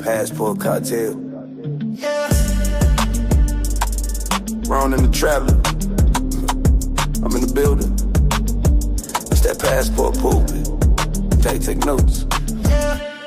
Passport cartel. Yeah. Ronin the traveler. I'm in the building. It's that passport pulpit. Take notes.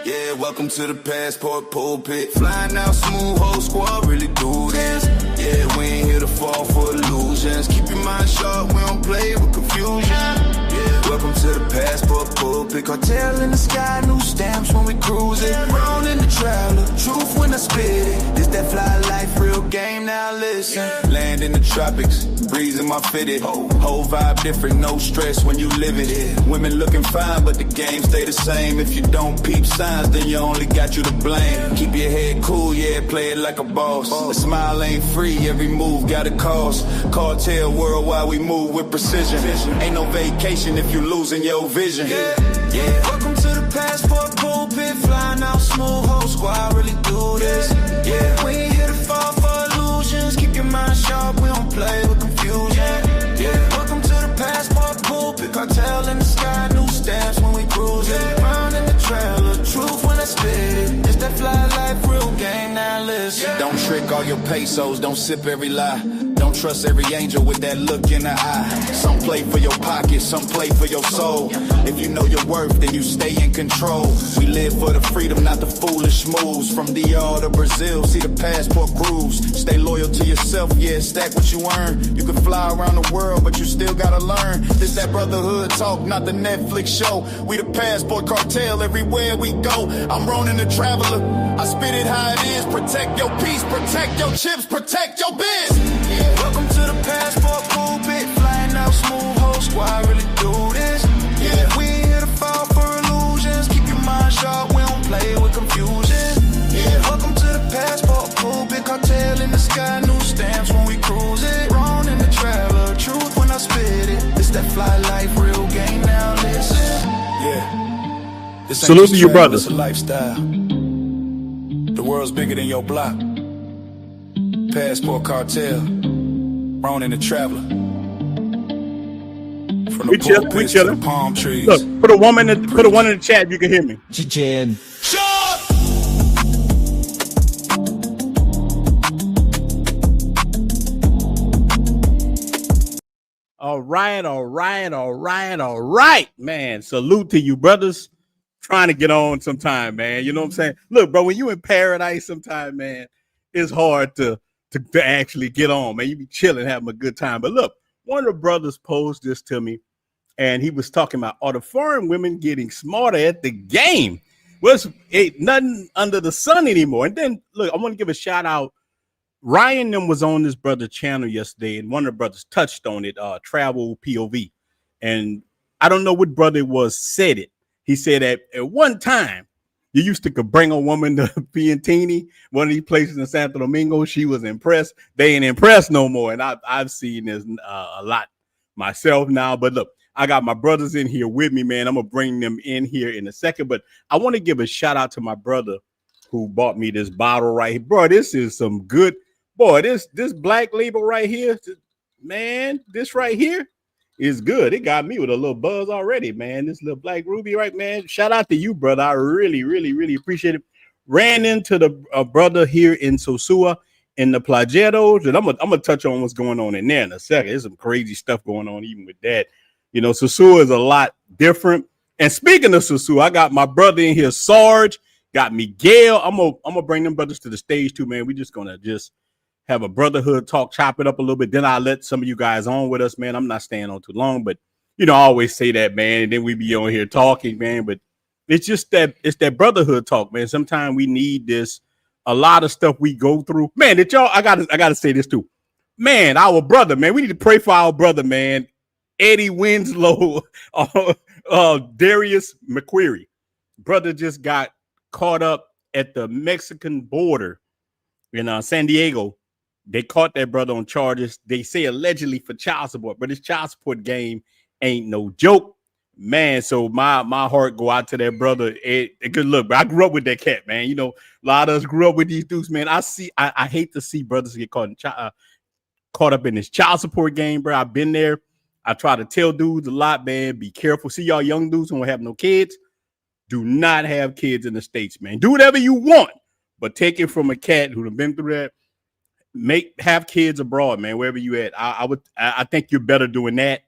Yeah, welcome to the passport pulpit. Flying out smooth, whole squad really do this. Yeah, we ain't here to fall for illusions. Keep your mind sharp, we don't play with confusion. Yeah, welcome to the passport pulpit. Cartel in the sky, new stamps when we cruising. Ronin the traveler, truth when I spit it. This that fly life, real game, now listen. Land in the tropics, breeze in my fitted. Whole vibe different, no stress when you live it. Women looking fine, but the game stay the same. If you don't peep signs, then you only got you to blame. Keep your head cool, yeah, play it like a boss. A smile ain't free, every move got a cost. Cartel worldwide, we move with precision. Ain't no vacation if you losing your vision. Yeah. Welcome to the passport pulpit, flying out smooth, whole squad really do this. Yeah, we ain't here to fall for illusions. Keep your mind sharp, we don't play with confusion. Yeah, welcome to the passport pulpit, cartel in the sky, new stamps when we cruising. Round in the trailer, truth when I spit it. It's that fly life, real game, now listen. Don't trick all your pesos, don't sip every lie. Don't trust every angel with that look in the eye. Some play for your pocket, some play for your soul. If you know your worth, then you stay in control. We live for the freedom, not the foolish moves. From DR to Brazil, see the passport grooves. Stay loyal to yourself, yeah, stack what you earn. You can fly around the world, but you still gotta learn. This that brotherhood talk, not the Netflix show. We the passport cartel everywhere we go. I'm Ronin the traveler, I spit it how it is. Protect your peace, protect your chips, protect your biz. Welcome to the passport pulpit, flying out smooth, whole squad really do this. Yeah, we ain't here to fall for illusions. Keep your mind sharp, we don't play with confusion. Yeah, welcome to the passport pulpit, cartel in the sky, new stamps when we cruise it. Wrong in the traveler, truth when I spit it. It's that fly life, real game, now listen. Yeah, this salute to you, brothers. It's a lifestyle. The world's bigger than your block. Passport cartel, Ronin the traveler. From the pulpits to the palm trees. Look, put a one in the chat if you can hear me. Jen. All right, man. Salute to you, brothers. Trying to get on sometime, man. You know what I'm saying? Look, bro, when you in paradise sometime, man, it's hard to actually get on, man. You be chilling, having a good time. But look, one of the brothers posed this to me, and he was talking about, are the foreign women getting smarter at the game? Well, ain't nothing under the sun anymore. And then, look, I want to give a shout out. Ryan them was on this brother channel yesterday, and one of the brothers touched on it, travel POV. And I don't know what brother it was said it. He said that at one time, you used to could bring a woman to Piantini, one of these places in Santo Domingo. She was impressed. They ain't impressed no more. And I've seen this a lot myself now. But look, I got my brothers in here with me, man. I'm going to bring them in here in a second. But I want to give a shout out to my brother who bought me this bottle right here. Bro, this is some good. Boy, this black label right here, man, this right here is good. It got me with a little buzz already, man. This little black ruby, right, man? Shout out to you, brother. I really, really, really appreciate it. Ran into the brother here in Sosua in the Playeros, and I'm gonna touch on what's going on in there in a second. There's some crazy stuff going on even with that. You know, Sosua is a lot different. And speaking of Sosua, I got my brother in here, Sarge, got Miguel. I'm gonna bring them brothers to the stage too, man. We just gonna have a brotherhood talk, chop it up a little bit. Then I'll let some of you guys on with us, man. I'm not staying on too long, but you know, I always say that, man. And then we be on here talking, man. But it's just it's that brotherhood talk, man. Sometimes we need this. A lot of stuff we go through, man. Did y'all? I gotta say this too, man. Our brother, man. We need to pray for our brother, man. Eddie Winslow, Darius McQuarrie, brother just got caught up at the Mexican border in San Diego. They caught that brother on charges. They say allegedly for child support, but this child support game ain't no joke, man. So my heart go out to that brother. Good look, but I grew up with that cat, man. You know, a lot of us grew up with these dudes, man. I hate to see brothers get caught up in this child support game, bro. I've been there. I try to tell dudes a lot, man. Be careful. See y'all young dudes who don't have no kids. do not have kids in the States, man. Do whatever you want, but take it from a cat who've been through that. Have kids abroad, man, wherever you at. I think you're better doing that.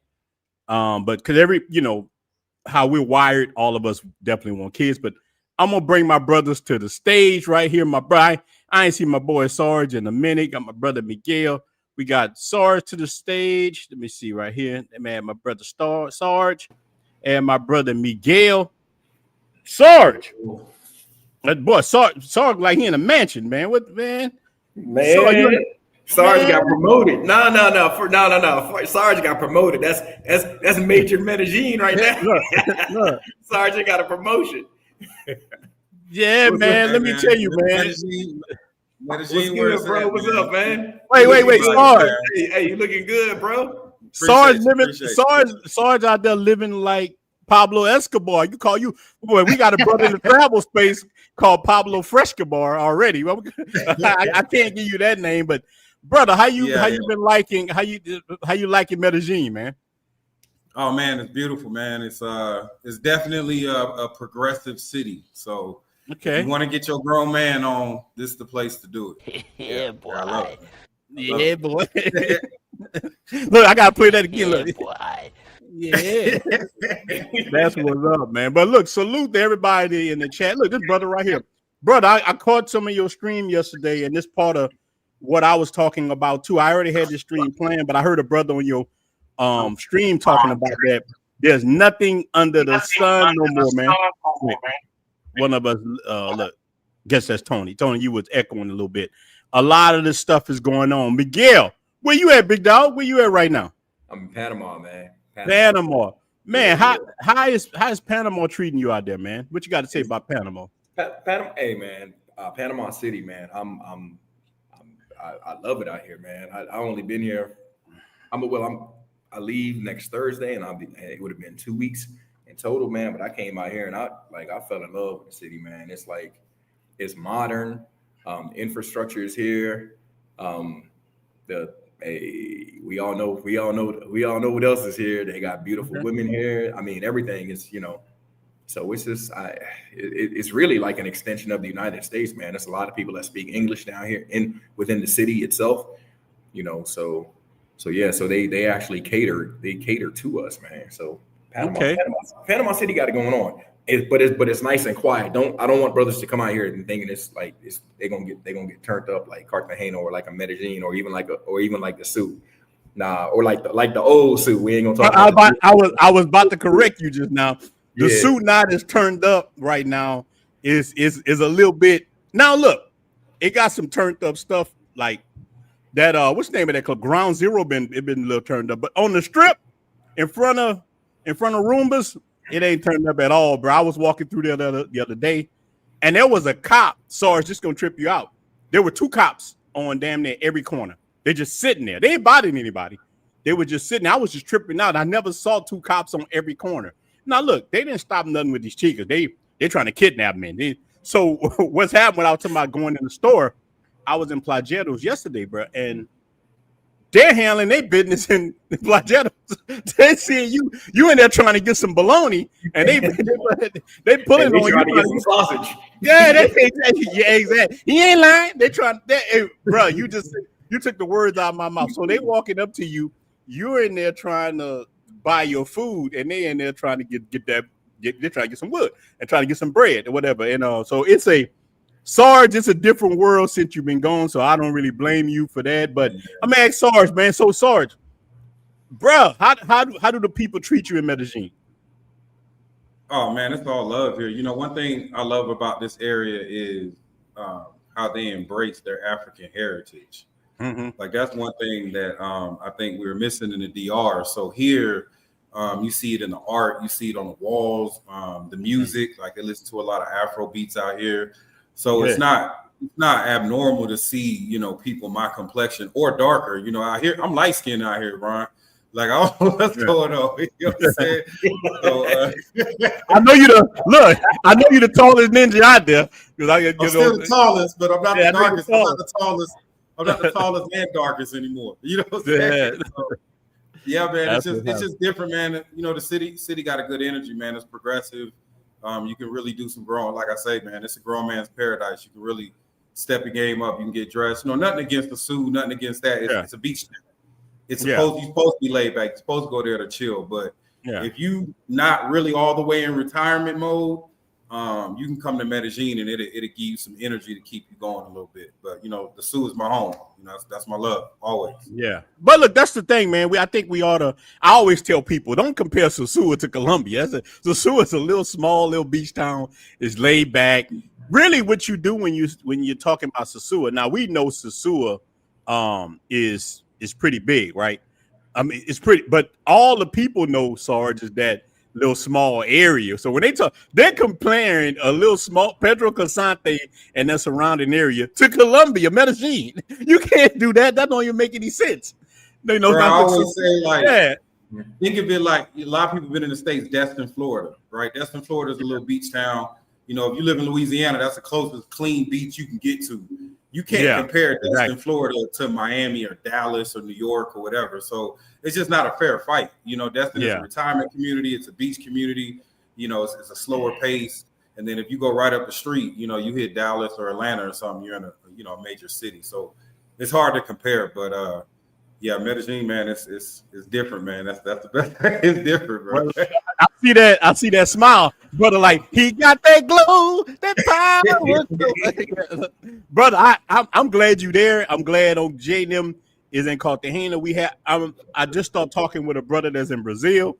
But because how we're wired, all of us definitely want kids. But I'm gonna bring my brothers to the stage right here. My brother, I ain't seen my boy Sarge in a minute. Got my brother Miguel. We got Sarge to the stage. Let me see right here. Man, my brother Sarge and my brother Miguel. Sarge. That boy Sarge like he in a mansion, man. What man? Sarge got promoted. No. Sarge got promoted. That's Major Medellin right there. Look. Sarge got a promotion. Yeah, man. Let me tell you, man. What's good, bro? What's up, man? Wait, Sarge. Hey, you looking good, bro? Sarge out there living like Pablo Escobar. Boy, we got a brother in the travel space called Pablo Frescobar already. Well, I can't give you that name, but brother, how you been liking Medellin, man? Oh man, it's beautiful, man. It's definitely a progressive city. So okay, if you want to get your grown man on, this is the place to do it. Yeah, boy. I love it. Yeah, boy. Look, I gotta play that again. Look. Yeah, boy. Yeah. That's what's up, man. But look, salute to everybody in the chat. Look, this brother right here. Brother, I caught some of your stream yesterday, and this part of what I was talking about too. I already had this stream planned, but I heard a brother on your stream talking about that. There's nothing under the sun no more, man. Wait, one of us, look, guess that's Tony. Tony, you was echoing a little bit. A lot of this stuff is going on. Miguel, where you at, big dog? Where you at right now? I'm in Panama, man. Panama. Man, how is Panama treating you out there, man? What you got to say about Panama? Panama, hey, man, Panama City, man. I love it out here, man. I only been here. I leave next Thursday, and it would have been 2 weeks in total, man. But I came out here and I fell in love with the city, man. It's like it's modern. Infrastructure is here. We all know what else is here. They got beautiful women here. I mean, everything is, So it's just, it's really like an extension of the United States, man. There's a lot of people that speak English down here within the city itself, So they actually cater to us, man. So Panama City got it going on. But it's nice and quiet. I don't want brothers to come out here and thinking they're gonna get turned up like Cartagena or like a Medellin or even like the suit. Nah, or like the old suit. We ain't gonna talk about I was about to correct you just now. The suit not is turned up right now is a little bit. Now look, it got some turned up stuff like that. What's the name of that club? Ground Zero been a little turned up, but on the strip in front of Roombas, it ain't turned up at all, bro. I was walking through there the other day, and there was a cop. Sorry, just gonna trip you out. There were 2 cops on damn near every corner. They're just sitting there. They ain't bothering anybody. They were just sitting. I was just tripping out. I never saw 2 cops on every corner. Now look, they didn't stop nothing with these chicas. They're trying to kidnap me. So what's happened when I was talking about going in the store? I was in Playeros yesterday, bro, and they're handling their business in Playeros. They see you in there trying to get some bologna, and they pulling on you trying to get some sausage. Yeah, exactly. He ain't lying. They trying, bro. You took the words out of my mouth. So they walking up to you. You're in there trying to buy your food, and they in there trying to get that. They're trying to get some wood and trying to get some bread or whatever. And so it's a different world since you've been gone. So I don't really blame you for that. But I'm gonna ask Sarge, man. So Sarge, bro, how do the people treat you in Medellin? Oh man, it's all love here. One thing I love about this area is how they embrace their African heritage. Mm-hmm. Like that's one thing that I think we're missing in the DR. So here, you see it in the art, you see it on the walls, the music. Like they listen to a lot of Afro beats out here. So it's not abnormal to see people my complexion or darker. Out here, I'm light skinned out here, Ron. Like I don't know what's going on. You know what I'm saying? So, I know you the tallest ninja out there. I'm still the tallest, but I'm not the darkest. I'm not the tallest. I'm not the tallest and darkest anymore. You know what I'm saying? So, yeah, man. It's just different, man. The city got a good energy, man. It's progressive. You can really do some growing. Like I say, man, it's a grown man's paradise. You can really step your game up. You can get dressed. Nothing against the Sioux, nothing against that. It's a beach town. You're supposed to be laid back. You're supposed to go there to chill. But if you not really all the way in retirement mode, you can come to Medellin and it'll give you some energy to keep you going a little bit. But the Sioux is my home. That's my love always. Yeah, but look, that's the thing, man. I think we ought to. I always tell people, don't compare Sosua to Colombia. Sosua is a little small, little beach town. It's laid back. Really, what you do when you're talking about Sosua. Now we know Sosua is pretty big, right? I mean, it's pretty, but all the people know, Sarge, is that little small area. So when they talk, they're comparing a little small Pedro Casante and that surrounding area to Colombia, Medellin. You can't do that. That don't even make any sense. I always say, think of it like a lot of people have been in the States, Destin, Florida, right? Destin, Florida is a little beach town. If you live in Louisiana, that's the closest clean beach you can get to. You can't compare Destin, Florida to Miami or Dallas or New York or whatever. So it's just not a fair fight. Destin is a retirement community. It's a beach community. It's a slower pace. And then if you go right up the street, you hit Dallas or Atlanta or something, you're in a major city. So it's hard to compare. But Medellin, man, it's different, man. That's the best. It's different, bro. I see that smile, brother. Like he got that glow, that power. Brother, I'm glad you there. I'm glad OJ them is in Cartagena. I just started talking with a brother that's in Brazil.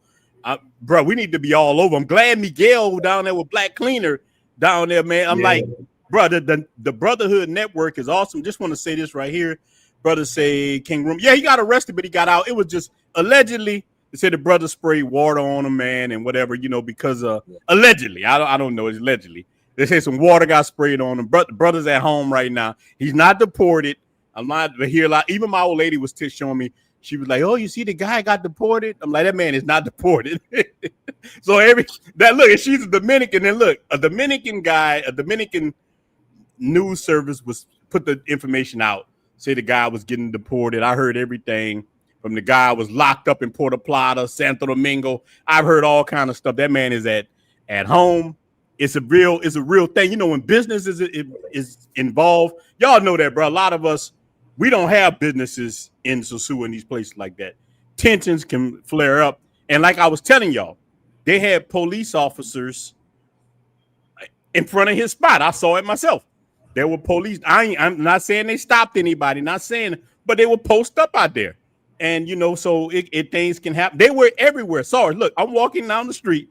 Bro, we need to be all over. I'm glad Miguel down there with Black Cleaner down there, man. I'm like, brother, the Brotherhood Network is awesome. Just want to say this right here. Brother say King Room. Yeah, he got arrested, but he got out. It was just allegedly. They said the brother sprayed water on him, man, and whatever, because allegedly. I don't know. It's allegedly. They say some water got sprayed on him. Brother's at home right now. He's not deported. I'm not here a lot. Even my old lady was showing me. She was like, "Oh, you see the guy got deported?" I'm like, "That man is not deported." So and she's a Dominican, and look, a Dominican news service was put the information out. Say the guy was getting deported. I heard everything from the guy was locked up in Puerto Plata, Santo Domingo. I've heard all kind of stuff. That man is at home. It's a real thing. When business is involved, y'all know that, bro. A lot of us, we don't have businesses in Sosua and these places like that. Tensions can flare up. And like I was telling y'all, they had police officers in front of his spot. I saw it myself. There were police. I'm not saying they stopped anybody, but they were post up out there. And, so things can happen. They were everywhere. Sorry, look, I'm walking down the street.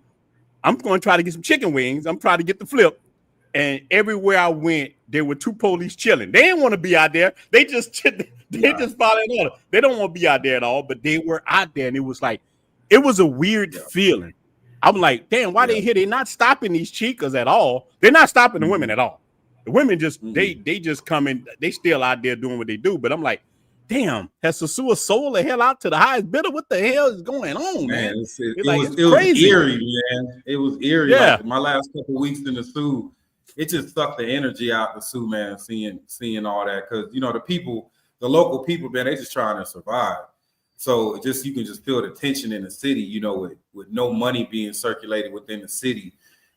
I'm going to try to get some chicken wings. I'm trying to get the flip. And everywhere I went, there were two police chilling. They didn't want to be out there. They just followed order. They don't want to be out there at all, but they were out there. And it was a weird feeling. I'm like, damn, why they here? They're not stopping these chicas at all. They're not stopping the women at all. The women just, they just come in. They still out there doing what they do. But I'm like, damn, has Sosua sold the hell out to the highest bidder? What the hell is going on, man? It was eerie, man. It was eerie. Yeah. Like my last couple of weeks in the Sioux, it just sucked the energy out the Sioux, man, seeing all that. Because, the local people, man, they just trying to survive. So you can just feel the tension in the city, with no money being circulated within the city.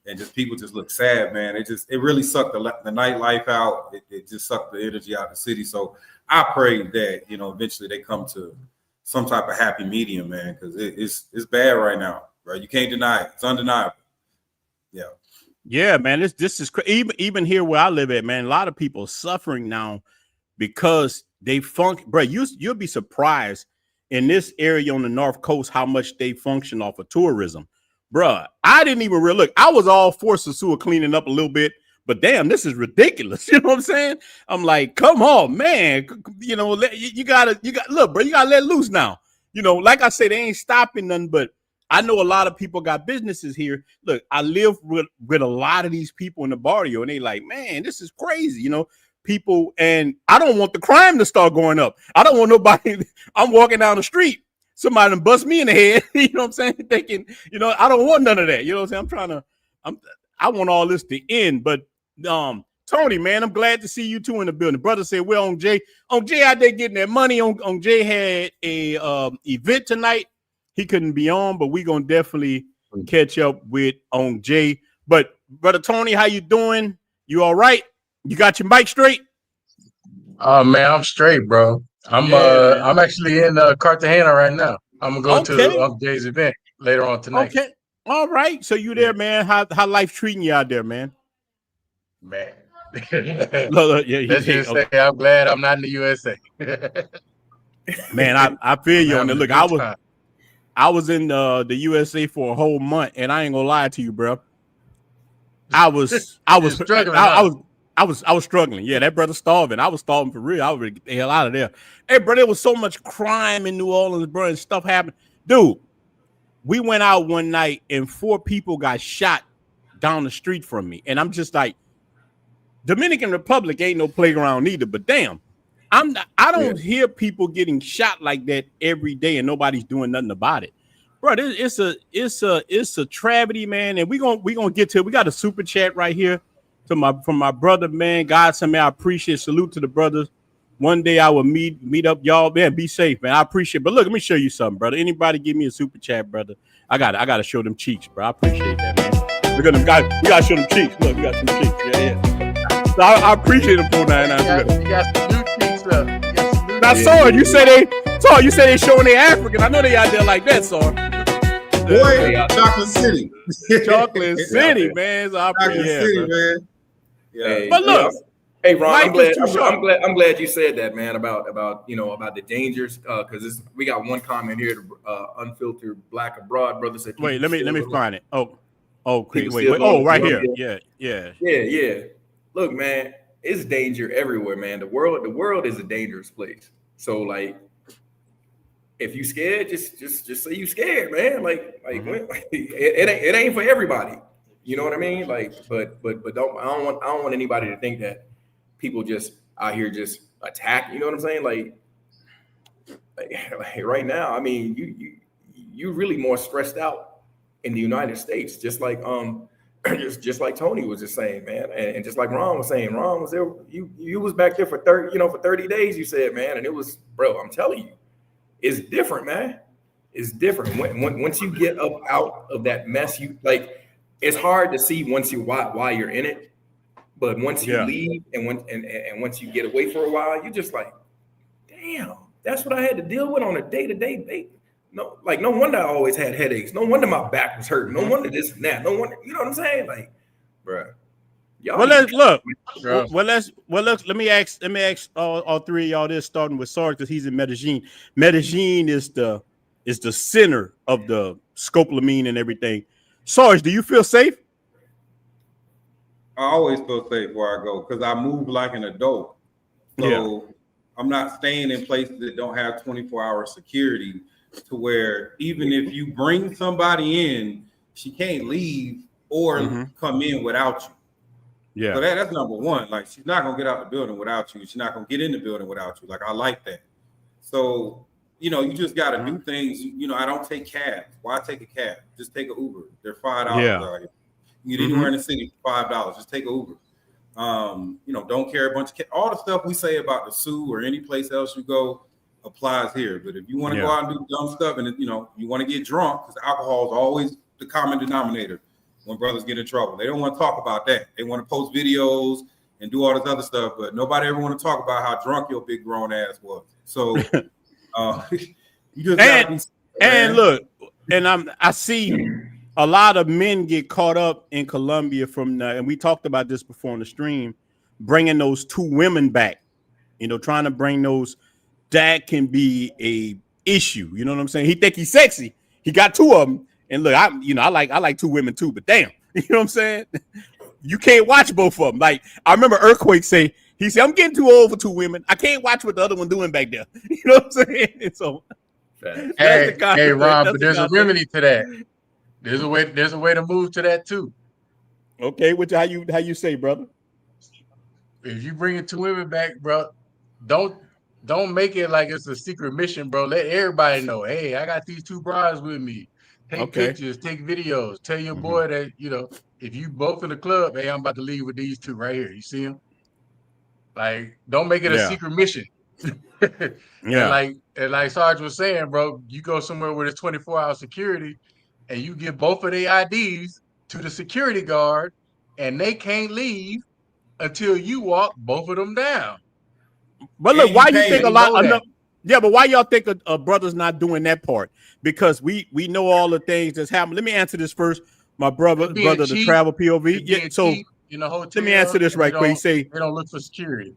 And just people just look sad, man. It really sucked the nightlife out. It just sucked the energy out of the city. So I pray that, eventually they come to some type of happy medium, man, because it's bad right now, right? You can't deny it. It's undeniable. Yeah. Yeah, man. This is crazy. Even here where I live at, man, a lot of people are suffering now because they bro, you'll be surprised in this area on the North Coast how much they function off of tourism. Bruh, I didn't even look. I was all for Sosua cleaning up a little bit, but damn, this is ridiculous. You know what I'm saying? I'm like, come on, man. You gotta look, bro. You gotta let loose now. Like I said, they ain't stopping nothing. But I know a lot of people got businesses here. Look, I live with a lot of these people in the barrio, and they like, man, this is crazy. People, and I don't want the crime to start going up. I don't want nobody. I'm walking down the street. Somebody done bust me in the head, you know what I'm saying? Thinking, I don't want none of that. You know what I'm saying? I want all this to end. But Tony, man, I'm glad to see you two in the building. Brother said, well, on Jay out there getting that money. On Jay had a event tonight. He couldn't be on, but we gonna definitely catch up with on Jay. But brother Tony, how you doing? You all right? You got your mic straight? Oh man, I'm straight, bro. I'm man. I'm actually in Cartagena right now. I'm gonna go to Uncle Jay's event later on tonight. Okay. All right. So you there, man. How life treating you out there, man? Man. Look, yeah, Let's just say I'm glad I'm not in the USA. Man, I feel you on that. Look, time. I was in the USA for a whole month, and I ain't gonna lie to you, bro. I was struggling. I was struggling. Yeah, that brother starving. I was starving for real. I was ready to get the hell out of there. Hey, bro, there was so much crime in New Orleans, bro, and stuff happened. Dude, we went out one night and 4 people got shot down the street from me. And I'm just like, Dominican Republic ain't no playground either, but damn, I don't hear people getting shot like that every day and nobody's doing nothing about it. Bro, it's a tragedy, man. And we gonna get to it. We got a super chat right here from my brother, man. Godson, man, I appreciate it. Salute to the brothers. One day I will meet up, y'all. Man, be safe, man. I appreciate it. But look, let me show you something, brother. Anybody give me a super chat, brother? I gotta show them cheeks, bro. I appreciate that, man. We gotta show them cheeks. Look, we got some cheeks. Yeah. So I appreciate them 499. You got some new cheeks, look. Now, Sor, you say they showing they African. I know they out there like that, Sor. Boy, Chocolate City. Chocolate City, man. So Chocolate City, man. Yeah. Hey, but look, hey Ron, I'm glad you said that, man, about the dangers, because we got one comment here, unfiltered black abroad brother said. Wait, let me find it. Okay, wait. Oh, right here. Yeah. Look, man, it's danger everywhere, man. The world is a dangerous place. So like, if you scared, just say you scared, man. Like it ain't for everybody. You know what I mean? Like, but I don't want anybody to think that people just out here just attack. You know what I'm saying? Like right now, I mean, you really more stressed out in the United States, just like just like Tony was just saying, man, and just like Ron was saying. Ron was there. You was back there for 30 days. You said, man, and it was, bro. I'm telling you. It's different, man. It's different. Once you get up out of that mess, you like. It's hard to see why you're in it, but once you leave and once you get away for a while, you're just like, damn, that's what I had to deal with on a day-to-day basis. No wonder I always had headaches. No wonder my back was hurting. No wonder this and that. No wonder, you know what I'm saying? Like, bro. Well, let's look. Let me ask all 3 of y'all this, starting with Sarge, because he's in Medellin. Medellin is the center of the scopolamine and everything. Sarge, do you feel safe? I always feel safe where I go because I move like an adult. So I'm not staying in places that don't have 24-hour security, to where even if you bring somebody in, she can't leave or come in without you. Yeah. So that's number one. Like, she's not gonna get out the building without you. She's not gonna get in the building without you. Like, I like that. So, you just gotta do things. I don't take cabs. Why take a cab? Just take an Uber. They're $5 out here. You get anywhere in the city for $5. Just take an Uber. Don't carry a bunch of all the stuff we say about the zoo or any place else you go applies here. But if you want to go out and do dumb stuff, and you want to get drunk, because alcohol is always the common denominator when brothers get in trouble. They don't want to talk about that. They want to post videos and do all this other stuff, but nobody ever want to talk about how drunk your big grown ass was. So you just gotta be, and look, and I see a lot of men get caught up in Colombia and we talked about this before on the stream, bringing those 2 women back, trying to bring those. That can be a issue. You know what I'm saying? He think he's sexy. He got 2 of them. And look, I like 2 women too, but damn, you know what I'm saying? You can't watch both of them. Like, I remember Earthquake he said, I'm getting too old for 2 women. I can't watch what the other one doing back there. You know what I'm saying? And so, hey, Rob, but there's a remedy to that. There's a way to move to that too. Okay, how you say, brother? If you bring 2 women back, bro, don't make it like it's a secret mission, bro. Let everybody know, hey, I got these 2 brides with me. Take pictures, take videos. Tell your boy that, if you both in the club, hey, I'm about to leave with these 2 right here. You see them? Like, don't make it a secret mission. And like Sarge was saying, bro, you go somewhere where there's 24-hour security and you give both of their IDs to the security guard, and they can't leave until you walk both of them down. But look, And why you think a lot enough? Yeah, but why y'all think a brother's not doing that part? Because we know all the things that's happening. Let me answer this first. My brother, the travel POV. Yeah, so in the hotel, let me answer this right quick. They don't look for security.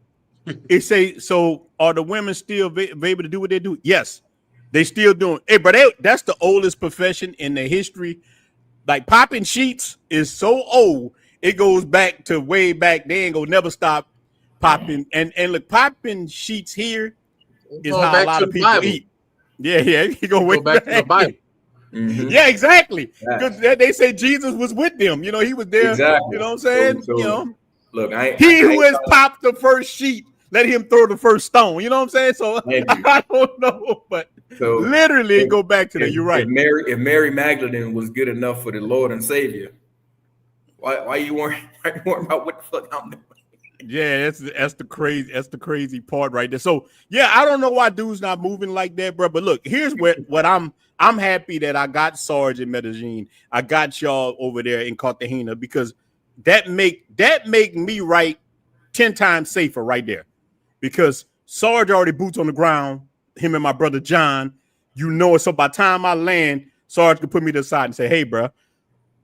It say, so are the women still able to do what they do? Yes, they still doing. Hey, but that's the oldest profession in the history. Like popping sheets is so old, it goes back to way back. They ain't gonna never stop popping. And look, popping sheets here is how a lot of people eat. Yeah, you go back to the Bible. Mm-hmm. Yeah, exactly. Because they say Jesus was with them. You know, he was there. Exactly. You know what I'm saying? So, you know, look, he who has popped the first sheet, let him throw the first stone. You know what I'm saying? So I don't know, but literally go back to that. You're right. If Mary Magdalene was good enough for the Lord and Savior, why you weren't about what the fuck I'm doing? Yeah, that's the crazy part right there. So yeah, I don't know why dudes not moving like that, bro. But look, here's what I'm happy that I got Sarge in Medellin. I got y'all over there in Cartagena because that make me right 10 times safer right there. Because Sarge already boots on the ground, him and my brother John, you know it. So by the time I land, Sarge could put me to the side and say, hey, bro,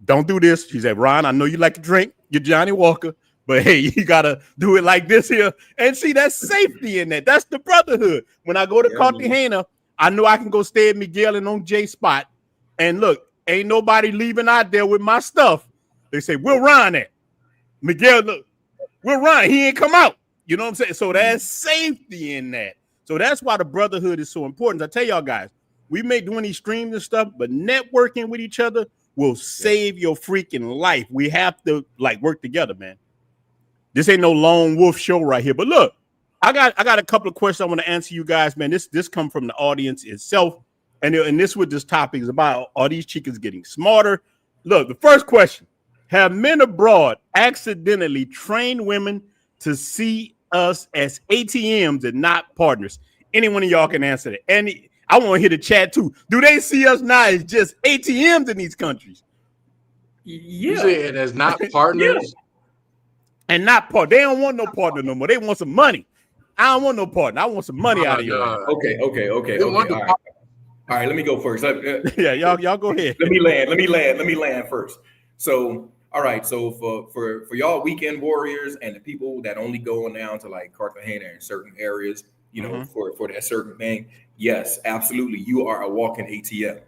don't do this. He said, Ron, I know you like to drink. You're Johnny Walker. But hey, you gotta do it like this here. And see, that's safety in that. That's the brotherhood. When I go to Cartagena, I know I can go stay at Miguel and on J spot. And look, ain't nobody leaving out there with my stuff. They say, we'll run it. Miguel, look, we'll run. He ain't come out. You know what I'm saying? So there's safety in that. So that's why the brotherhood is so important. I tell y'all guys, we may doing these streams and stuff, but networking with each other will save your freaking life. We have to like work together, man. This ain't no lone wolf show right here. But look, I got a couple of questions I want to answer you guys, man. This come from the audience itself. And this what this topic is about. Are these chickens getting smarter? Look, the first question. Have men abroad accidentally trained women to see us as ATMs and not partners? Any one of y'all can answer that. And I want to hear the chat too. Do they see us now as just ATMs in these countries? Yeah. You say it as not partners? Yeah. And not part. They don't want no partner no more. They want some money. I don't want no partner. I want some money out of you. Okay. All right, let me go first. Yeah, y'all go ahead. Let me land first. So, all right. So for y'all weekend warriors and the people that only go down to like Cartagena in certain areas, you know, for that certain thing, yes, absolutely, you are a walking ATM.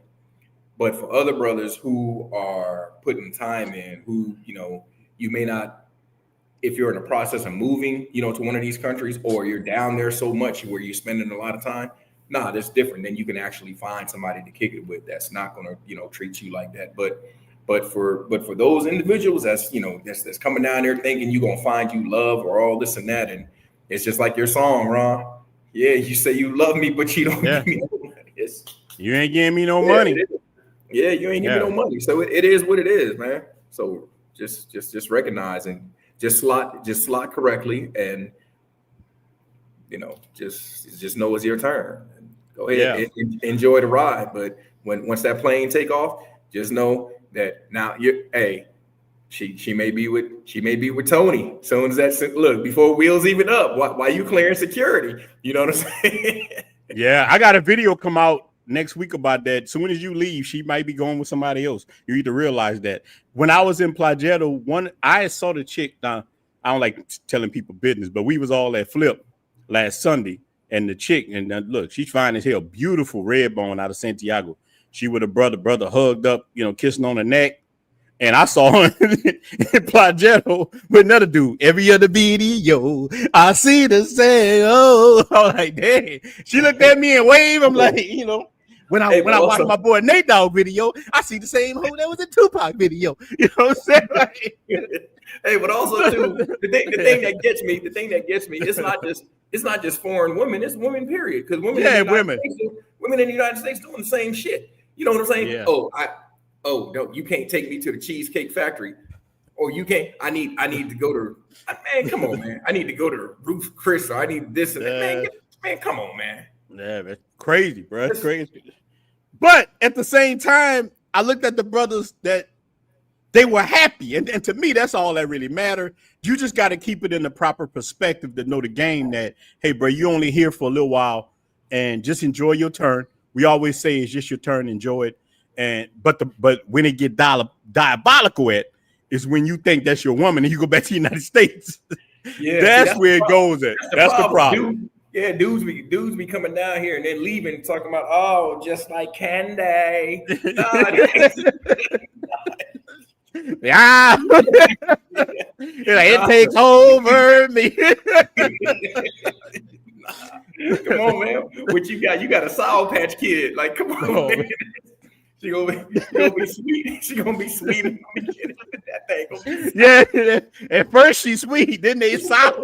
But for other brothers who are putting time in, who, you know, you may not, if you're in the process of moving, you know, to one of these countries, or you're down there so much where you're spending a lot of time, that's different. Then you can actually find somebody to kick it with that's not going to, you know, treat you like that. But for those individuals that's, you know, that's coming down there thinking you're going to find you love or all this and that. And it's just like your song, Ron. Yeah, you say you love me, but you don't give me no money. You ain't giving me no money. Yeah, you ain't giving me no money. So it is what it is, man. So just recognize and just slot correctly, and you know, just know it's your turn. Go ahead and enjoy the ride. But once that plane take off, just know that now she may be with Tony. Soon as that look before wheels even up, why you clearing security? You know what I'm saying? Yeah, I got a video come out next week about that. As soon as you leave, she might be going with somebody else. You need to realize that. When I was in Playero, I saw the chick. Now, I don't like telling people business, but we was all at Flip last Sunday, and the chick, and look, she's fine as hell, beautiful red bone out of Santiago. She with a brother hugged up, you know, kissing on the neck. And I saw her in Playero with another dude. Every other video, I see the same. Oh, I'm like, dang. She looked at me and waved. I'm like, you know. When I watched my boy Nate Dogg video, I see the same hoe that was a Tupac video. You know what I'm saying? Like, hey, but also too, the thing that gets me, it's not just foreign women, it's women, period. Because women in the United States doing the same shit. You know what I'm saying? Yeah. Oh no, you can't take me to the Cheesecake Factory. Or you can't, I need to go to, man, come on, man. I need to go to Ruth Chris, or I need this and that. Man, come on, man. Yeah, that's crazy, bro. That's crazy. But at the same time, I looked at the brothers that they were happy. And to me, that's all that really mattered. You just got to keep it in the proper perspective to know the game that, hey, bro, you only here for a little while and just enjoy your turn. We always say it's just your turn, enjoy it. But when it get diabolical at is when you think that's your woman and you go back to the United States. Yeah, that's where it goes at. That's the problem. Dudes be coming down here and then leaving, talking about, oh, just like candy. Yeah, it takes over me. Come on, man. What you got? You got a Sour Patch Kid. Like, come on, man. She gonna be sweet. She gonna be sweet. That thing gonna be yeah, at first she's sweet, then they sour.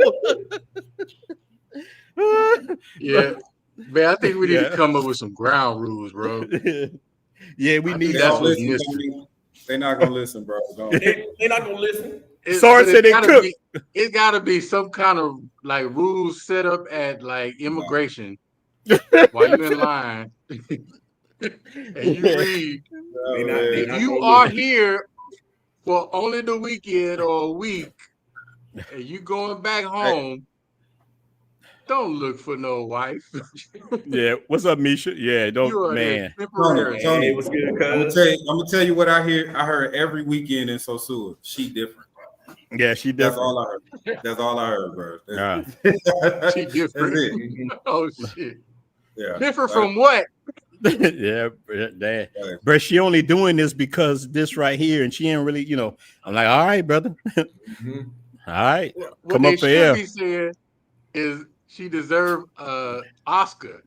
Yeah, man. I think we need to come up with some ground rules, bro. Yeah, we need that. They're not gonna listen, bro. They're not gonna listen. Sorry, said they cook. It's gotta be some kind of like rules set up at like immigration while you're in line. And you read, if you are here for only the weekend or a week, and you going back home, don't look for no wife. Yeah, what's up, Misha? Yeah, don't, man. Tony, what's good, I'm gonna tell you what I hear. I heard every weekend in Sosua. She different. Yeah, she different. That's all I heard. That's all I heard, bro. She different. That's it. Oh shit. Yeah. Different from what? Yeah, but she only doing this because this right here, and she ain't really, I'm like, all right, brother. All right, come up for air. Be saying is she deserve Oscar?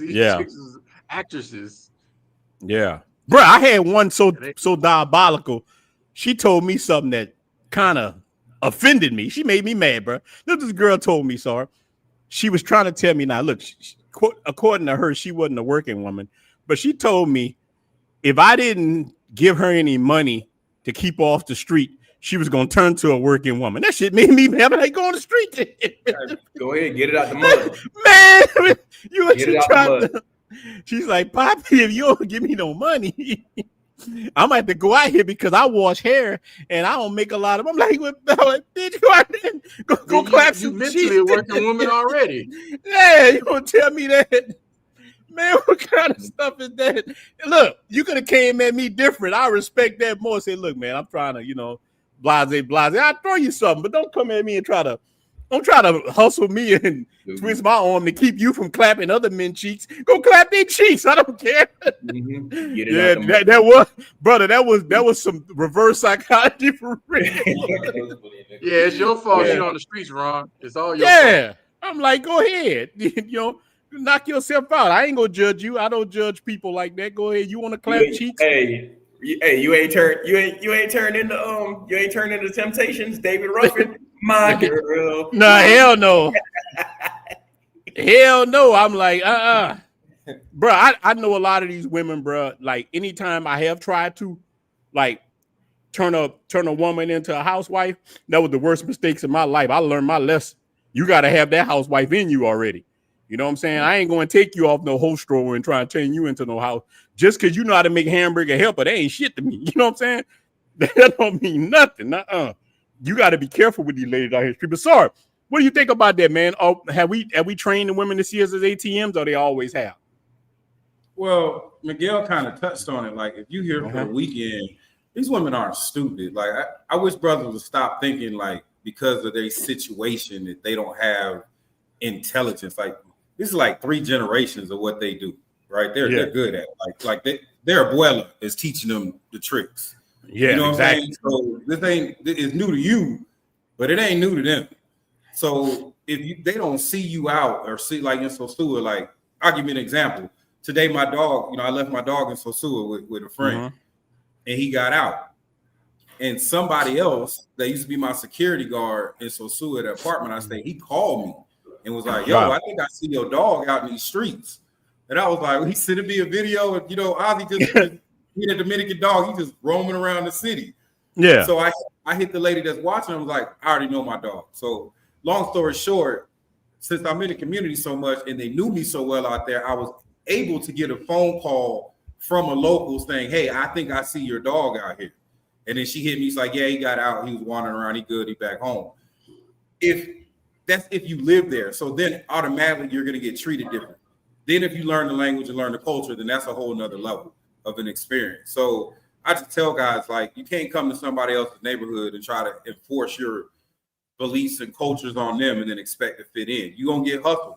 Yeah, actresses. Yeah, bro. I had one so diabolical. She told me something that kind of offended me. She made me mad, bro. This girl told me, sorry. She was trying to tell me now. Look. According to her, she wasn't a working woman, but she told me if I didn't give her any money to keep off the street, she was going to turn to a working woman. That shit made me mad. I'm like, go on the street. Go ahead, get it out the mud. Man, you trying to. She's like, Poppy, if you don't give me no money, I'm gonna have to go out here because I wash hair and I don't make a lot of. I'm like, bitch, go clap some cheeks. You mentally a working woman already. Yeah, you gonna tell me that, man? What kind of stuff is that? Look, you could have came at me different. I respect that more. Say, look, man, I'm trying to, blase. I'll throw you something, but don't come at me and don't try to hustle me and twist my arm to keep you from clapping other men's cheeks. Go clap their cheeks. I don't care. Mm-hmm. Yeah, that was, brother. That was some reverse psychology for real. Yeah, it's your fault. You're on the streets, Ron. It's all your fault. I'm like, go ahead. Knock yourself out. I ain't gonna judge you. I don't judge people like that. Go ahead. You want to clap cheeks? Hey, you ain't turned into Temptations, David Ruffin. My girl. No, hell no. Hell no. I'm like, bro, I know a lot of these women, bro. Like anytime I have tried to like turn a woman into a housewife, that was the worst mistakes in my life. I learned my lesson. You got to have that housewife in you already. You know what I'm saying? I ain't going to take you off no host drawer and try and turn you into no house just because you know how to make hamburger helper. That ain't shit to me. You know what I'm saying? That don't mean nothing. You got to be careful with these ladies out here. But sorry, what do you think about that, man? Oh, have we trained the women to see us as ATMs, or they always have? Well, Miguel kind of touched on it. Like, if you here for a weekend, these women aren't stupid. Like, I wish brothers would stop thinking like because of their situation that they don't have intelligence. Like, this is like 3 generations of what they do, right? They're good at it. Like their abuela is teaching them the tricks. Yeah, you know exactly. What I'm saying? So this is new to you, but it ain't new to them. So if they don't see you out or see like in Sosua, like I'll give you an example. Today, my dog, I left my dog in Sosua with a friend, and he got out. And somebody else that used to be my security guard in Sosua at the apartment I stayed, he called me and was like, yo, I think I see your dog out in these streets. And I was like, he sent me a video, and Ozzy just he a Dominican dog, he just roaming around the city. Yeah. So I hit the lady that's watching. I was like, I already know my dog. So long story short, since I'm in the community so much and they knew me so well out there, I was able to get a phone call from a local saying, hey, I think I see your dog out here. And then she hit me. She's like, yeah, he got out. He was wandering around. He good. He back home. If you live there. So then automatically you're going to get treated different. Then if you learn the language and learn the culture, then that's a whole nother level of an experience. So I just tell guys, like, you can't come to somebody else's neighborhood and try to enforce your beliefs and cultures on them and then expect to fit in. You're going to get hustled.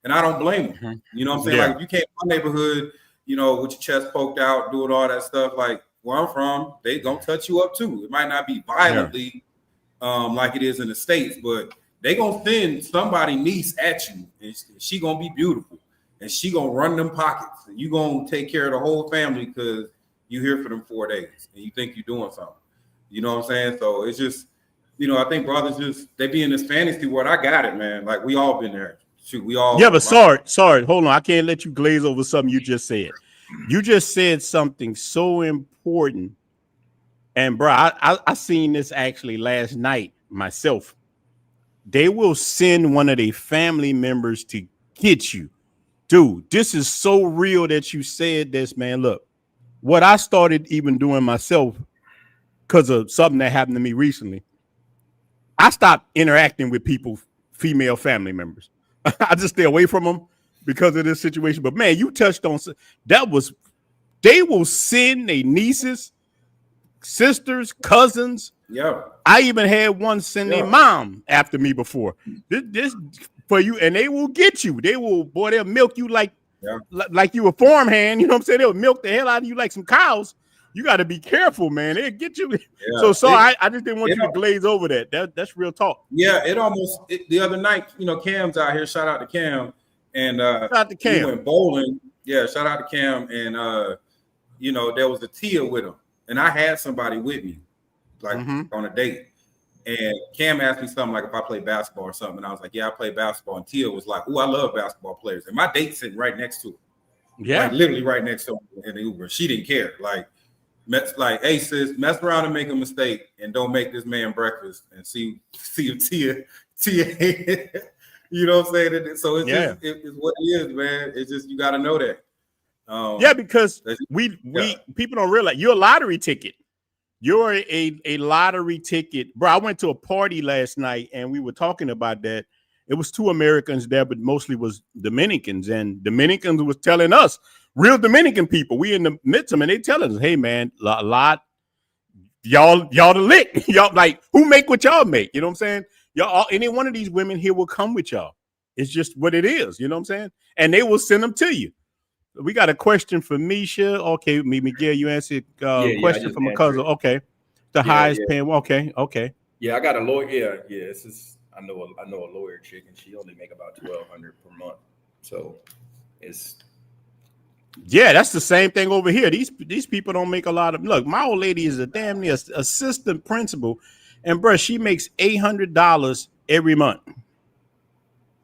And I don't blame them. You know what I'm saying? Like, if you came to my neighborhood, you know, with your chest poked out, doing all that stuff, like where I'm from, they gonna touch you up too. It might not be violently like it is in the States, but they gonna send somebody niece at you, and she gonna be beautiful, and she gonna run them pockets, and you gonna take care of the whole family because you here for them 4 days, and you think you're doing something. You know what I'm saying? So it's just, you know, I think brothers they be in this fantasy world. I got it, man. Like, we all been there. Shoot, we all. Yeah, but sorry, hold on. I can't let you glaze over something you just said. You just said something so important. And bro, I seen this actually last night myself. They will send one of their family members to get you. Dude, this is so real that you said this, man. Look, what I started even doing myself because of something that happened to me recently, I stopped interacting with people, female family members. I just stay away from them because of this situation. But man, you touched on that. They will send their nieces, sisters, cousins. Yeah. I even had one send their mom after me before. This for you, and they will get you. They'll milk you like you a farmhand. You know what I'm saying? They'll milk the hell out of you like some cows. You got to be careful, man. They'll get you. Yeah. So I just didn't want you to glaze over that. That's real talk. Yeah, the other night, you know, Cam's out here. Shout out to Cam. And shout out to Cam. We went bowling. Yeah, shout out to Cam. And you know, there was a Tia with him. And I had somebody with me, like on a date. And Cam asked me something like if I play basketball or something. And I was like, yeah, I play basketball. And Tia was like, oh, I love basketball players. And my date's sitting right next to her. Yeah. Like, literally right next to her in the Uber. She didn't care. Like, hey sis, mess around and make a mistake and don't make this man breakfast and see if Tia you know what I'm saying? So it's just it's what it is, man. It's just, you got to know that. Because we people don't realize you're a lottery ticket. You're a lottery ticket, bro. I went to a party last night and we were talking about that. It was 2 Americans there, but mostly was Dominicans, and Dominicans was telling us, real Dominican people, we in the midst of them, and they telling us, hey man, a lot, y'all the lick. Y'all, like, who make what y'all make? You know what I'm saying? Y'all, any one of these women here will come with y'all. It's just what it is. You know what I'm saying? And they will send them to you. We got a question for Misha. Okay, Miguel, you answered question from a cousin. Okay. The highest paying. Okay. Yeah, I got a lawyer. Yeah. This is, I know a lawyer chick, and she only make about $1,200 per month. So it's. Yeah, that's the same thing over here. These people don't make a lot of. Look, my old lady is a damn near assistant principal, and bro, she makes $800 every month.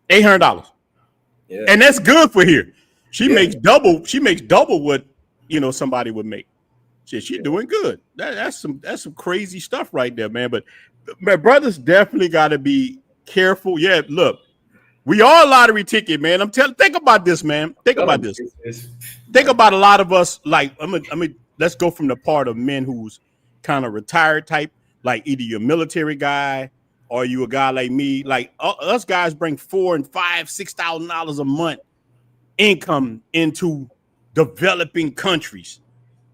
$800. Yeah. And that's good for here. She makes double. She makes double what somebody would make. She's doing good. That's some crazy stuff right there, man. But my brothers definitely got to be careful. Yeah, look, we are a lottery ticket, man. Think about this, man. Think about this. Think about a lot of us. Like, let's go from the part of men who's kind of retired type, like either you're a military guy or you a guy like me. Like us guys bring $4,000 and $5,000, $6,000 a month income into developing countries.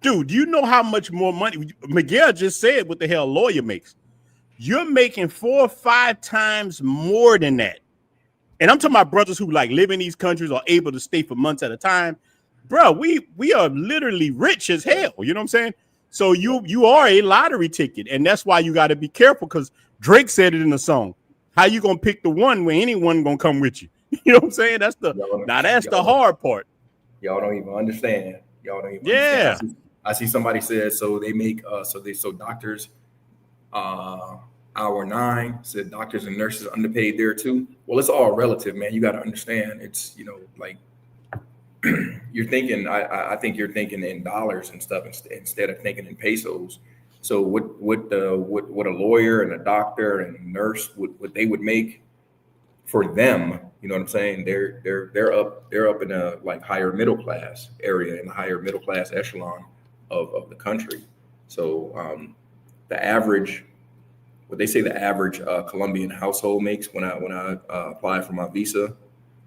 Dude, you know how much more money Miguel just said what the hell a lawyer makes. You're making 4 or 5 times more than that. And I'm talking about brothers who like live in these countries or able to stay for months at a time. Bro, we are literally rich as hell. You know what I'm saying? So you are a lottery ticket, and that's why you got to be careful, because Drake said it in the song. How you gonna pick the one when anyone gonna come with you? You know what I'm saying? That's the hard part. Y'all don't even understand. Understand. I see somebody said so they make so doctors hour 9 said doctors and nurses underpaid there too. Well, it's all relative, man. You got to understand. It's like you're thinking. I think you're thinking in dollars and stuff instead of thinking in pesos. So what a lawyer and a doctor and a nurse what they would make for them, you know what I'm saying? They're up in a like higher middle class area, in the higher middle class echelon of the country. So the average, what they say the average Colombian household makes when I applied for my visa,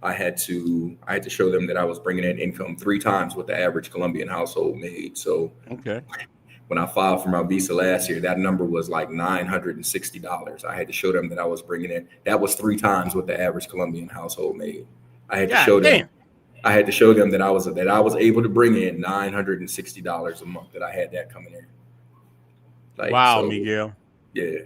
I had to show them that I was bringing in income 3 times what the average Colombian household made. So okay, when I filed for my visa last year, that number was like $960. I had to show them that I was bringing in, that was 3 times what the average Colombian household made. I had to show them that I was able to bring in $960 a month, that I had that coming in. Like, wow, so, Miguel. yeah.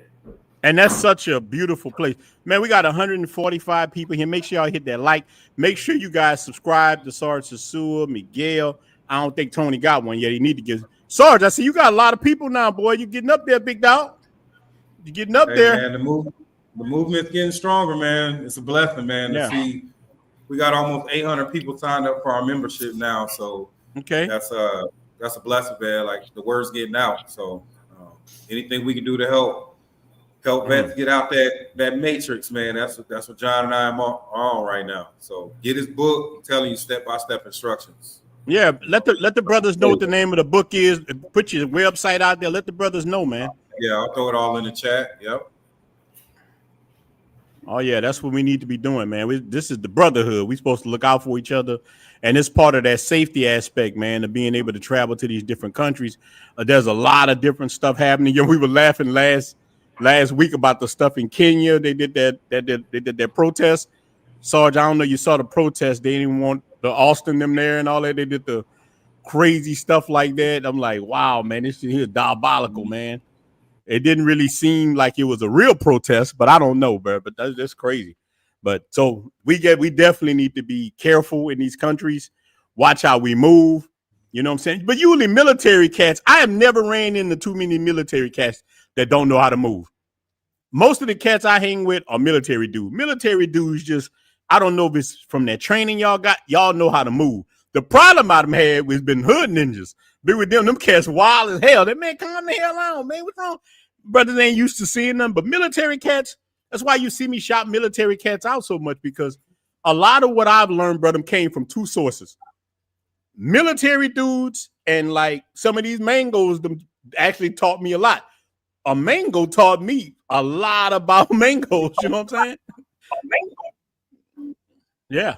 And that's such a beautiful place. Man, we got 145 people here. Make sure y'all hit that like. Make sure you guys subscribe to Sarge Sasua, Miguel. I don't think Tony got one yet. He need to get Sarge. I see you got a lot of people now, boy. You getting up there, big dog. You getting up there. Man, the movement's getting stronger, man. It's a blessing, man, to see. We got almost 800 people signed up for our membership now. So okay, that's a blessing, man. Like, the word's getting out. So anything we can do to help vets get out that matrix, man. That's what John and I are on right now. So get his book. I'm telling you, step-by-step instructions. Yeah, let the brothers know what the name of the book is. Put your website out there. Let the brothers know, man. Yeah, I'll throw it all in the chat. Yep. Oh yeah, that's what we need to be doing, man. This is the brotherhood. We're supposed to look out for each other, and it's part of that safety aspect, man, of being able to travel to these different countries. There's a lot of different stuff happening. You know, we were laughing last week about the stuff in Kenya. They did that protest. Sarge, I don't know, you saw the protest. They didn't want the Austin them there and all that. They did the crazy stuff like that. I'm like, wow, man, this shit here is diabolical, man. It didn't really seem like it was a real protest, but I don't know, bro. But that's crazy. But so we definitely need to be careful in these countries. Watch how we move. You know what I'm saying? But usually military cats, I have never ran into too many military cats that don't know how to move. Most of the cats I hang with are military dudes. Military dudes just, I don't know if it's from that training y'all got. Y'all know how to move. The problem I had was been hood ninjas. Be with them cats wild as hell. That man, calm the hell on, man. What's wrong? Brothers ain't used to seeing them, but military cats, that's why you see me shout military cats out so much, because a lot of what I've learned, brother, came from 2 sources. Military dudes and like some of these mangoes them actually taught me a lot. A mango taught me a lot about mangoes. You know what I'm saying? Yeah.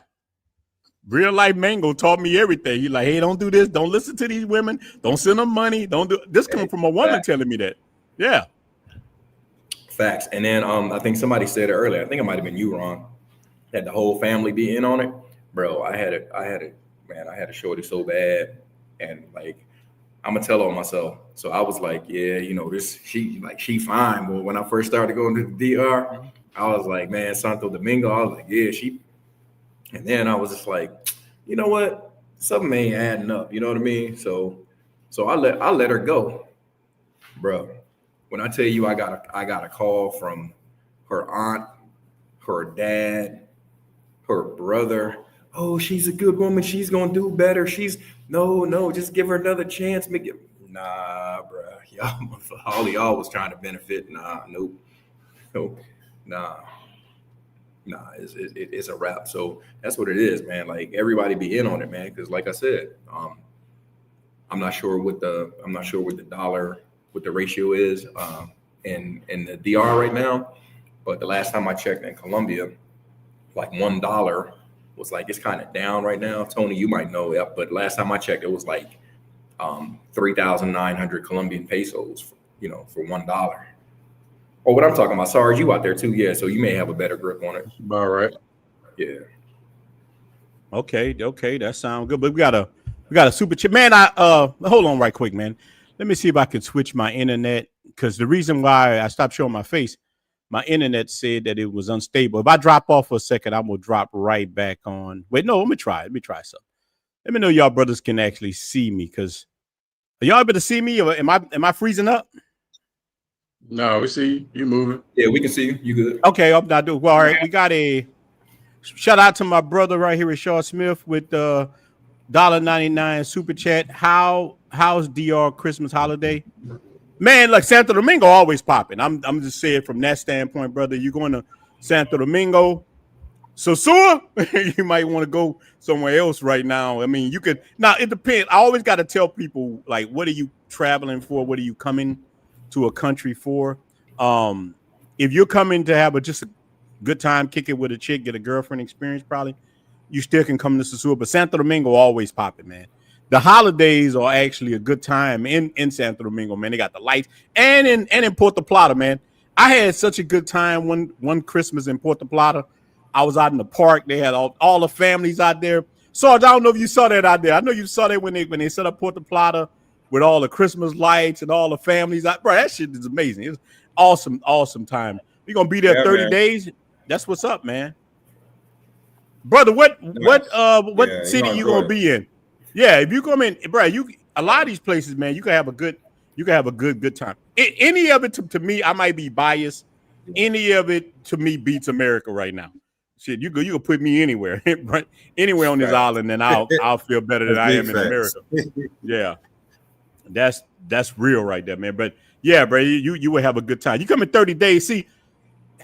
Real life mango taught me everything. He's like, hey, don't do this. Don't listen to these women. Don't send them money. Don't do this. Coming from a woman telling me that. Yeah. Facts. And then I think somebody said it earlier. I think it might have been you, Ron. Had the whole family be in on it. Bro, I had a shorty so bad. And like, I'm gonna tell on myself. So I was like, yeah, you know, she fine. But when I first started going to the DR, I was like, man, Santo Domingo. I was like, yeah, she. And then I was just like, you know what? Something ain't adding up. You know what I mean? So I let her go, bro. When I tell you, I got a call from her aunt, her dad, her brother. Oh, she's a good woman. She's gonna do better. No, just give her another chance. Nah, bro. All y'all was trying to benefit. Nope. Nah. It's a wrap. So that's what it is, man. Like, everybody be in on it, man. Because like I said, I'm not sure what the dollar, what the ratio is in the DR right now. But the last time I checked in Colombia, like $1 was like, it's kind of down right now. Tony, you might know it, but last time I checked, it was like 3,900 Colombian pesos, for $1. Or what I'm talking about. Sorry, you out there too. Yeah, so you may have a better grip on it. All right. Yeah. Okay, that sounds good. But we got a super chat. Man, hold on right quick, man. Let me see if I can switch my internet, because the reason why I stopped showing my face, my internet said that it was unstable. If I drop off for a second, I'm gonna drop right back on. Wait, no, let me try something. Let me know y'all brothers can actually see me, because are y'all able to see me, or am I freezing up? No, we see you moving. Yeah, we can see you. You good? Okay, I'm not doing well. All right, we got a shout out to my brother right here, Shaw Smith, with the $1.99 super chat. How's DR Christmas holiday? Man, like Santo Domingo always popping. I'm just saying from that standpoint, brother. You're going to Santo Domingo, Sasua, you might want to go somewhere else right now. I mean, you could now. It depends. I always got to tell people, like, what are you traveling for? What are you coming to a country for. If you're coming to have just a good time, kick it with a chick, get a girlfriend experience, probably you still can come to Sosua. But Santo Domingo always popping, man. The holidays are actually a good time in Santo Domingo, man. They got the lights, and in Puerto Plata, man. I had such a good time one Christmas in Puerto Plata. I was out in the park. They had all the families out there. Sarge, I don't know if you saw that out there. I know you saw that when they set up Puerto Plata with all the Christmas lights and all the families out. Bro, that shit is amazing. It's awesome time. We're gonna be there 30 days. That's what's up, man. Brother, what city you gonna be in? Yeah, if you come in, bro, a lot of these places, man, you can have a good time. Any of it to me, I might be biased. Any of it to me beats America right now. Shit, you can put me anywhere, right? Anywhere on this island, and I'll feel better than I am in America. Yeah, that's real right there, man. But yeah, bro, you will have a good time. You come in 30 days. See,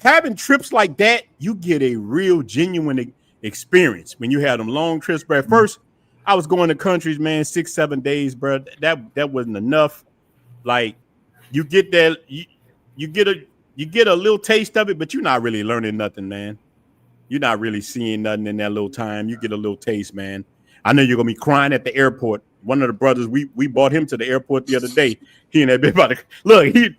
having trips like that, you get a real genuine experience when you have them long trips. But at first, I was going to countries, man, 6-7 days, bro. That wasn't enough. Like you get that, you get a little taste of it, but you're not really learning nothing, man. You're not really seeing nothing in that little time. You get a little taste, man. I know you're gonna be crying at the airport. One of the brothers, we brought him to the airport the other day. He and that bitch about to look. He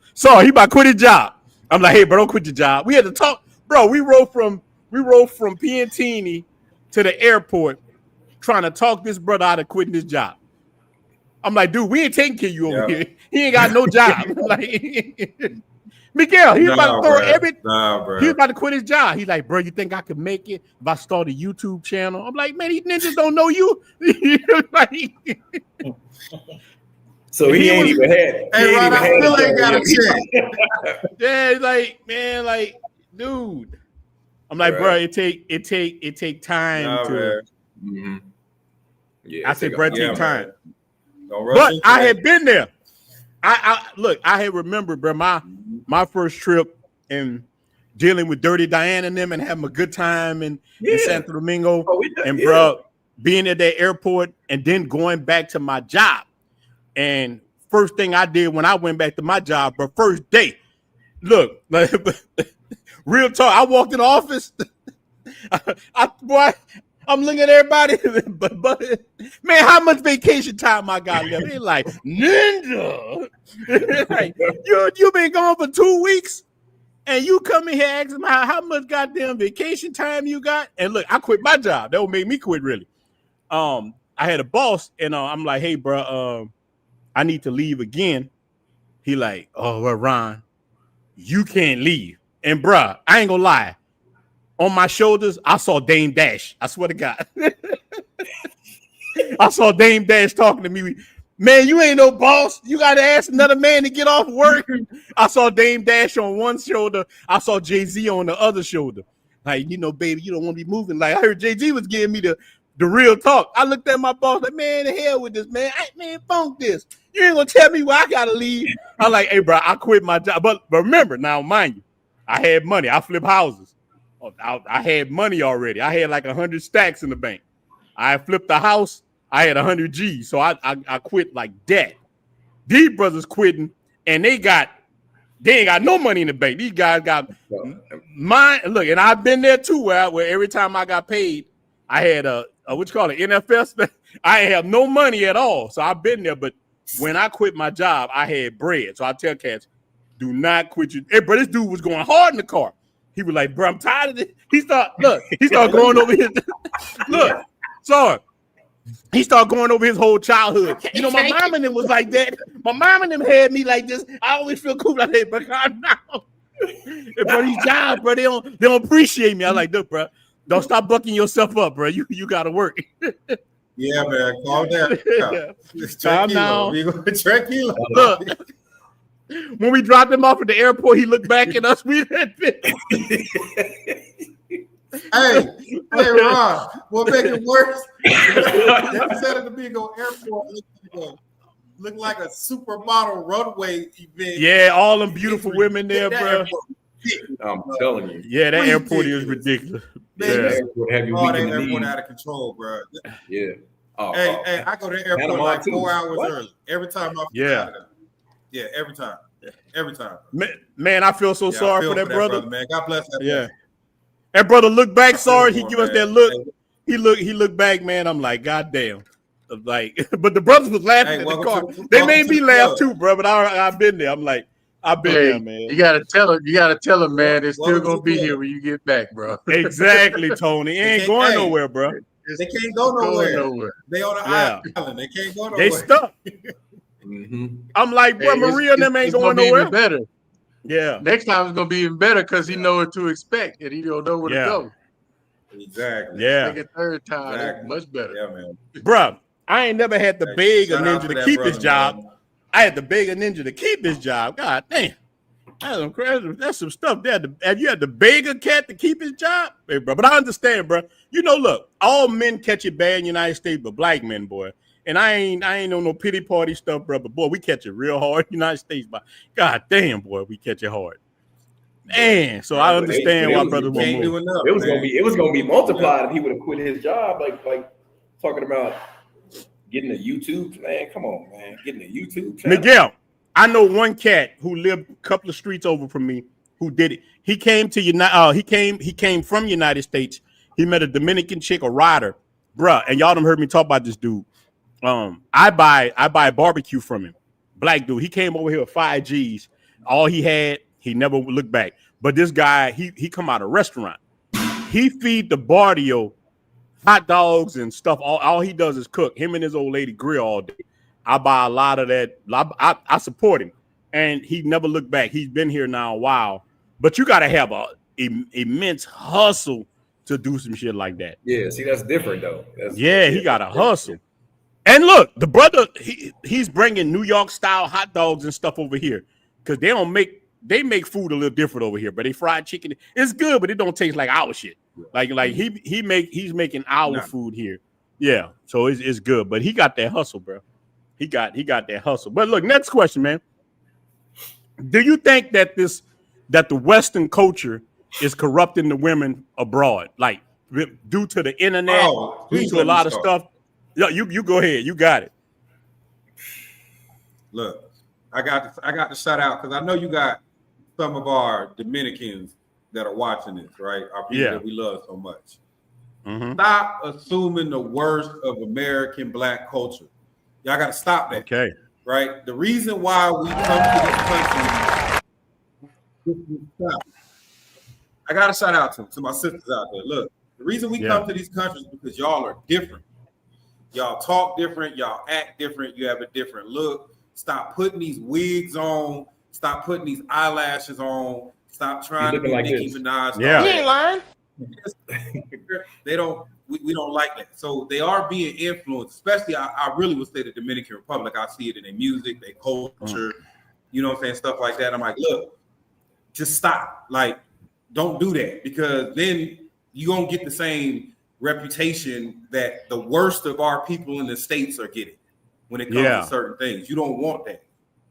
about to quit his job. I'm like, hey, bro, don't quit your job. We had to talk, bro. We rode from Piantini to the airport, trying to talk this brother out of quitting his job. I'm like, dude, we ain't taking care of you over here. He ain't got no job. Like, Miguel, he's about to throw everything. He's about to quit his job. He's like, bro, you think I could make it if I start a YouTube channel? I'm like, man, these ninjas don't know you. Like, so he ain't even had. Hey, Ron, I still ain't got a check. Yeah, like, man, like, dude. I'm like, bro, it take time to. Mm-hmm. Yeah, I said, bro, take time. But I had been there. I had remembered, bro, my first trip and dealing with Dirty Diane and them and having a good time in Santo Domingo. Bro, being at that airport and then going back to my job. And first thing I did when I went back to my job, bro, first day, look, like, real talk. I walked in the office. I'm looking at everybody, but man, how much vacation time I got left? They're like, ninja. Like, you been gone for 2 weeks, and you come in here asking how much goddamn vacation time you got? And look, I quit my job. That would make me quit, really. I had a boss, and I'm like, hey, bro, I need to leave again. He like, oh, well, Ron, you can't leave. And bro, I ain't gonna lie. On my shoulders, I saw Dame Dash. I swear to God. I saw Dame Dash talking to me. Man, you ain't no boss. You got to ask another man to get off work. I saw Dame Dash on one shoulder. I saw Jay-Z on the other shoulder. Like, baby, you don't want to be moving. Like, I heard Jay-Z was giving me the real talk. I looked at my boss like, man, the hell with this, man. Man, funk this. You ain't going to tell me where I got to leave. I'm like, hey, bro, I quit my job. But remember, now, mind you, I had money. I flip houses. I had money already. I had like 100 stacks in the bank. I flipped the house. I had 100 G's. So I quit like that. These brothers quitting, and they ain't got no money in the bank. These guys got mine. Look, and I've been there too, where every time I got paid, I had a what you call it, NFS. I ain't have no money at all. So I've been there. But when I quit my job, I had bread. So I tell cats, do not quit your. Hey, bro, this dude was going hard in the car. He was like, bro, I'm tired of this. He started going over his look. Sorry. He started going over his whole childhood. My mom and them was like that. My mom and them had me like this. I always feel cool like that, but God, no. Bro, these jobs, bro, they don't appreciate me. I like, look, bro, don't stop bucking yourself up, bro. You gotta work. Yeah, man. Calm down. Calm down. We gonna tranquilo. Look. When we dropped him off at the airport, he looked back at us. We had been. Hey, Ron, what make it worse? That Santo Domingo airport looked like a supermodel runway event. Yeah, all them beautiful women there, bro. I'm telling you. Yeah, that airport is ridiculous. Man, yeah. That airport out of control, bro. Yeah. Hey, I go to the airport like 4 hours early every time. Yeah, every time. Every time. Man, I feel so sorry for that brother. Man. God bless that. Yeah. That brother look back, sorry. He give us that look. He looked back, man. I'm like, God damn. Like, but the brothers was laughing at the car. They made me laugh too, bro. But I've been there. I'm like, I've been there, man. You gotta tell him, man. It's still gonna be here when you get back, bro. Exactly, Tony. It ain't going nowhere, bro. They can't go nowhere. They on the island. They can't go nowhere. They stuck. I'm like, bro, Maria and them ain't going nowhere. Even better. Yeah. Next time it's gonna be even better because he know what to expect and he don't know where to go. Exactly. Yeah. Second, third time, it's much better. Yeah, man. Bro, I ain't never had to beg a ninja to keep his job. Man. I had to beg a ninja to keep his job. God damn. That's some stuff there. Have you had to beg a cat to keep his job? Hey, bro. But I understand, bro. You know, look, all men catch it bad in the United States, but black men, boy. And I ain't on no pity party stuff, bro. But boy, we catch it real hard in the United States. But God damn, boy, we catch it hard. Man, so I understand why brothers won't move. It was gonna be multiplied if he would have quit his job. Like talking about getting a YouTube, man. Come on, man. Getting a YouTube channel. Miguel, I know one cat who lived a couple of streets over from me who did it. He came to he came from United States. He met a Dominican chick, a rider, bruh. And y'all done heard me talk about this dude. I buy barbecue from him. Black dude. He came over here with 5 G's. All he had, he never looked back. But this guy, he come out of a restaurant. He feed the barrio hot dogs and stuff. All he does is cook. Him and his old lady grill all day. I buy a lot of that. I support him. And he never looked back. He's been here now a while. But you got to have a immense hustle to do some shit like that. Yeah, see, that's different, though. He got to hustle. And look, the brother, he's bringing New York style hot dogs and stuff over here because they make food a little different over here. But they fried chicken, it's good, but it don't taste like our shit. Like he's making our food here. Yeah, so it's good. But he got that hustle, bro. He got that hustle. But look, next question, man. Do you think that the Western culture is corrupting the women abroad, like due to the internet, due to a lot of stuff? Yeah, you go ahead. You got it. Look, I got to shout out because I know you got some of our Dominicans that are watching this, right? Our people that we love so much. Mm-hmm. Stop assuming the worst of American black culture. Y'all got to stop that. Okay. Right? The reason why we come to this country, I got to shout out to my sisters out there. Look, the reason we come to these countries is because y'all are different. Y'all talk different. Y'all act different. You have a different look. Stop putting these wigs on. Stop putting these eyelashes on. Stop trying to be like Nicki Minaj. Yeah. You ain't lying. They don't. We don't like that. So they are being influenced. Especially, I really would say the Dominican Republic. I see it in their music, their culture. You know what I'm saying? Stuff like that. I'm like, look, just stop. Like, don't do that because then you won't get the same reputation that the worst of our people in the States are getting when it comes to certain things. You don't want that.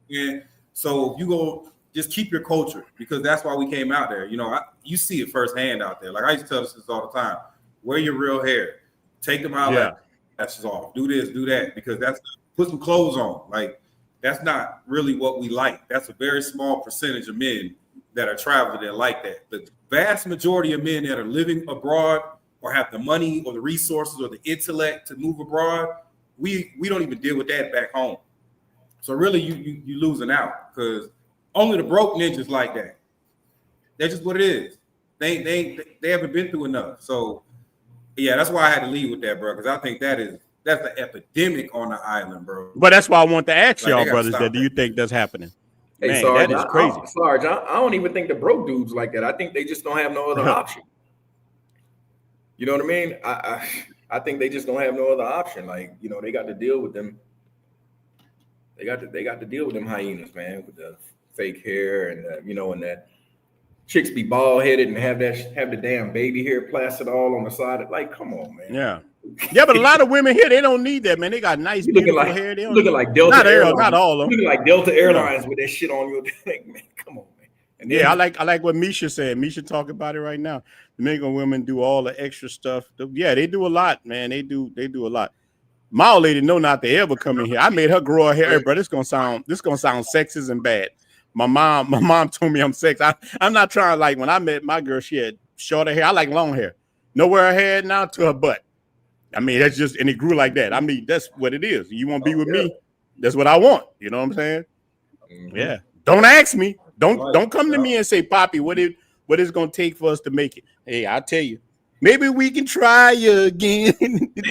Yeah. So you go just keep your culture because that's why we came out there. You know, you see it firsthand out there. Like I used to tell this all the time. Wear your real hair. Take them out. That's off. Do this, do that because that's put some clothes on. Like that's not really what we like. That's a very small percentage of men that are traveling that like that. The vast majority of men that are living abroad or have the money or the resources or the intellect to move abroad, we don't even deal with that back home. So really, you losing out because only the broke ninjas like that. That's just what it is. They haven't been through enough. So yeah, that's why I had to leave with that, bro. Because I think that's the epidemic on the island, bro. But that's why I want to ask y'all, brothers, that do you think that's happening? Hey, man, Sarge, that is crazy. Sarge, I don't even think the broke dudes like that. I think they just don't have no other option. You know what I mean? I think they just don't have no other option. Like, you know, they got to deal with them. They got to deal with them hyenas, man, with the fake hair and and that chicks be bald headed and have the damn baby hair plastered all on the side. Like, come on, man. Yeah, but a lot of women here, they don't need that, man. They got nice, beautiful hair. They looking like Delta Airlines. Not all of them. Looking like Delta Airlines with that shit on your neck, man. Come on, man. And then, I like what Misha said. Misha talk about it right now. Dominican women do all the extra stuff. Yeah, they do a lot, man. They do a lot. My old lady know not to ever come in here. I made her grow her hair, bro. This gonna sound sexist and bad. my mom told me I'm sexy. I'm not trying, like, when I met my girl, she had shorter hair. I like long hair. Know where her hair now? To her butt. I mean, that's just, and it grew like that. I mean, that's what it is. You want to be with me? That's what I want. You know what I'm saying? Mm-hmm. Yeah. Don't ask me. Don't come to me and say, Poppy, what is going to take for us to make it? Hey, I'll tell you. Maybe we can try again.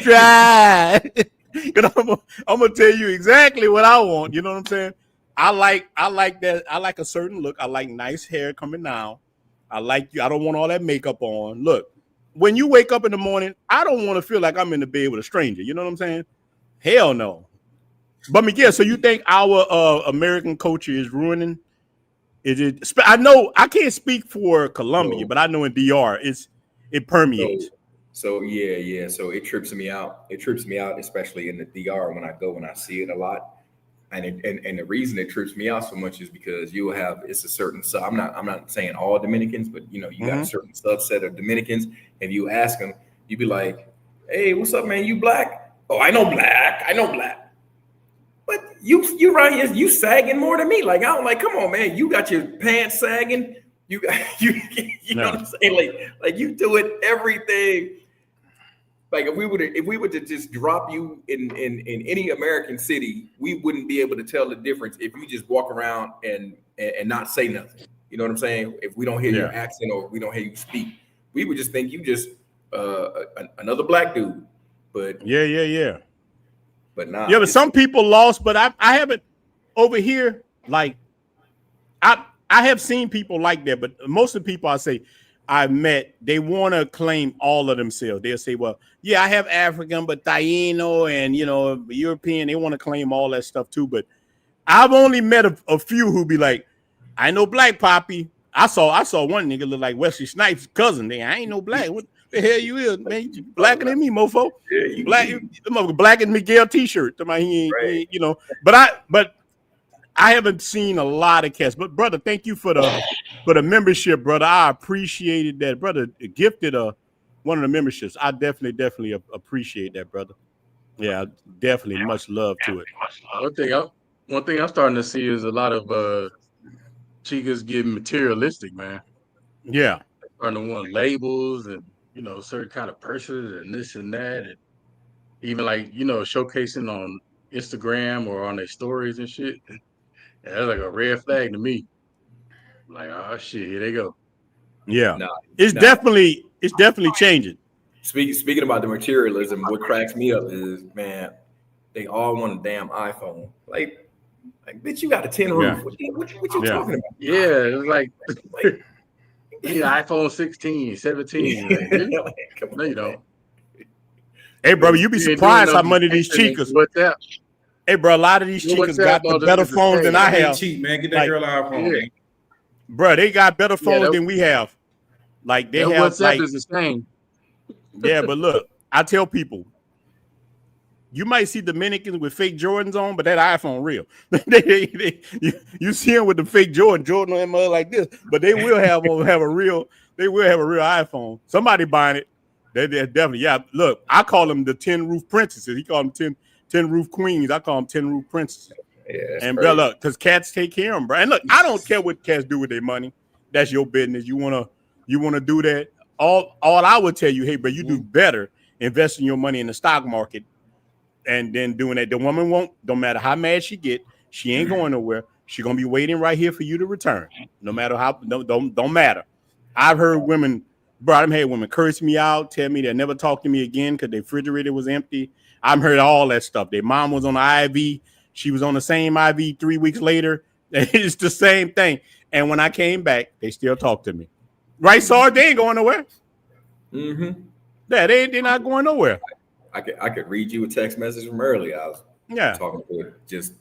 Try. I'm gonna tell you exactly what I want. You know what I'm saying? I like that. I like a certain look. I like nice hair coming down. I like you. I don't want all that makeup on. Look, when you wake up in the morning, I don't want to feel like I'm in the bed with a stranger. You know what I'm saying? Hell no. But Miguel, so you think our American culture is ruining? Is it? I know I can't speak for Colombia, but I know in DR it permeates. So yeah. So it trips me out. It trips me out, especially in the DR when I see it a lot. And the reason it trips me out so much is because you will have, it's a certain, so I'm not saying all Dominicans, but you got a certain subset of Dominicans. If you ask them, you be like, hey, what's up, man? You black? Oh, I know black. But you right here, you sagging more than me. Like, I don't, like, come on, man. You got your pants sagging. You know what I'm saying? Like you do it everything. Like if we were to just drop you in any American city, we wouldn't be able to tell the difference if you just walk around and not say nothing. You know what I'm saying? If we don't hear your accent or we don't hear you speak, we would just think you just another black dude. But yeah. But nah. Yeah, but some people lost, but I haven't over here. Like I have seen people like that, but most of the people I've met, they want to claim all of themselves. They'll say, well, yeah, I have African, but Taino and, European, they want to claim all that stuff too. But I've only met a few who be like, I know black, Poppy. I saw one nigga look like Wesley Snipes' cousin. I ain't no black. What the hell you is, man? You blacker than me, mofo. Yeah, you black as Miguel t-shirt. He ain't, but I haven't seen a lot of cats, but brother, thank you for the membership, brother. I appreciated that, brother. Gifted one of the memberships. I definitely appreciate that, brother. Yeah, definitely much love to it. One thing I'm starting to see is a lot of chicas getting materialistic, man. Yeah, they're starting to want labels and certain kind of purses and this and that, and even like showcasing on Instagram or on their stories and shit. Yeah, that's like a red flag to me. Like, oh shit, here they go. Yeah, it's definitely changing. Speaking about the materialism, what cracks me up is, man, they all want a damn iPhone. Like bitch, you got a 10 roof. What you talking about? Yeah, it's like iPhone 16, 17. Like, really? No, you don't. Hey, brother, you be surprised how many of these chicas. Hey, bro, a lot of these chicas got the better phones than I have. Cheap, man. Get that girl an iPhone. Yeah. Bro, they got better phones than we have. Like they have WhatsApp is the same. Yeah, but look, I tell people, you might see Dominicans with fake Jordans on, but that iPhone real. You see them with the fake Jordan on that mother like this, but they will have a real iPhone. Somebody buying it. They're definitely, yeah. Look, I call them the 10 roof princesses. He called them 10 roof queens. I call them 10 roof princesses. Yeah, and bro, look, because cats take care of them, bro. And look, I don't care what cats do with their money. That's your business. You wanna do that. All I would tell you, hey, bro, you do better investing your money in the stock market and then doing that. The woman won't, don't matter how mad she get, she ain't going nowhere. She gonna be waiting right here for you to return. No matter how, don't matter. I've heard women, bro, I've had women curse me out, tell me they'll never talk to me again because their refrigerator was empty. I've heard all that stuff. Their mom was on the IV. She was on the same IV 3 weeks later. It's the same thing. And when I came back, they still talk to me. Right, Sarge? They ain't going nowhere. Mm-hmm. Yeah, they're not going nowhere. I could read you a text message from earlier. I was talking to just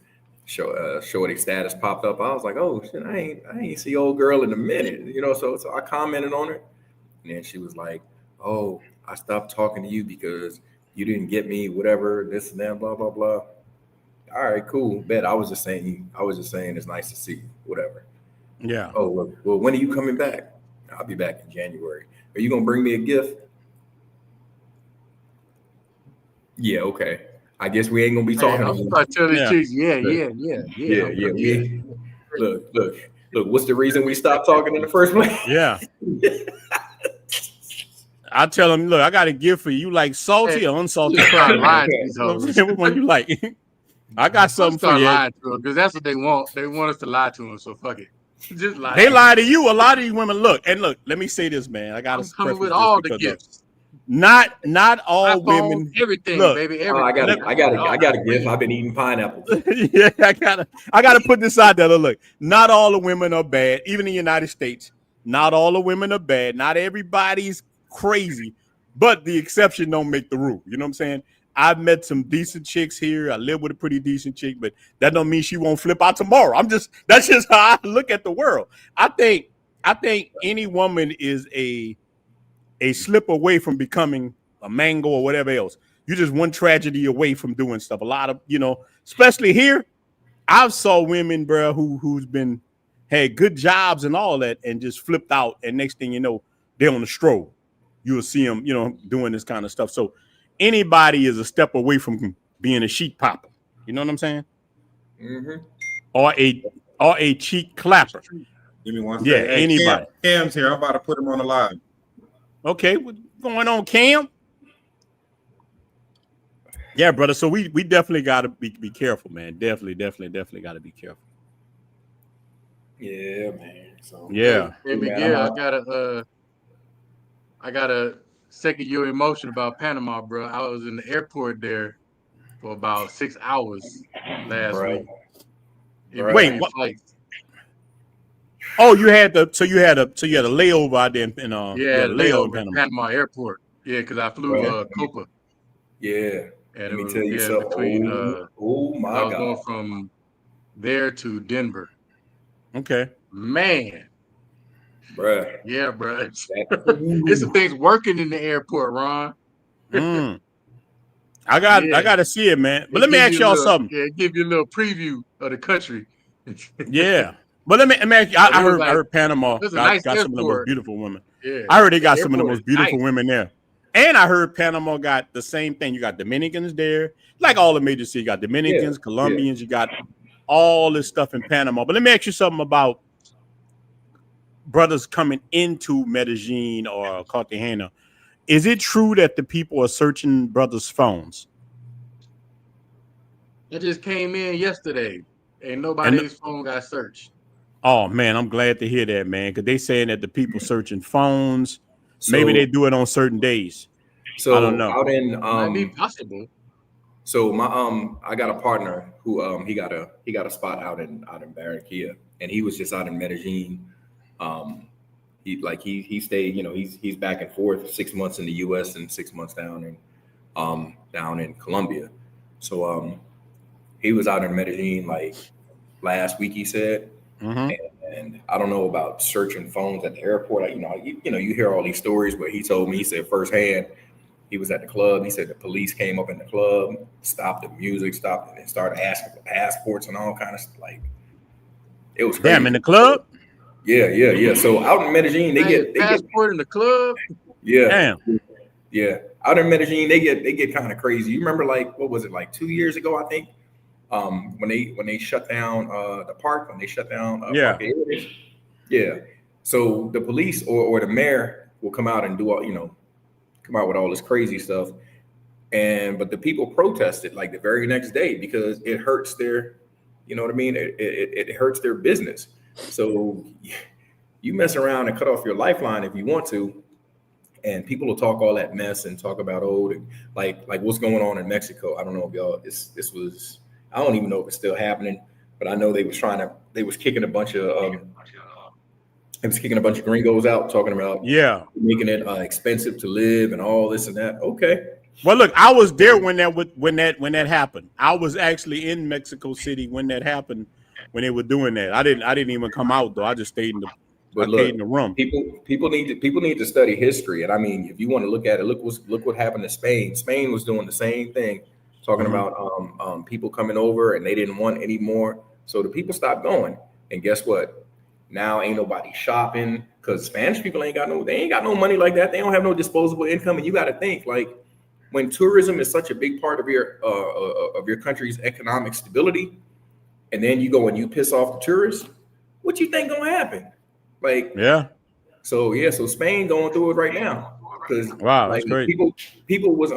shorty status popped up. I was like, oh shit, I ain't see old girl in a minute. So I commented on her. And then she was like, oh, I stopped talking to you because you didn't get me, whatever, this and that, blah, blah, blah. All right, cool. Bet. I was just saying it's nice to see you, whatever. Yeah. Oh, well, when are you coming back? I'll be back in January. Are you gonna bring me a gift? Yeah, okay. I guess we ain't gonna be talking. I'm about to tell these chicks, yeah. Look. Look, what's the reason we stopped talking in the first place? Yeah. I tell them, look, I got a gift for you. You like salty or unsalty Start crab? lying to these You know what I'm hoes. saying? What one you like? I got something for Start you. lying to them because that's what they want. They want us to lie to them. So fuck it. Just lie. They lie to you. A lot of these women look. Let me say this, man. I got I'm to coming with preface all this the because gifts. not all iPhone, women. everything, Look, baby. Oh, Everything. I got a gift. I've been eating pineapples. Yeah, I gotta put this out there. Look, not all the women are bad. Even in the United States, not all the women are bad. Not everybody's crazy, but the exception don't make the rule. You know what I'm saying? I've met some decent chicks here. I live with a pretty decent chick, but that don't mean she won't flip out tomorrow. That's just how I look at the world. I think any woman is a slip away from becoming a mango or whatever else. You're just one tragedy away from doing stuff. A lot of, especially here, I've saw women, bro, who's been had good jobs and all that, and just flipped out. And next thing you know, they're on the stroll. You'll see them, doing this kind of stuff. So anybody is a step away from being a sheet popper. You know what I'm saying? Mm-hmm. Or a cheek clapper. Give me one second. Yeah, Hey, anybody. Cam's here. I'm about to put him on the line. Okay, what's going on, Cam? Yeah, brother. So we definitely got to be careful, man. Definitely got to be careful. Yeah, man. So yeah, Hey, Miguel, I gotta second your emotion about Panama, bro. I was in the airport there for about 6 hours last week. Wait, what? Oh, you had a layover out there in layover in Panama Airport. Yeah, because I flew Copa. Yeah. And let me tell you something. Between oh my I was God. going from there to Denver. Okay. Man. Bruh. Yeah, bruh. It's some things working in the airport, Ron. I got to see it, man. But let me ask y'all something. Yeah, give you a little preview of the country. Yeah. But let me ask you, I heard Panama got nice some of the most beautiful women. Yeah. I heard they got some of the most beautiful women there. And I heard Panama got the same thing. You got Dominicans there, like all the major cities. You got Dominicans, Colombians. You got all this stuff in Panama. But let me ask you something about brothers coming into Medellin or Cartagena. Is it true that the people are searching brothers' phones? It just came in yesterday, and nobody's phone got searched. Oh man, I'm glad to hear that, man, because they saying that the people searching phones. Maybe they do it on certain days. So I don't know. Out in might be possible. So my I got a partner who he got a spot out in Barranquilla, and he was just out in Medellin. He stayed, he's back and forth 6 months in the US and 6 months down in Colombia. So he was out in Medellin like last week, he said. Mm-hmm. And I don't know about searching phones at the airport. You hear all these stories, but he told me, he said firsthand, he was at the club. He said the police came up in the club, stopped the music, and started asking for passports and all kind of stuff. Like, it was crazy. Damn, in the club? Yeah. So out in Medellin, they get passport in the club. Yeah. Damn. Yeah. Out in Medellin, they get kind of crazy. You remember, like, what was it, like 2 years ago, I think? When they shut down the park, when they shut down Parque Aires. Yeah. So the police or the mayor will come out and come out with all this crazy stuff. But the people protested like the very next day because it hurts their, you know what I mean? It hurts their business. So you mess around and cut off your lifeline if you want to, and people will talk all that mess and talk about like what's going on in Mexico. I don't know if y'all, this was, I don't even know if it's still happening, but I know they was kicking a bunch of gringos out, talking about making it expensive to live and all this and that. Okay. Well, look, I was there when that happened. I was actually in Mexico City when that happened, when they were doing that. I didn't even come out though. I just stayed in the room. People need to study history, and I mean, if you want to look at it, look what happened to Spain. Spain was doing the same thing, talking about people coming over and they didn't want any more, so the people stopped going. And guess what? Now ain't nobody shopping because Spanish people ain't got no money like that. They don't have no disposable income, and you got to think, like, when tourism is such a big part of your country's economic stability, and then you go and you piss off the tourists, What you think gonna happen? Like, Yeah. So Spain going through it right now because Wow, like that's crazy. people was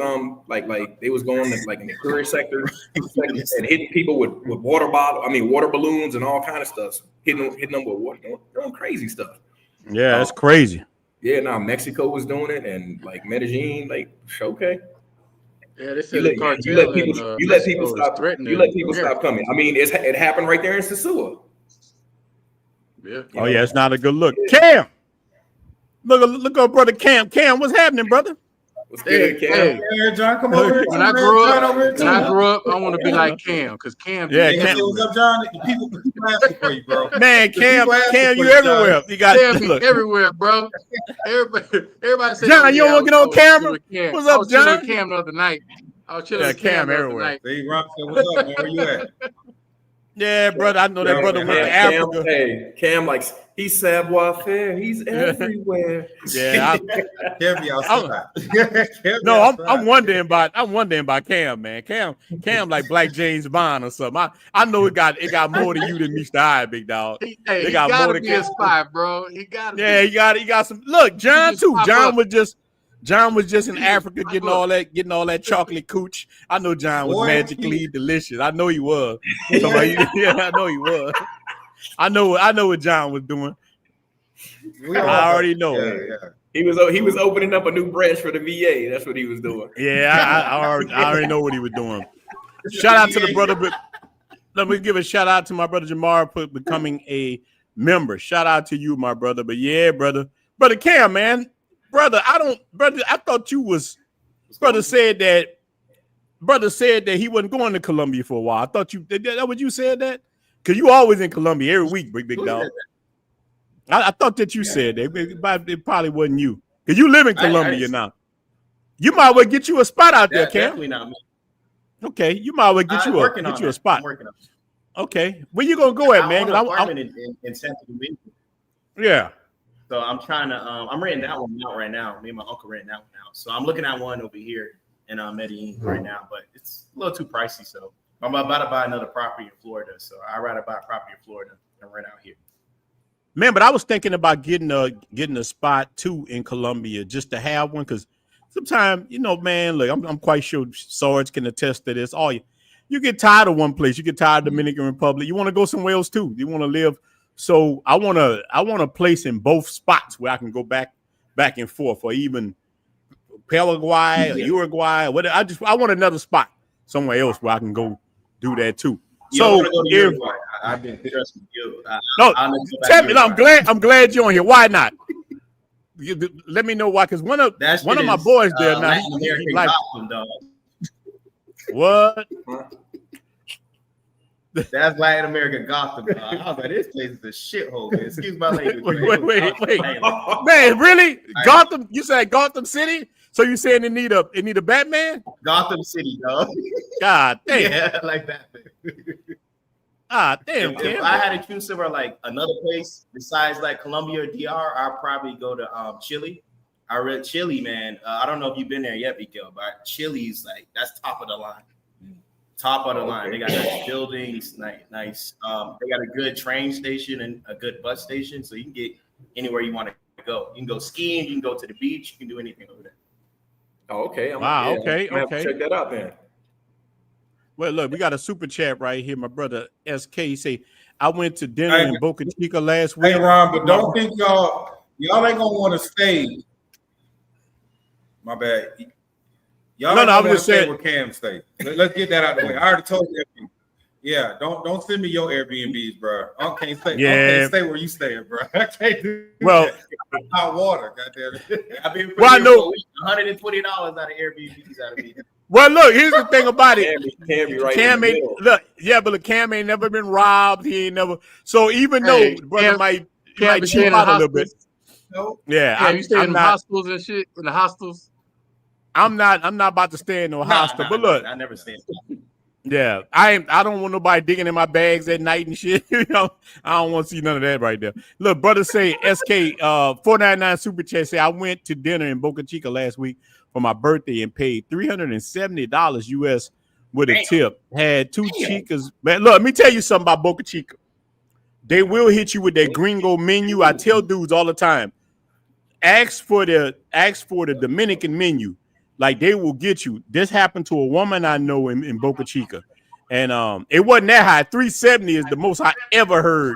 like they was going to, like in the tourist sector and hitting people with water balloons and all kind of stuff, hitting them with water, doing crazy stuff. Yeah, that's crazy. Yeah, now Mexico was doing it, and like Medellin, like okay. Yeah, they said the cartel you let people stop coming. I mean, it happened right there in Sosua. Yeah. Oh yeah, it's not a good look. Cam, look up, brother Cam. Cam, what's happening, brother? What's good, Cam? Hey, John, come over here. When I grew up, I want to be like Cam, because Cam. Yeah, Cam. What's up, John? The people asking for you, bro. Man, Cam, you everywhere. You got Cam everywhere, bro. Everybody said, John, you don't want to get on camera? What's up, John? I was chilling with Cam the other night. I was chilling with Cam everywhere. Hey, Rob said, what's up, man? Where you at? Yeah, brother, I know that brother went to Africa. Hey, Cam, like, he's savoir faire. He's everywhere. Yeah, I'm wondering about Cam, man. Cam like Black James Bond or something. I know it got more to you than Mr. I, big dog. He gotta be a spy, bro. He got some. Look, John too. John was just in Africa getting all that chocolate cooch. I know John was magically delicious. I know he was. I know he was. I know what John was doing. I already know. Yeah. He was opening up a new branch for the VA. That's what he was doing. Yeah, I already know what he was doing. Shout out to the brother, but let me give a shout out to my brother Jamar for becoming a member. Shout out to you, my brother. But yeah, brother Cam, man. Brother, I thought you was brother said that he wasn't going to Colombia for a while. I thought that what you said that? Because you always in Colombia every week, big dog. I thought that you said that. It probably wasn't you. Because you live in Colombia now. You might well get you a spot out there, Cam. Definitely not me. Okay, you might well get you a spot. Okay. Where you gonna go at, man? I'm in Santo Domingo. Yeah. So I'm trying to I'm renting that one out right now. Me and my uncle renting that one out. So I'm looking at one over here in Medellin right now, but it's a little too pricey. So I'm about to buy another property in Florida. So I'd rather buy a property in Florida than rent out here. Man, but I was thinking about getting a spot too in Colombia just to have one, because sometimes, man, look, I'm quite sure Sarge can attest to this. You get tired of one place, you get tired of Dominican Republic, you want to go somewhere else too. You want to live. So I want a place in both spots where I can go back and forth, or even Paraguay or Uruguay or whatever. I want another spot somewhere else where I can go do that too. So I've been interested in you. Tell me. I'm glad you're on here. Why not? Let me know why. Because one of my boys there now. He like, what? That's Latin American Gotham. I was like, this place is a shithole. Man. Excuse my language. Wait. Man, really? Gotham? You said Gotham City? So you saying it need a Batman? Gotham City, dog. God damn. Yeah, like that. Damn. If I had to choose somewhere like another place besides like Colombia or DR, I'd probably go to Chile. I read Chile, man. I don't know if you've been there yet, Miguel, but Chile's like that's top of the line. Top of the line. They got nice buildings, nice. They got a good train station and a good bus station, so you can get anywhere you want to go. You can go skiing, you can go to the beach, you can do anything over there. Oh, okay. Okay. Check that out then. Well, look, we got a super chat right here. My brother SK say, I went to dinner in Boca Chica last week. Hey, Ron, but don't think y'all ain't gonna want to stay. My bad. Y'all I was just saying where Cam stay. Let's get that out of the way. I already told you. Yeah, don't send me your Airbnbs, bro. I can't stay where you stay, bro. I can't do that. Hot water, goddamn it. I mean, I know $120 out of Airbnbs out of me. Well, look, here's the thing about it. Cam ain't never been robbed. He ain't never. So even though brother might cheap out a little bit. No. Yeah, you stay in the hostels and shit. In the hostels. I'm not about to stay in no hostel. But look, I never stay. Yeah, I don't want nobody digging in my bags at night and shit. I don't want to see none of that right there. Look, brother say SK 499 super chat say I went to dinner in Boca Chica last week for my birthday and paid $370 US with a tip. Had two chicas. Man, look, let me tell you something about Boca Chica. They will hit you with that gringo menu. I tell dudes all the time, ask for the Dominican menu. Like they will get you. This happened to a woman I know in Boca Chica. And it wasn't that high. 370 is the most I ever heard.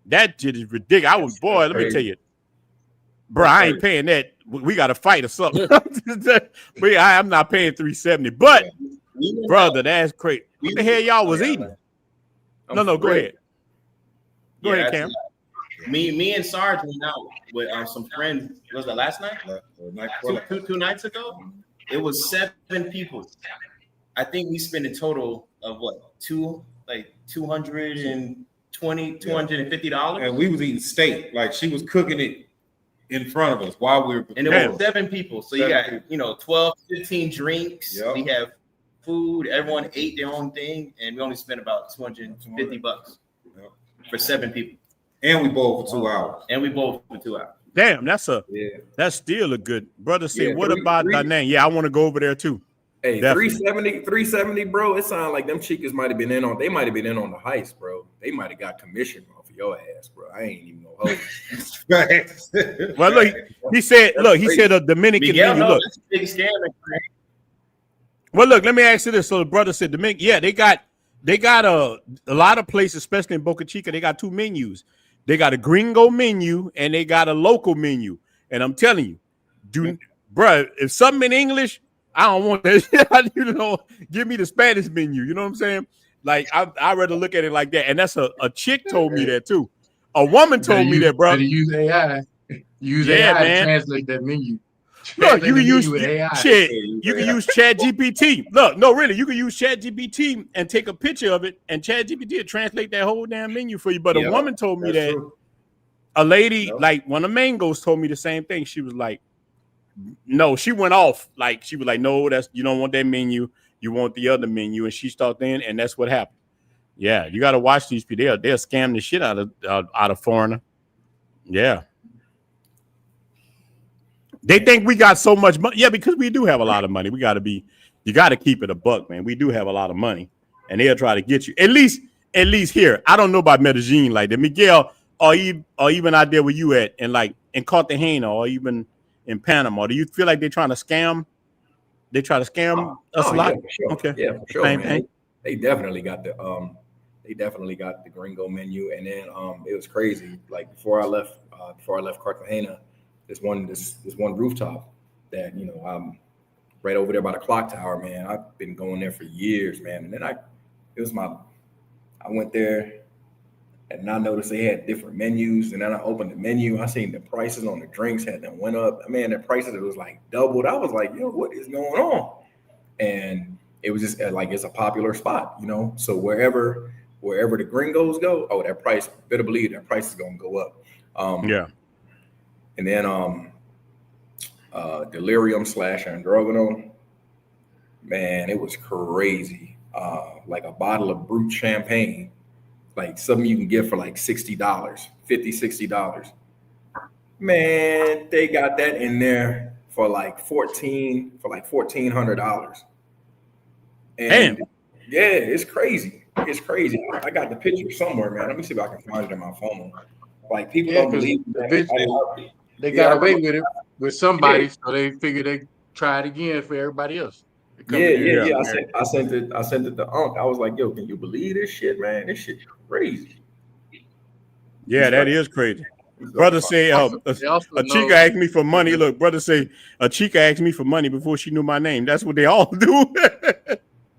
That shit is ridiculous. Boy, let me tell you, bro, I ain't paying that. We got to fight or something. But I'm not paying 370. But brother, that's crazy. What the hell y'all was eating? No, go ahead. Go ahead, Cam. Me and Sarge went out with some friends. Was it last night? Two nights ago. It was 7 people. I think we spent a total of what, $250. And we was eating steak. Like she was cooking it in front of us while we were. And it was 7 people. So you got 12, 15 drinks. Yep. We have food. Everyone ate their own thing, and we only spent about $250 for 7 people. And we bowled for 2 hours. Damn, that's still a good brother. Said, what about that name? Yeah, I want to go over there too. Hey, 370, bro. It sounded like them chicas might have been in on. They might have been in on the heist, bro. They might have got commission off of your ass, bro. I ain't even know. Well, look, he said a Dominican menu. Look, big scam. Well, look, let me ask you this. So the brother said Dominican. Yeah, they got a lot of places, especially in Boca Chica. They got 2 menus. They got a gringo menu and they got a local menu. And I'm telling you, bro, if something in English, I don't want that. Give me the Spanish menu. You know what I'm saying? Like I'd rather look at it like that. And that's a chick told me that too. A woman told me that, bro. Use AI. Use AI to translate that menu. Look, you can use shit. You can use ChatGPT. Look, no, really, you can use ChatGPT and take a picture of it, and ChatGPT will translate that whole damn menu for you. But a woman told me that a lady, like one of Mangoes, told me the same thing. She was like, no, she went off. Like she was like, no, you don't want that menu. You want the other menu, and she started in, and that's what happened. Yeah, you got to watch these people. They'll scam the shit out of foreigner. Yeah. They think we got so much money. Yeah, because we do have a lot of money. You got to keep it a buck, man. We do have a lot of money, and they'll try to get you. At least here. I don't know about Medellin like that. Miguel, or even out there where you at, and like in Cartagena, or even in Panama. Do you feel like they're trying to scam? They try to scam us a lot. Yeah, for sure. Okay, yeah, for sure, man. They definitely got the gringo menu, and then it was crazy. Like before I left Cartagena. This one rooftop that I'm right over there by the clock tower, man. I've been going there for years, man. And then I went there and I noticed they had different menus. And then I opened the menu. I seen the prices on the drinks had them went up. Man, the prices it was like doubled. I was like, what is going on? And it was just like it's a popular spot, So wherever the gringos go, that price, better believe that price is gonna go up. Yeah. And then Delirium / Androgano, man, it was crazy. Like a bottle of brut champagne, like something you can get for like $60, $50-$60. Man, they got that in there for like $1,400. And yeah, it's crazy. It's crazy. I got the picture somewhere, man. Let me see if I can find it in my phone. Like people don't believe that. They got away with it with somebody, so they figured they try it again for everybody else. Yeah. I sent it to Unc. I was like, yo, can you believe this shit, man? This shit crazy. Yeah, that is crazy. Brother say a chica asked me for money. Look, brother say a chica asked me for money before she knew my name. That's what they all do.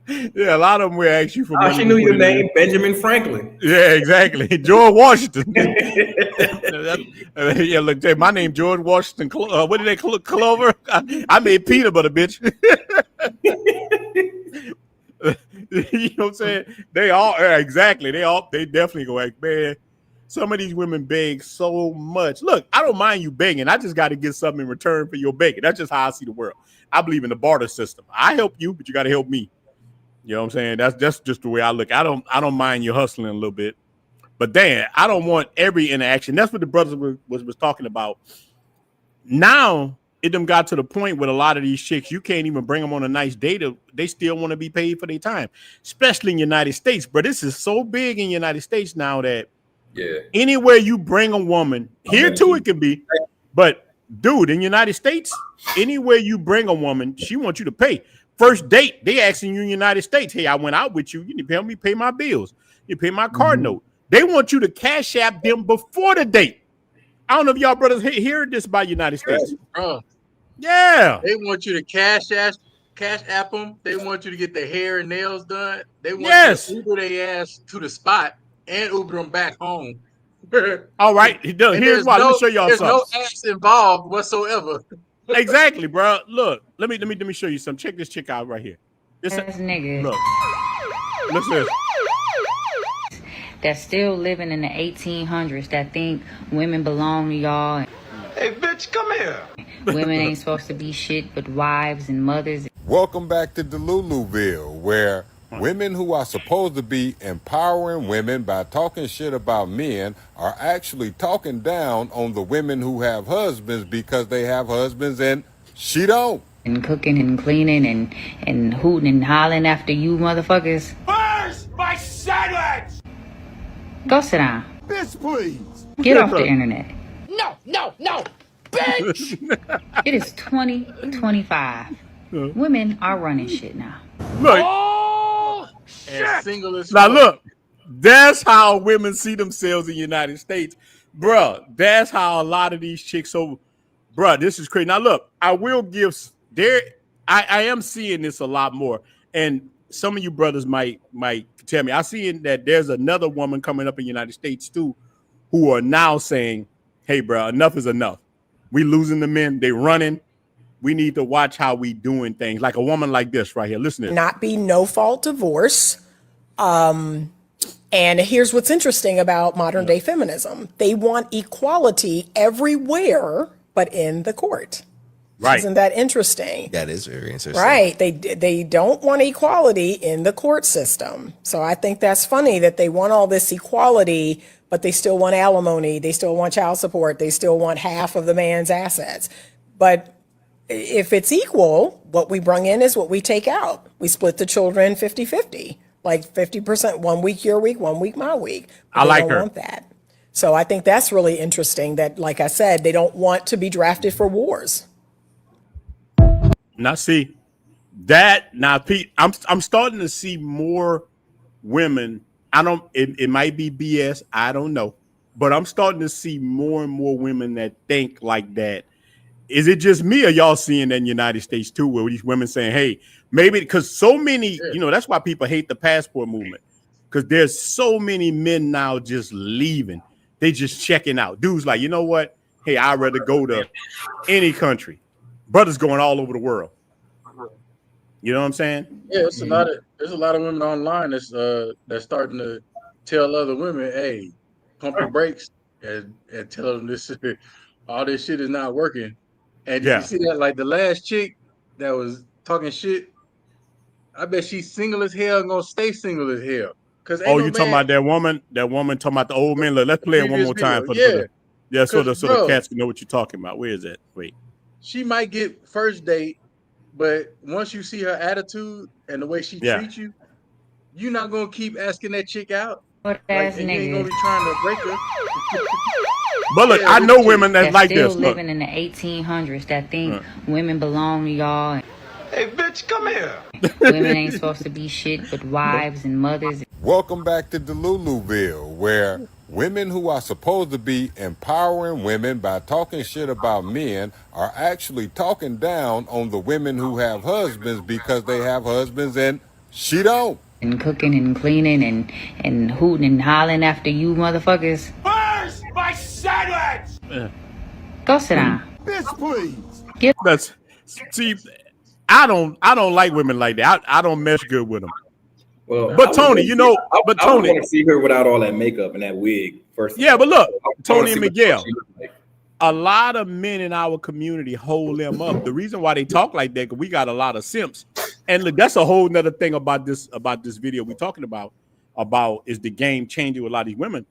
Yeah, a lot of them will ask you for money. She knew your name, Benjamin Franklin. Yeah, exactly. George Washington. Yeah, look, my name George Washington. What did they call Clover? I made peanut butter, bitch. You know what I'm saying? They all exactly. They definitely go like, man. Some of these women beg so much. Look, I don't mind you begging. I just got to get something in return for your begging. That's just how I see the world. I believe in the barter system. I help you, but you got to help me. You know what I'm saying? That's just the way I look. I don't mind you hustling a little bit, but damn, I don't want every interaction. That's what the brothers was talking about. Now it done got to the point with a lot of these chicks, you can't even bring them on a nice date. They still want to be paid for their time, especially in the United States. But this is so big in the United States now that Yeah. Anywhere you bring a woman, here too it can be, but dude, in the United States, anywhere you bring a woman, she wants you to pay. First date, they asking you in the United States, hey, I went out with you. You need to help me pay my bills. You pay my card note. They want you to cash app them before the date. I don't know if y'all brothers hear this about United States. Bro, yeah. They want you to cash app them. They want you to get their hair and nails done. They want you to Uber their ass to the spot and Uber them back home. All right. Here's why. Let me show y'all something. There's no apps involved whatsoever. Exactly, bro. Look, let me show you something. Check this chick out right here. This nigga. Look. Listen. That's still living in the 1800s that think women belong to y'all. Hey, bitch, come here. Women ain't supposed to be shit but wives and mothers. Welcome back to Deluluville, where women who are supposed to be empowering women by talking shit about men are actually talking down on the women who have husbands because they have husbands and she don't. And cooking and cleaning and hooting and hollering after you motherfuckers. Where's my sandwich? Go sit down. Bitch, please. Get off the internet. No, bitch. It is 2025. Women are running shit now. Look. Oh, and single as now look, that's how women see themselves in the United States. Bruh, that's how a lot of these chicks. So, bruh, this is crazy. Now look, I will give there. I am seeing this a lot more. And some of you brothers might tell me. I see that there's another woman coming up in the United States too, who are now saying, hey, bro, enough is enough. We losing the men. They running. We need to watch how we doing things. Like a woman like this right here. Listen to this. Not be no-fault divorce. And here's what's interesting about modern day feminism. They want equality everywhere, but in the court. Right. Isn't that interesting? That is very interesting. Right. They don't want equality in the court system. So I think that's funny that they want all this equality, but they still want alimony. They still want child support. They still want half of the man's assets. But if it's equal, what we bring in is what we take out. We split the children 50-50, like 50%, 1 week your week, 1 week my week. But I they like don't her. want that. So I think that's really interesting that, like I said, they don't want to be drafted for wars. Now see that now, Pete. I'm starting to see more women. It might be BS. I don't know, but I'm starting to see more and more women that think like that. Is it just me, or y'all seeing that in the United States too, where these women saying, "Hey, maybe," because so many, that's why people hate the passport movement, because there's so many men now just leaving. They just checking out. Dudes like, you know what? Hey, I'd rather go to any country. Brothers going all over the world. You know what I'm saying? Yeah, there's a lot of women online that's starting to tell other women, hey, pump your brakes and tell them all this shit is not working. And you see that, like the last chick that was talking shit, I bet she's single as hell and gonna stay single as hell. You talking about that woman talking about the old man? Look, let's play it one more time so the cats can know what you're talking about. Where is that? Wait. She might get first date, but once you see her attitude and the way she treats you, you're not gonna keep asking that chick out. What and you ain't gonna be trying to break her. But look, I know women that's like still this. Living in the 1800s that think women belong to y'all. Hey, bitch, come here. Women ain't supposed to be shit but wives and mothers. Welcome back to Deluluville, where women who are supposed to be empowering women by talking shit about men are actually talking down on the women who have husbands because they have husbands and she don't. And cooking and cleaning and hooting and hollering after you motherfuckers. Where's my sandwich? Go sit down. Bitch, please. See, I don't like women like that. I don't mesh good with them. Well, but Tony, I want to see her without all that makeup and that wig first. Yeah, but look, Tony and Miguel, a lot of men in our community hold them up. The reason why they talk like that, because we got a lot of simps. And look, that's a whole nother thing about this video we're talking about is the game changing with a lot of these women.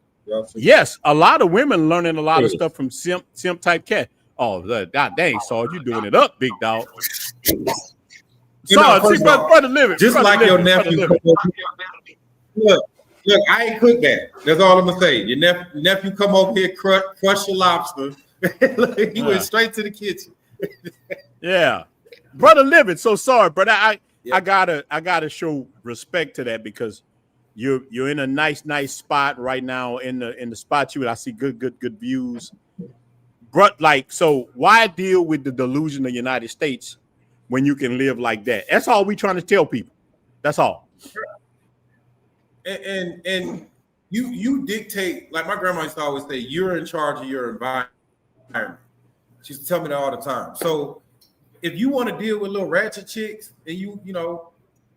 Yes, a lot of women learning a lot of stuff from simp type cat. Oh, God dang, Saul, you doing it up, big dog. Saul, brother living. Just like your nephew. Look, Look, I ain't cooked that. That's all I'm gonna say. Your nephew come over here, crush your lobster. He went straight to the kitchen. Yeah, brother, living. So sorry, brother. I gotta show respect to that because you're in a nice spot right now in the spot I see good views. But like, so why deal with the delusion of the United States when you can live like that? That's all we trying to tell people. That's all. And you dictate, like my grandma used to always say, you're in charge of your environment. She used to tell me that all the time. So if you want to deal with little ratchet chicks and you know,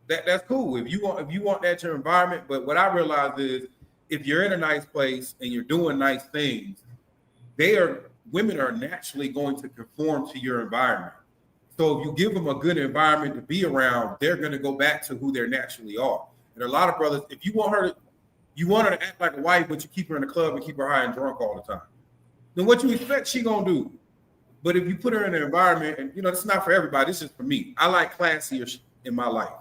that's cool. If you want that your environment, but what I realized is if you're in a nice place and you're doing nice things, women are naturally going to conform to your environment. So if you give them a good environment to be around, they're going to go back to who they naturally are. And a lot of brothers, if you want her to act like a wife, but you keep her in the club and keep her high and drunk all the time, then what you expect she gonna do? But if you put her in an environment, and it's not for everybody, it's just for me. I like classier in my life.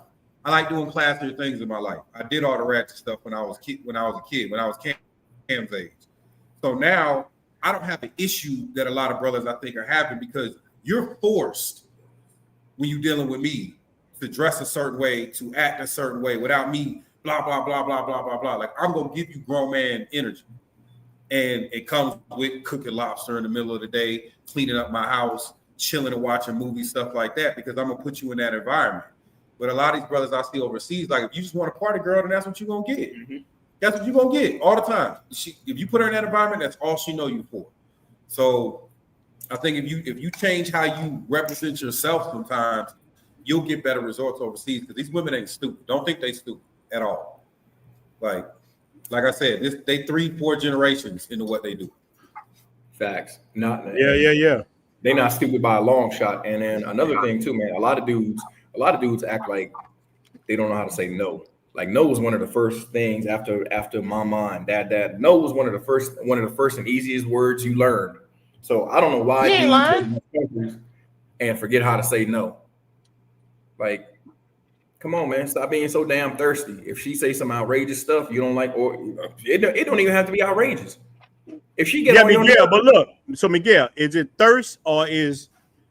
I like doing classier things in my life. I did all the ratchet stuff when I was a kid, when I was Cam's age. So now I don't have the issue that a lot of brothers I think are having because you're forced when you're dealing with me to dress a certain way, to act a certain way without me, blah, blah, blah, blah, blah, blah, blah. Like I'm going to give you grown man energy. And it comes with cooking lobster in the middle of the day, cleaning up my house, chilling and watching movies, stuff like that, because I'm going to put you in that environment. But a lot of these brothers I see overseas, like if you just want a party girl, then that's what you're going to get. Mm-hmm. That's what you're going to get all the time. If you put her in that environment, that's all she know you for. So I think if you change how you represent yourself sometimes, you'll get better results overseas because these women ain't stupid. Don't think they stupid at all. Like I said, they 3-4 generations into what they do. Facts. Yeah. They're not stupid by a long shot. And then another thing too, man, a lot of dudes act like they don't know how to say no. Like no was one of the first things after mama and dad. No was one of the first and easiest words you learned. So I don't know why dudes and forget how to say no. Like, come on, man, stop being so damn thirsty. If she say some outrageous stuff you don't like, or it don't even have to be outrageous. If she get Miguel, but look, so Miguel, is it thirst or is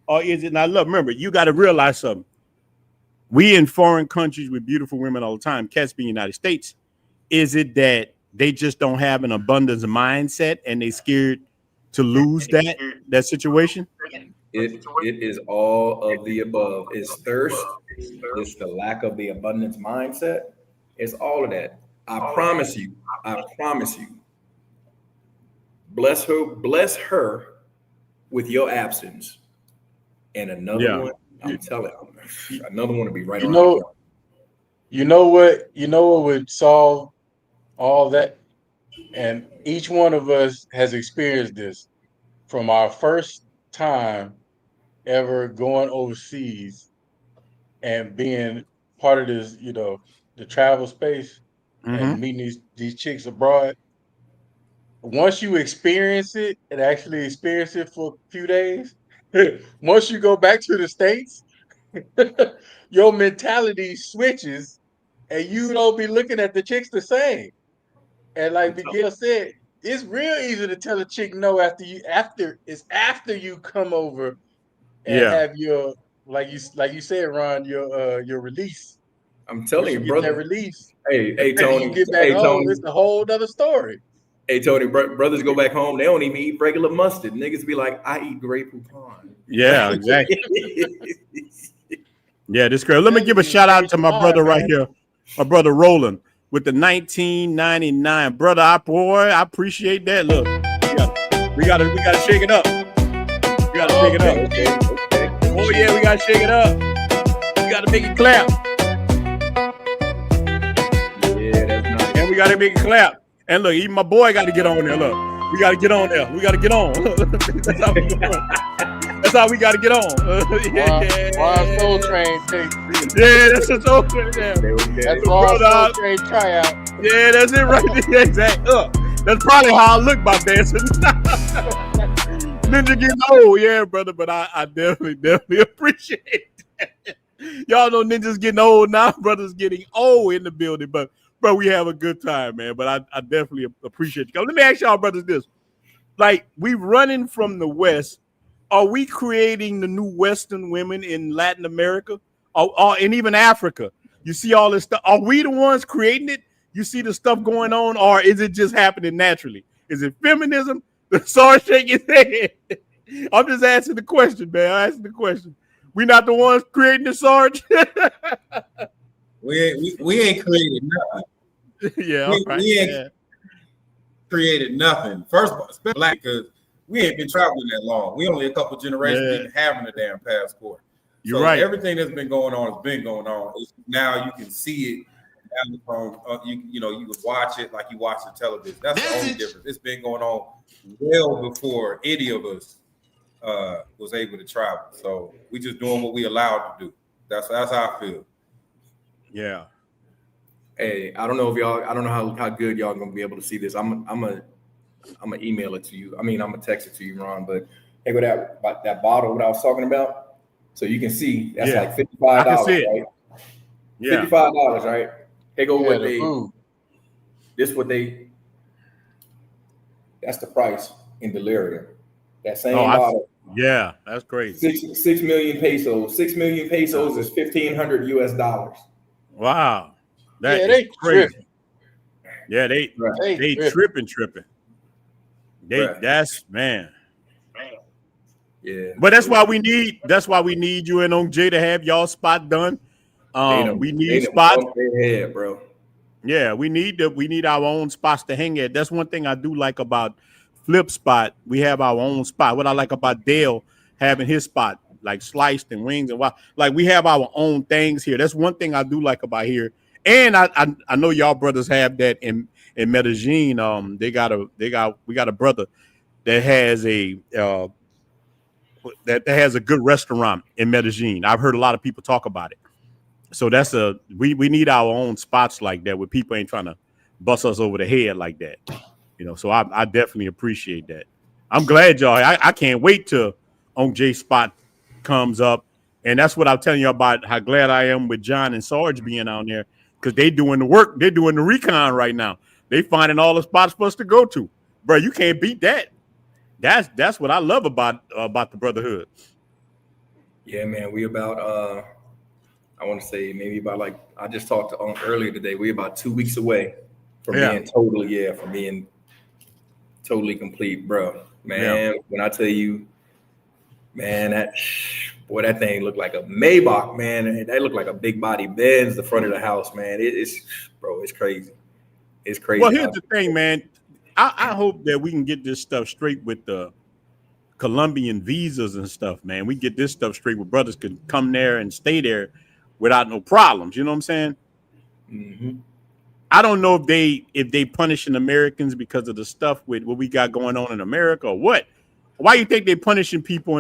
it not love? Remember, you got to realize something. We in foreign countries with beautiful women all the time, cats being United States. Is it that they just don't have an abundance mindset and they scared to lose that situation? It is all of the above. It's thirst. It's the lack of the abundance mindset. It's all of that. I promise you. Bless her with your absence. And another one, I'm telling you, another one to be right on. You know what would solve all that? And each one of us has experienced this from our first time ever going overseas and being part of this, the travel space and meeting these chicks abroad. Once you experience it and actually experience it for a few days, once you go back to the States, your mentality switches and you don't be looking at the chicks the same. And like Miguel said, it's real easy to tell a chick no after you come over and have your like you said, Ron, your release. I'm telling you, brother. That release. Hey, Tony. You get back home, it's a whole other story. Hey, Tony, brothers go back home. They don't even eat regular mustard. Niggas be like, I eat Grey Poupon. Yeah, exactly. Yeah, this girl. Let me give a shout out to my brother right here, my brother Roland with the 1999. Brother, I appreciate that. Look, we gotta shake it up. We gotta shake it up. Okay. Oh yeah, we gotta shake it up. We gotta make it clap. Yeah, that's nice. And we gotta make it clap. And look, even my boy got to get on there. Look, we got to get on there. We got to get on. That's how we doing. That's how we got to get on. Ron Soul Train tape. Yeah, that's a Soul Train. That's Ron Soul Train tryout. Yeah, that's it right there. Exactly. That's probably how I look by dancing. Ninja getting old, yeah, brother. But I definitely appreciate that. Y'all know ninjas getting old now. Brothers getting old in the building, but bro, we have a good time, man. But I definitely appreciate you. Let me ask y'all brothers this: like, we running from the West. Are we creating the new Western women in Latin America or and even Africa? You see all this stuff. Are we the ones creating it? You see the stuff going on, or is it just happening naturally? Is it feminism? The Sarge shaking his head. I'm just asking the question, man. I'm asking the question. We not the ones creating the Sarge? we ain't created nothing. Yeah, all right. We ain't created nothing. First of all, especially black, because we ain't been traveling that long. We only a couple generations even having a damn passport. You're right. Everything that's been going on has been going on. Now you can see it. You know, you can watch it like you watch the television. That's the only difference. It's been going on well before any of us was able to travel. So we just doing what we allowed to do. That's how I feel. Yeah. Hey, I don't know how good y'all gonna be able to see this. I'm gonna email it to you. I mean, I'm gonna text it to you, Ron. But hey, with that bottle, what I was talking about, so you can see that's like $55, right? Yeah, $55, right? They go what they. Food. That's the price in Delirium. That same bottle. Yeah, that's crazy. 6 million pesos. 6 million pesos is $1,500 US. Wow. They crazy. Tripping. Yeah, they tripping. That's man. Yeah. But that's why we need you and OJ to have y'all spot done. We need spots. Yeah, bro. Yeah, we need our own spots to hang at. That's one thing I do like about Flip Spot. We have our own spot. What I like about Dale having his spot, like sliced and wings and like we have our own things here. That's one thing I do like about here. And I know y'all brothers have that in Medellin. We got a brother that has a that has a good restaurant in Medellin. I've heard a lot of people talk about it. So we need our own spots like that where people ain't trying to bust us over the head like that. You know, so I definitely appreciate that. I'm glad y'all. I can't wait till OJ spot comes up. And that's what I'm telling you about how glad I am with John and Sarge being out there, because they doing the work. They're doing the recon right now. They finding all the spots for us to go to. Bro, you can't beat that. That's what I love about the brotherhood. Yeah, man. We about I want to say maybe about like I just talked to earlier today. We about 2 weeks away from being totally complete, bro. Man, when I tell you, man, that thing looked like a Maybach, man. That looked like a big body Benz, the front of the house, man. It's crazy. It's crazy. Well, here's the thing, man. I hope that we can get this stuff straight with the Colombian visas and stuff, man. We get this stuff straight where brothers can come there and stay there without no problems. You know what I'm saying? Mm-hmm. I don't know if they punishing Americans because of the stuff with what we got going on in America or what. Why you think they punishing people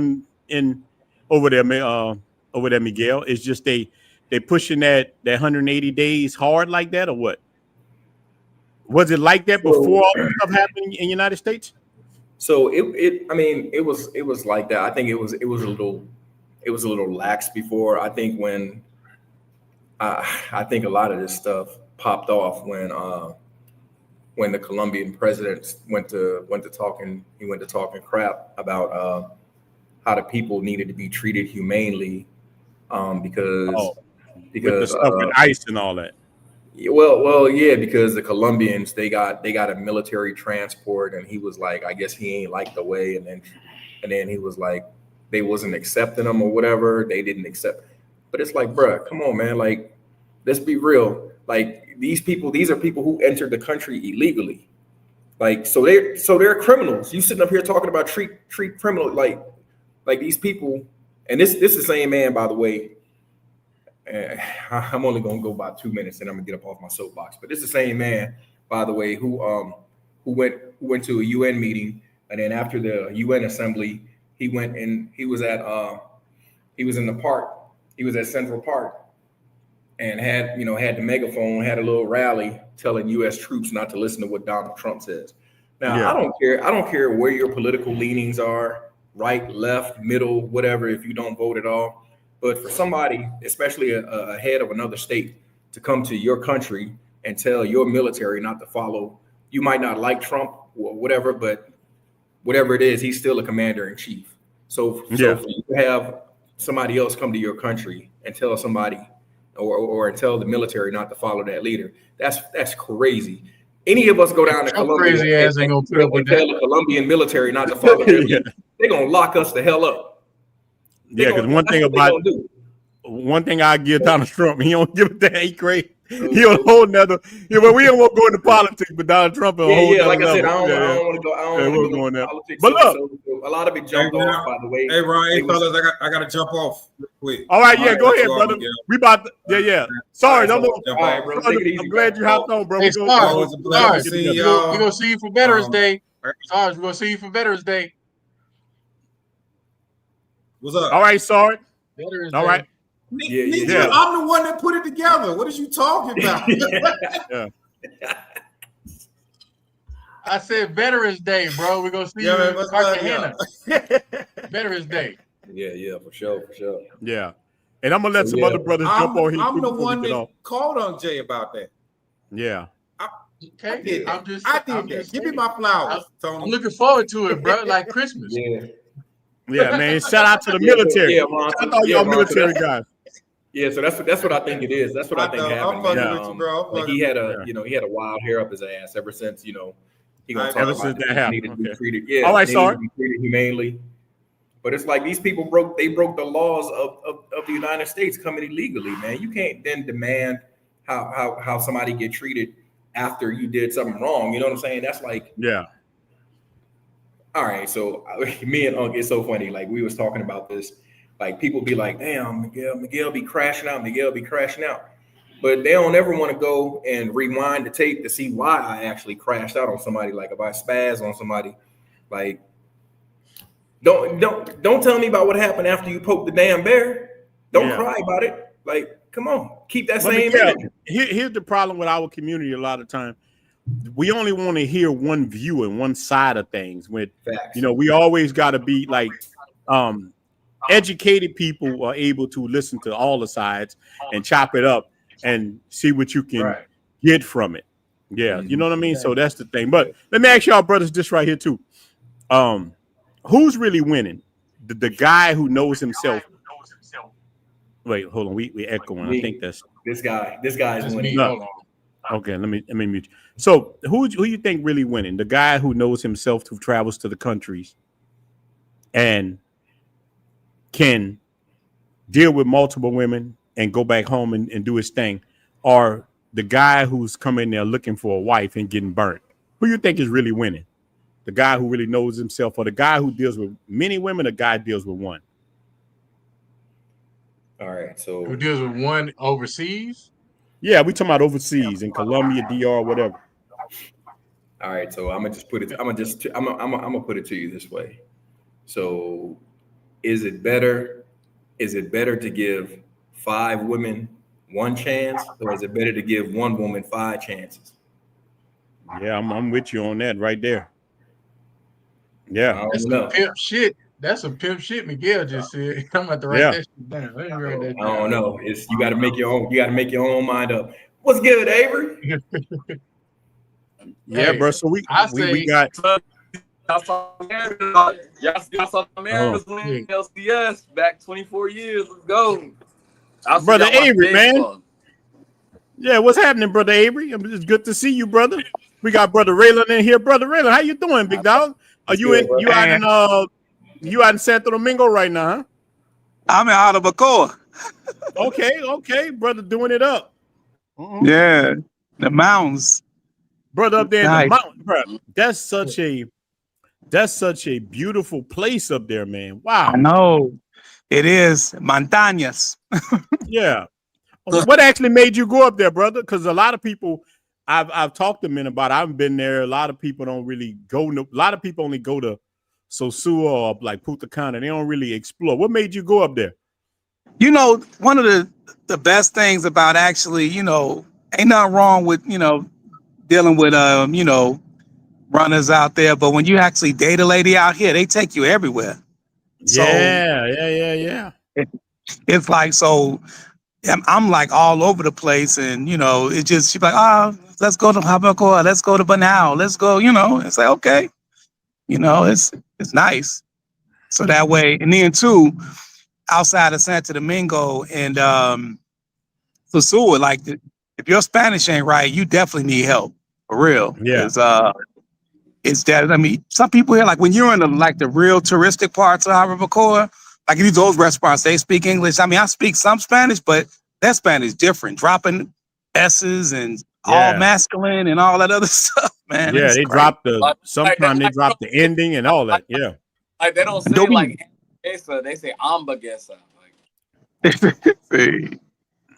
in over there, Miguel? It's just they pushing that 180 days hard like that, or what? Was it like that before all this stuff happened in the United States? So it was like that. I think it was a little lax before. I think when I think a lot of this stuff popped off when the Colombian president went to talking crap about how the people needed to be treated humanely because the stuff with ICE and all that. Well, yeah, because the Colombians they got a military transport, and he was like, I guess he ain't like the way, and then he was like, they wasn't accepting them or whatever, they didn't accept. But it's like, bruh, come on, man, like, let's be real. Like, these are people who entered the country illegally. Like, so they're criminals. You sitting up here talking about treat criminal like these people, and this is the same man, by the way. I'm only gonna go about 2 minutes, and I'm gonna get up off my soapbox. But this is the same man, by the way, who went to a UN meeting, and then after the UN assembly, he went and he was in the park. He was at Central Park, and had the megaphone, had a little rally telling U.S. troops not to listen to what Donald Trump says. Now, yeah. I don't care where your political leanings are, right, left, middle, whatever. If you don't vote at all. But for somebody, especially a head of another state, to come to your country and tell your military not to follow, you might not like Trump or whatever, but whatever it is, he's still a commander in chief. So for you to have somebody else come to your country and tell somebody or tell the military not to follow that leader, that's crazy. Any of us go down to Colombia and tell the Colombian military not to follow their leader, they're gonna lock us the hell up. Yeah, because one thing I give Donald Trump, he don't give a damn. He crazy. He on a whole nother. Yeah, but we don't want to go into politics. But Donald Trump on a whole nother like I level. said, I don't want to go. I don't want to go into politics. But look, a lot of it jumped off. By the way, hey Ryan, fellas, I gotta jump off real quick. All right, go ahead, brother. We about to, Sorry, all right, bro. I'm glad you hopped on, bro. Hey, Sarge, we're gonna see you for Veterans Day. Sarge, we're gonna see you for Veterans Day. What's up? All right, Sarge. All right. Yeah. I'm the one that put it together. What are you talking about? I said Veterans Day, bro. We're gonna see you in Cartagena. Veterans Day. Yeah, for sure. Yeah. And I'm gonna let some other brothers jump on here. I'm the one that called on Jay about that. Yeah. Okay. I did that. Give me my flowers, Tony. I'm looking forward to it, bro. Like Christmas. Yeah, man. Shout out to the military. Shout out to all y'all military guys. Yeah, so that's what I think it is. That's what I think happened. Like he had a wild hair up his ass ever since he gonna talk ever about since that happened. Be treated, all right, sorry. Be treated humanely. But it's like these people broke the laws of the United States coming illegally, man. You can't then demand how somebody get treated after you did something wrong. You know what I'm saying? That's like all right. So me and Unc, it's so funny. Like we was talking about this. Like people be like, damn, Miguel be crashing out. But they don't ever want to go and rewind the tape to see why I actually crashed out on somebody. Like if I spaz on somebody, like don't tell me about what happened after you poked the damn bear. Don't cry about it. Like, come on, keep that same energy. Here's the problem with our community a lot of time. We only want to hear one view and one side of things. With we always got to be like educated people are able to listen to all the sides and chop it up and see what you can get from it. Yeah, you know what I mean? So that's the thing. But let me ask y'all brothers this right here too. Who's really winning? The guy who knows himself. Wait, hold on. We echoing. I think that's this guy. This guy is winning. No. Okay, let me mute you. So who you think really winning? The guy who knows himself, who travels to the countries and can deal with multiple women and go back home and do his thing, or the guy who's coming there looking for a wife and getting burnt? Who you think is really winning? The guy who really knows himself, or the guy who deals with many women, or the guy deals with one? All right, so who deals with one overseas? Yeah, we talking about overseas in Colombia, DR, whatever. All right, so I'm gonna put it to you this way. So, is it better to give 5 women one chance, or is it better to give one woman 5 chances? Yeah, I'm with you on that right there. Yeah, that's some pimp shit. That's some pimp shit Miguel just said. I'm about to write that shit down. Let me write that down. I don't know. You got to make your own. You got to make your own mind up. What's good, Avery? Yeah, bro. So we got. Y'all saw America's win LCS back 24 years. Let's go, brother Avery, man. Yeah, what's happening, brother Avery? It's good to see you, brother. We got brother Raylan in here, brother Raylan. How you doing, big dog? Are you in? You out in Santo Domingo right now, huh? I'm in Jarabacoa. Okay, brother, doing it up. Yeah, the mountains, brother, up there in the mountains, bro. That's such a beautiful place up there, man. Wow. I know it is montañas. Yeah. What actually made you go up there, brother? Because a lot of people, I've talked to men about it. I haven't been there. A lot of people don't really go. A lot of people only go to Sosua or like Punta Cana. They don't really explore. What made you go up there? You know, one of the best things about actually, ain't nothing wrong with, dealing with, runners out there. But when you actually date a lady out here, they take you everywhere. So, yeah. It's like, so I'm like all over the place, and you know, it just, she's like, oh, let's go to Habakkuk, let's go to Banal, let's go, you know. It's like, okay, you know, it's nice. So that way, and then too, outside of Santo Domingo and Sosua, like if your Spanish ain't right, you definitely need help for real. Yeah. It's that, I mean, some people here, like when you're in the real touristic parts of Jarabacoa, like in those restaurants, they speak English. I mean, I speak some Spanish, but that Spanish is different, dropping S's and all masculine and all that other stuff, man. Yeah, it's they crazy. drop sometimes they drop the ending and all that. Yeah. Like they don't say like hamburguesa, they say hamburguesa.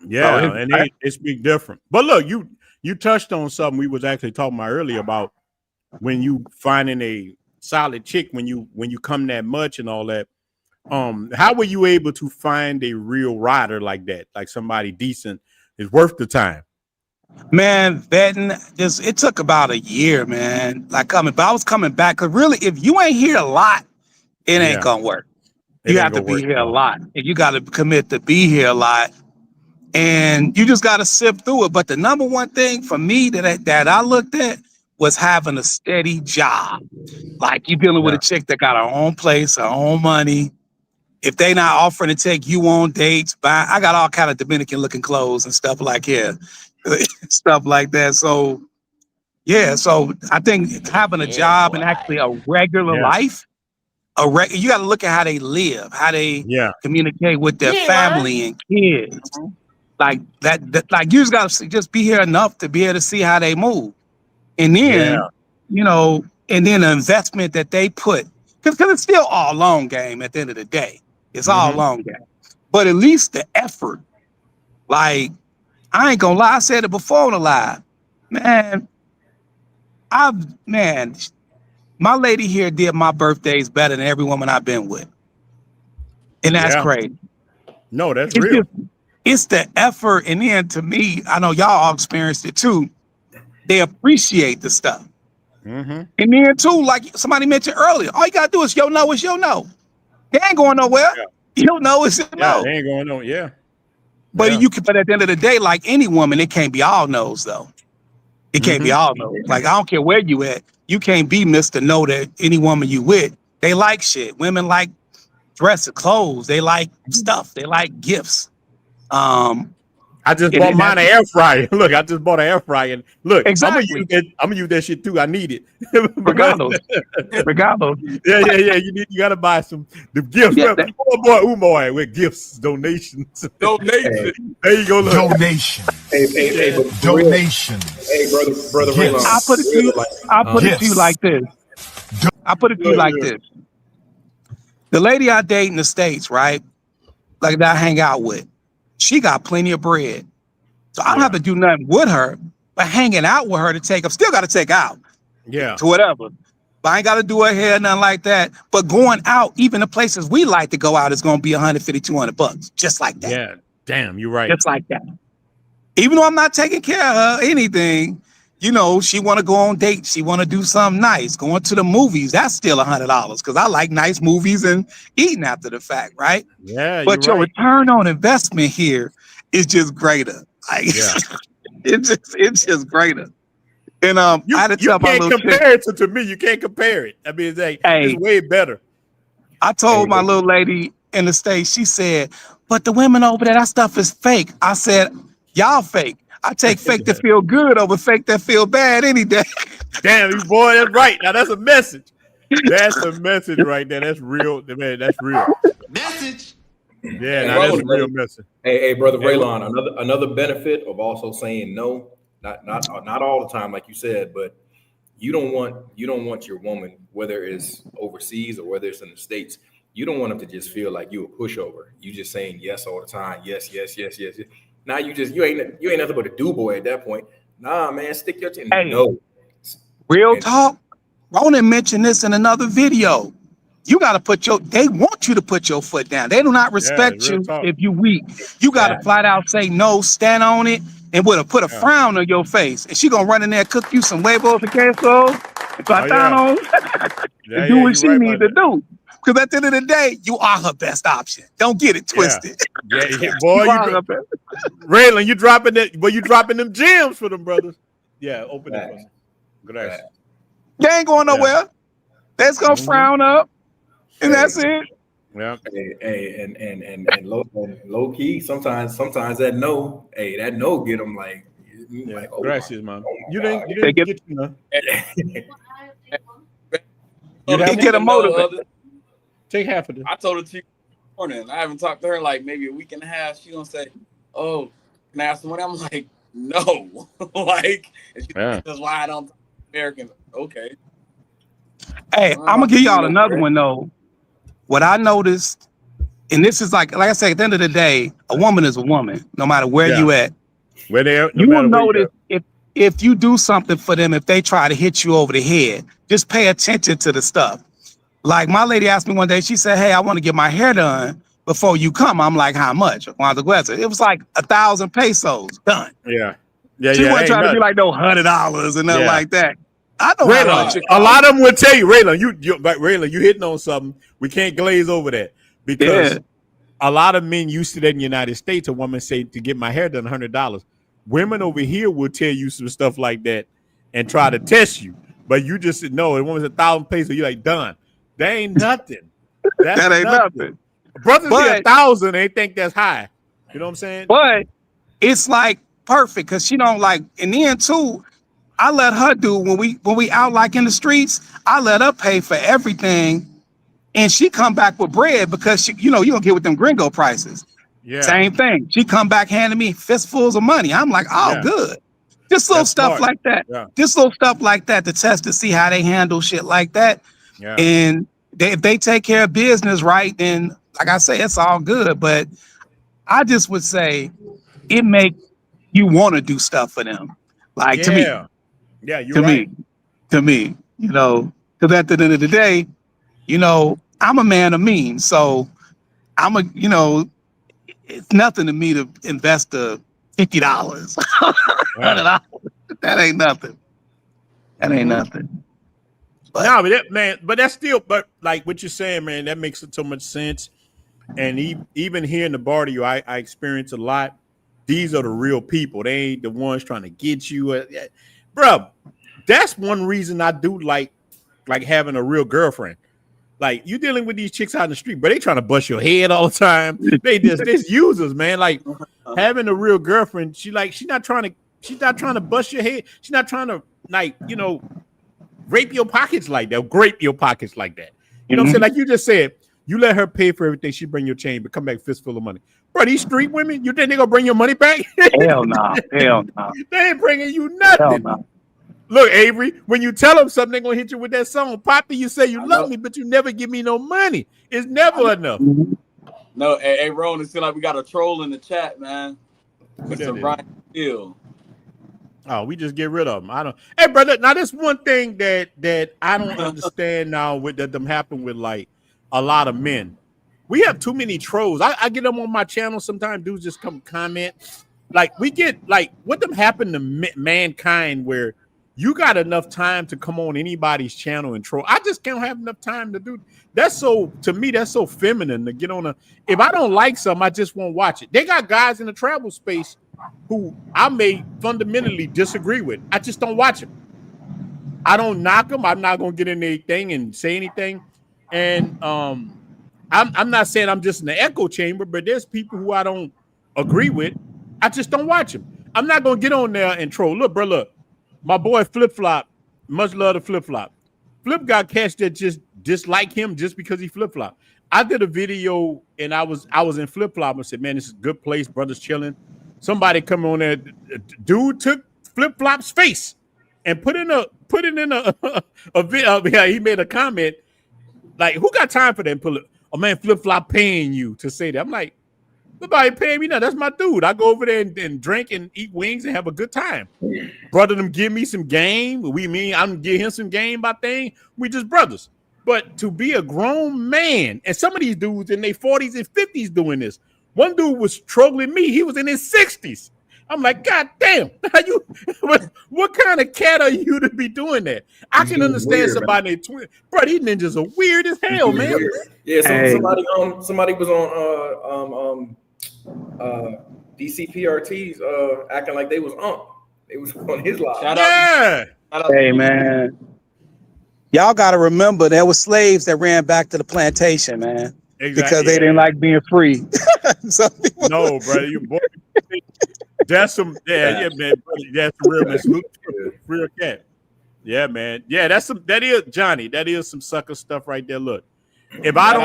Yeah, and they speak different. But look, you touched on something we was actually talking about earlier about when you finding a solid chick when you come that much and all that. How were you able to find a real rider like that, like somebody decent is worth the time? Man, vetting, it took about a year, man. Like but I was coming back, because really, if you ain't here a lot, it ain't gonna work. You have to be here a lot, and you got to commit to be here a lot, and you just got to sift through it. But the number one thing for me that I looked at was having a steady job. Like, you dealing with a chick that got her own place, her own money. If they not offering to take you on dates, I got all kind of Dominican looking clothes and stuff like stuff like that. So yeah, so I think having a job and actually a regular life, you got to look at how they live, how they communicate with their family and kids. Like that, like you just got to just be here enough to be able to see how they move, and then you know, and then the investment that they put, because it's still all long game at the end of the day. It's all long game, but at least the effort. Like, I ain't gonna lie, I said it before on the live, man. My lady here did my birthdays better than every woman I've been with, and that's crazy. No, that's real. It's the effort, and then to me, I know y'all all experienced it too. They appreciate the stuff, and then too, like somebody mentioned earlier, all you gotta do is yo know is yo know. They ain't going nowhere. You know it's no. They ain't going nowhere. But but at the end of the day, like any woman, it can't be all no's though. It can't be all no's. Like, I don't care where you at, you can't be Mr. No that any woman you with. They like shit. Women like dresses, clothes. They like stuff. They like gifts. I just bought mine an air fryer. Look, I just bought an air fryer. And look, exactly. I'm gonna use that shit too. I need it. Regardless. Yeah. You gotta buy the gifts. Oh boy, Umoy with gifts, donations. Donations. There you go. Look. Donations. Hey, donations. Hey, brother Raylon. I'll put it to you like this. I'll put it to you like this. The lady I date in the States, right? Like that I hang out with. She got plenty of bread. So I don't have to do nothing with her, but hanging out with her to take, I've still got to take out. Yeah. To whatever. But I ain't got to do her hair, nothing like that. But going out, even the places we like to go out, is going to be $150, $200, just like that. Yeah. Damn, you're right. Just like that. Even though I'm not taking care of her, anything, you know, she want to go on dates. She want to do something nice. Going to the movies, that's still $100 because I like nice movies and eating after the fact, right? Yeah, but your return on investment here is just greater. Like, it's just greater. And I had to tell my little compare it to me. You can't compare it. I mean, it's like, it's way better. I told my little lady in the States, she said, but the women over there, that stuff is fake. I said, y'all fake. I take fake to feel good over fake that feel bad any day. Damn, you boy, that's right. Now that's a message. That's a message right there. That's real, man. That's real. Message. Yeah, now that's a real message. Hey, brother Raylon, another benefit of also saying no, not all the time, like you said, but you don't want your woman, whether it's overseas or whether it's in the States, you don't want them to just feel like you a pushover. You just saying yes all the time. Yes. Now you ain't nothing but a do boy at that point. Nah, man, stick your chin. No. Real talk. Ronin mentioned this in another video. You got to they want you to put your foot down. They do not respect you if you weak. You got to flat out say no, stand on it, and put a frown on your face. And she gonna run in there, cook you some huevos and queso, and platano, and do what she need to do. Because at the end of the day, you are her best option. Don't get it twisted. Yeah. Boy, Raylan, you dropping that? Boy, you dropping them gems for them brothers. Yeah, open it for me. Gracias. They ain't going nowhere. They're just gonna frown up, and that's it. Yeah. Hey, and low key. Sometimes that no get them like. Like, oh, gracias, man. Oh you didn't get you know. You get a motivated. Take half of it. I told her to morning. I haven't talked to her like maybe a week and a half. She gonna say, "Oh, can I ask someone?" I'm like, "No." Like, that's why I don't talk American. Okay. Hey, I'm gonna give y'all another one though. What I noticed, and this is like I said, at the end of the day, a woman is a woman, no matter where you at. Where they are, you will notice if you do something for them, if they try to hit you over the head, just pay attention to the stuff. Like my lady asked me one day, she said, "Hey, I want to get my hair done before you come." I'm like, "How much?" It was like 1,000 pesos done. Yeah. She wasn't trying to be like no $100 and nothing like that. I know Raylan, a lot of them will tell you, Raylan, you hitting on something. We can't glaze over that because a lot of men used to that in the United States. A woman say to get my hair done $100. Women over here will tell you some stuff like that and try to test you, but you just said no. It was 1,000 pesos. You're like done. That ain't nothing. That ain't nothing. Brothers see 1,000. They think that's high. You know what I'm saying? But it's like perfect because she don't like. And then too, I let her do when we out like in the streets. I let her pay for everything, and she come back with bread because she, you don't get with them gringo prices. Yeah. Same thing. She come back handing me fistfuls of money. I'm like, oh, good. Just little stuff like that. Yeah. Just little stuff like that to test to see how they handle shit like that. Yeah. And if they take care of business right, then like I say, it's all good. But I just would say it make you want to do stuff for them. Like to me. Yeah, you're right. To me, because at the end of the day, I'm a man of means. So I'm it's nothing to me to invest $50. $100. That ain't nothing. That ain't nothing. But, no, but that's still, but like what you're saying, man, that makes so much sense. And even here in the barrio, I experience a lot. These are the real people. They ain't the ones trying to get you. Bro, that's one reason I do like having a real girlfriend. Like you dealing with these chicks out in the street, but they trying to bust your head all the time. They just users, man. Like having a real girlfriend, she's not trying to bust your head. She's not trying to rape your pockets like that, grape your pockets like that. You know what I'm saying? Like you just said, you let her pay for everything. She bring your chain, but come back fistful of money. Bro, these street women, you think they gonna bring your money back? Hell no. Hell no. They ain't bringing you nothing. Hell no. Look, Avery, when you tell them something, they're gonna hit you with that song. Poppy, you say you love me, but you never give me no money. It's never enough. No, hey, Ronin, it seems like we got a troll in the chat, man. Mr. Brian Steele. Oh, we just get rid of them. I don't. Hey, brother. Now, that's one thing that I don't understand now with that them happen with like a lot of men. We have too many trolls. I get them on my channel sometimes. Dudes just come comment. Like we get like what them happen to mankind where you got enough time to come on anybody's channel and troll. I just can't have enough time to do. That's so to me. That's so feminine to get on a. If I don't like something, I just won't watch it. They got guys in the travel space who I may fundamentally disagree with. I just don't watch them. I don't knock them. I'm not gonna get in anything and say anything. And I'm not saying I'm just in the echo chamber, but there's people who I don't agree with. I just don't watch them. I'm not gonna get on there and troll. Look, bro, look, my boy Flip Flop, much love to Flip Flop. Flip got cats that just dislike him just because he flip flop. I did a video and I was in Flip Flop and said, man, this is a good place, brothers chilling. Somebody come on there, dude took Flip Flop's face and put it in a video. Yeah, he made a comment like, "Who got time for that?" Oh man, Flip Flop paying you to say that. I'm like, nobody paying me now. That's my dude. I go over there and drink and eat wings and have a good time. Brother, them give me some game. I'm give him some game by thing. We just brothers. But to be a grown man, and some of these dudes in their 40s and 50s doing this. One dude was trolling me. He was in his 60s. I'm like, God damn, how you? What kind of cat are you to be doing that? I can understand weird, somebody named Twin, bro. These ninjas are weird as hell, man. Weird. Yeah, somebody was on DCPRT's acting like they was on. They was on his live. Yeah. Hey man, y'all got to remember there were slaves that ran back to the plantation, man, because they didn't like being free. No, brother, you boy. That's some, man. Brother, that's real, man. Salute to real cat. Yeah, man. Yeah, that is Johnny. That is some sucker stuff right there. Look, shout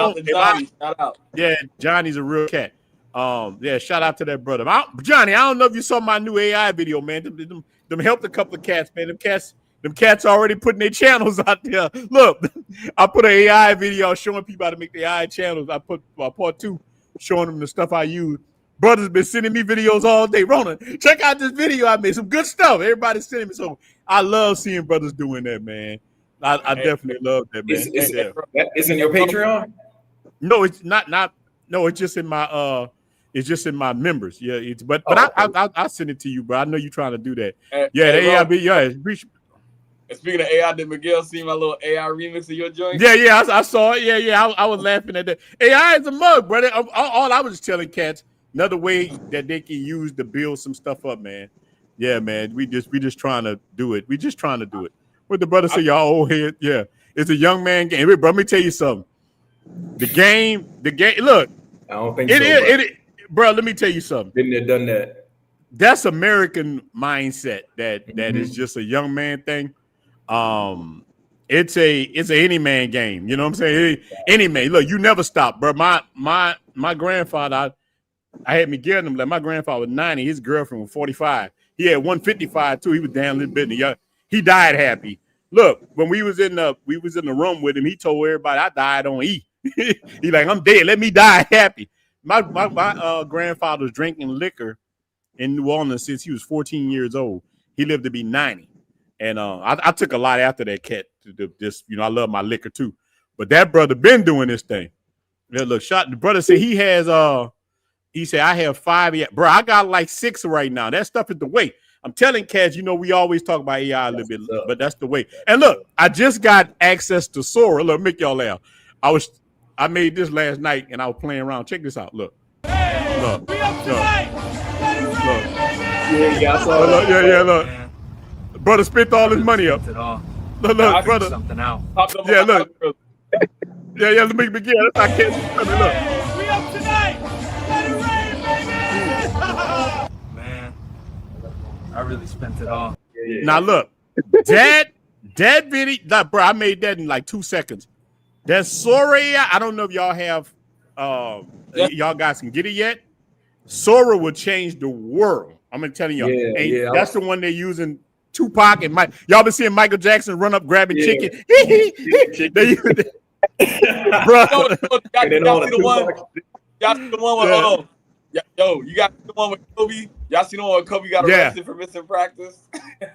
out. Yeah, Johnny's a real cat. Yeah, shout out to that brother. Johnny, I don't know if you saw my new AI video, man. Them helped a couple of cats, man. Them cats already putting their channels out there. Look, I put an AI video showing people how to make the AI channels. I put part 2 showing them the stuff I use. Brothers been sending me videos all day. Ronin, check out this video I made. Some good stuff. Everybody's sending me. So I love seeing brothers doing that, man. I definitely love that, man. It's in your Patreon? No, it's not. No, it's just in my members. Yeah, but I'll send it to you, bro. I know you're trying to do that. Speaking of AI, did Miguel see my little AI remix of your joint? Yeah, I saw it. Yeah, I was laughing at that. AI is a mug, brother. All I was just telling cats, another way that they can use to build some stuff up, man. Yeah, man. We just trying to do it. We just trying to do it. What the brother say, y'all old head? Yeah, it's a young man game. Bro, let me tell you something. The game. Look, I don't think so. Bro, let me tell you something. Been there, done that. That's American mindset. That is just a young man thing. It's a any man game. You know what I'm saying? Any man. Look, you never stop, bro. My grandfather, I had Miguel and them. Like my grandfather was 90. His girlfriend was 45. He had 155 too. He was down a little bit. He died happy. Look, when we was in the room with him, he told everybody I died on E. He like, I'm dead. Let me die happy. My grandfather was drinking liquor in New Orleans since he was 14 years old. He lived to be 90. And I took a lot after that cat. I love my liquor too. But that brother been doing this thing. Yeah, look, the brother said he has he said I have 5 yet. Bro, I got like 6 right now. That stuff is the way. I'm telling cats, we always talk about AI a little bit, but that's the way. And look, I just got access to Sora. Look, make y'all laugh. I made this last night and I was playing around. Check this out. Look. Look. We up tonight. Look. Brother spent all his money up. Look, brother. Something out. Yeah, look. Yeah, let me begin. That's how kids look. We up tonight. Let it rain, baby. Man, I really spent it all. Now look, that video, bro, I made that in like 2 seconds. That Sora, I don't know if y'all have, y'all guys can get it yet. Sora will change the world. I'm gonna tell y'all. Yeah, that's the one they're using. Tupac and Mike. Y'all been seeing Michael Jackson run up grabbing chicken. Bro, y'all see the one you got the one with Kobe. Y'all see the one with Kobe got arrested for missing practice.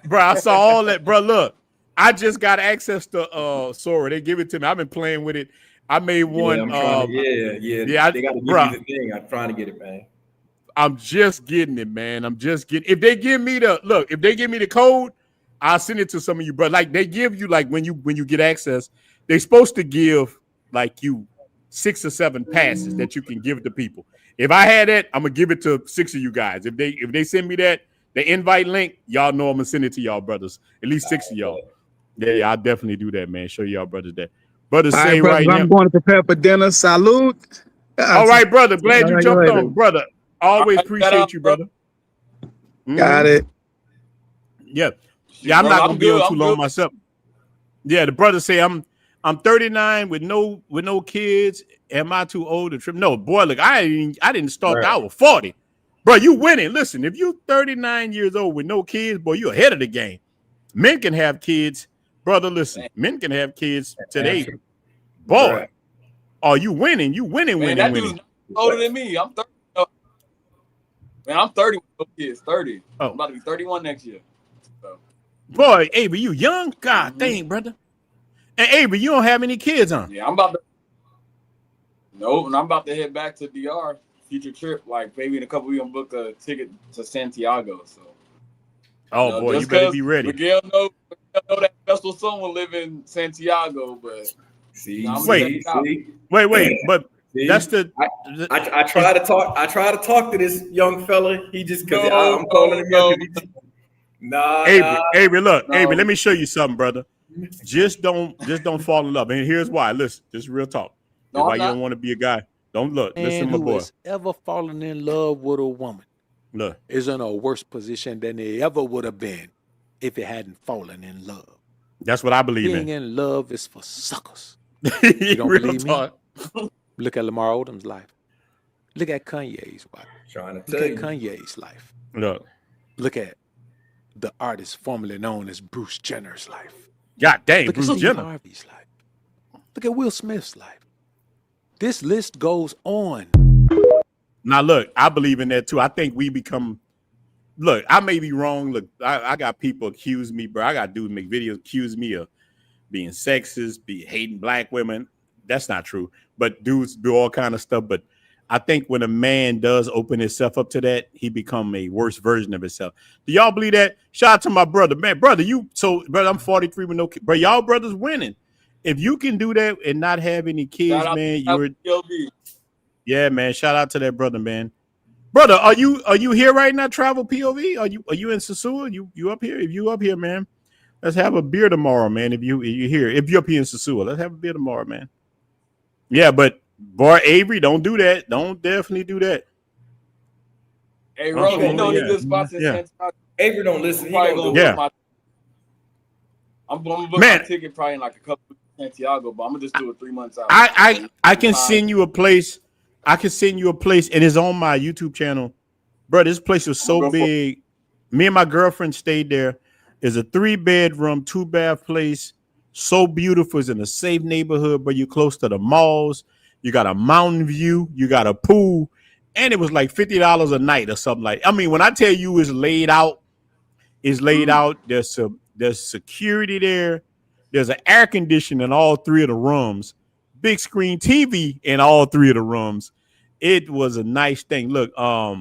Bro, I saw all that. Bro, look, I just got access to Sora. They give it to me. I've been playing with it. I made one. They got to give you the thing. I'm trying to get it, man. I'm just getting it, man. If they give me the code, I'll send it to some of you, bro. Like they give you, like when you get access, they're supposed to give like you 6 or 7 passes that you can give to people. If I had that, I'm gonna give it to 6 of you guys. If they send me the invite link, y'all know I'm gonna send it to y'all brothers. At least 6 of y'all. Yeah, I'll definitely do that, man. Show y'all brothers that. Brothers say right now. I'm going to prepare for dinner. Salute. All right, brother. Glad you jumped on, brother. Always appreciate you, brother. Got it. Yeah, I'm not gonna be on too long myself. Yeah, the brother say I'm 39 with no kids. Am I too old to trip? No, boy, look, I didn't start out with 40. Bro, you winning. Listen, if you 39 years old with no kids, boy, you ahead of the game. Men can have kids, brother. Listen, men can have kids today. Boy, are you winning? You winning. That dude's older than me. I'm 30. Man, I'm 30 with no kids. 30. I'm about to be 31 next year. So. Boy, Avery, you young? God dang, brother. And Avery, you don't have any kids, huh? Yeah, I'm about to. No, and I'm about to head back to DR future trip. Like maybe in a couple weeks, I'm book a ticket to Santiago. So. Oh boy, you better be ready. Miguel know that special someone live in Santiago, but wait, but that's the. I try to talk. I try to talk to this young fella. He just because I'm calling him. Avery, look, Avery, let me show you something, brother. Just don't fall in love. And here's why. Listen, just real talk. That's why you don't want to be a guy. Don't look. Listen, my boy. Has ever fallen in love with a woman is in a worse position than they ever would have been if it hadn't fallen in love. That's what I believe Being in. in love is for suckers. You don't believe me? Look at Lamar Odom's life. Look at Kanye's wife. Look at Kanye's life. Look at the artist formerly known as Bruce Jenner's life. God dang, Look Bruce at Steve Jenner. Harvey's life. Look at Will Smith's life. This list goes on. Now, look, I believe in that too. I think we become. Look, I may be wrong. Look, I got people accuse me, bro. I got dudes make videos accuse me of being sexist, be hating black women. That's not true. But dudes do all kind of stuff. But I think when a man does open himself up to that, he become a worse version of himself. Do y'all believe that? Shout out to my brother, man. Brother, brother, I'm 43 with no kids. Bro, y'all brothers winning. If you can do that and not have any kids, man, yeah, man. Shout out to that brother, man. Brother, are you here right now? Travel POV? Are you in Sosua? You up here? If you up here, man, let's have a beer tomorrow, man. If you here, if you're up here in Sosua, let's have a beer tomorrow, man. Yeah, but boy, Avery, don't do that. Don't definitely do that. Hey, Ronin, you know any good spots in Santiago? Avery don't listen. I'm gonna book my ticket probably in like a couple weeks in Santiago, but I'm gonna just do it 3 months out. I can send you a place. I can send you a place, and it's on my YouTube channel. Bro, this place was so big. Me and my girlfriend stayed there. It's a 3-bedroom, 2-bath place. So beautiful. It's in a safe neighborhood, but you're close to the malls. You got a mountain view. You got a pool. And it was like $50 a night or something like. I mean, when I tell you it's laid out, it's laid out. There's security there. There's an air conditioner in all 3 of the rooms. Big screen TV in all 3 of the rooms. It was a nice thing. Look, you got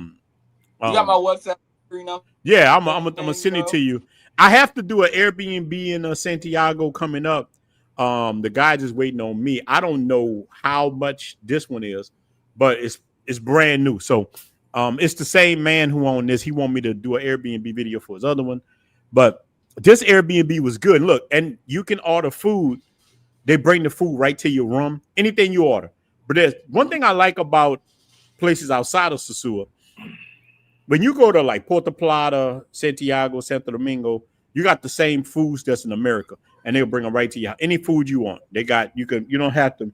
my WhatsApp screen up? Yeah, I'm gonna send it to you. I have to do an Airbnb in Santiago coming up. The guy just waiting on me. I don't know how much this one is, but it's brand new. So it's the same man who owned this. He want me to do an Airbnb video for his other one, but this Airbnb was good. Look, and you can order food. They bring the food right to your room. Anything you order. But there's one thing I like about places outside of Sosua. When you go to like Puerto Plata, Santiago, Santo Domingo, you got the same foods that's in America, and they'll bring them right to you. Any food you want, they got. You don't have to.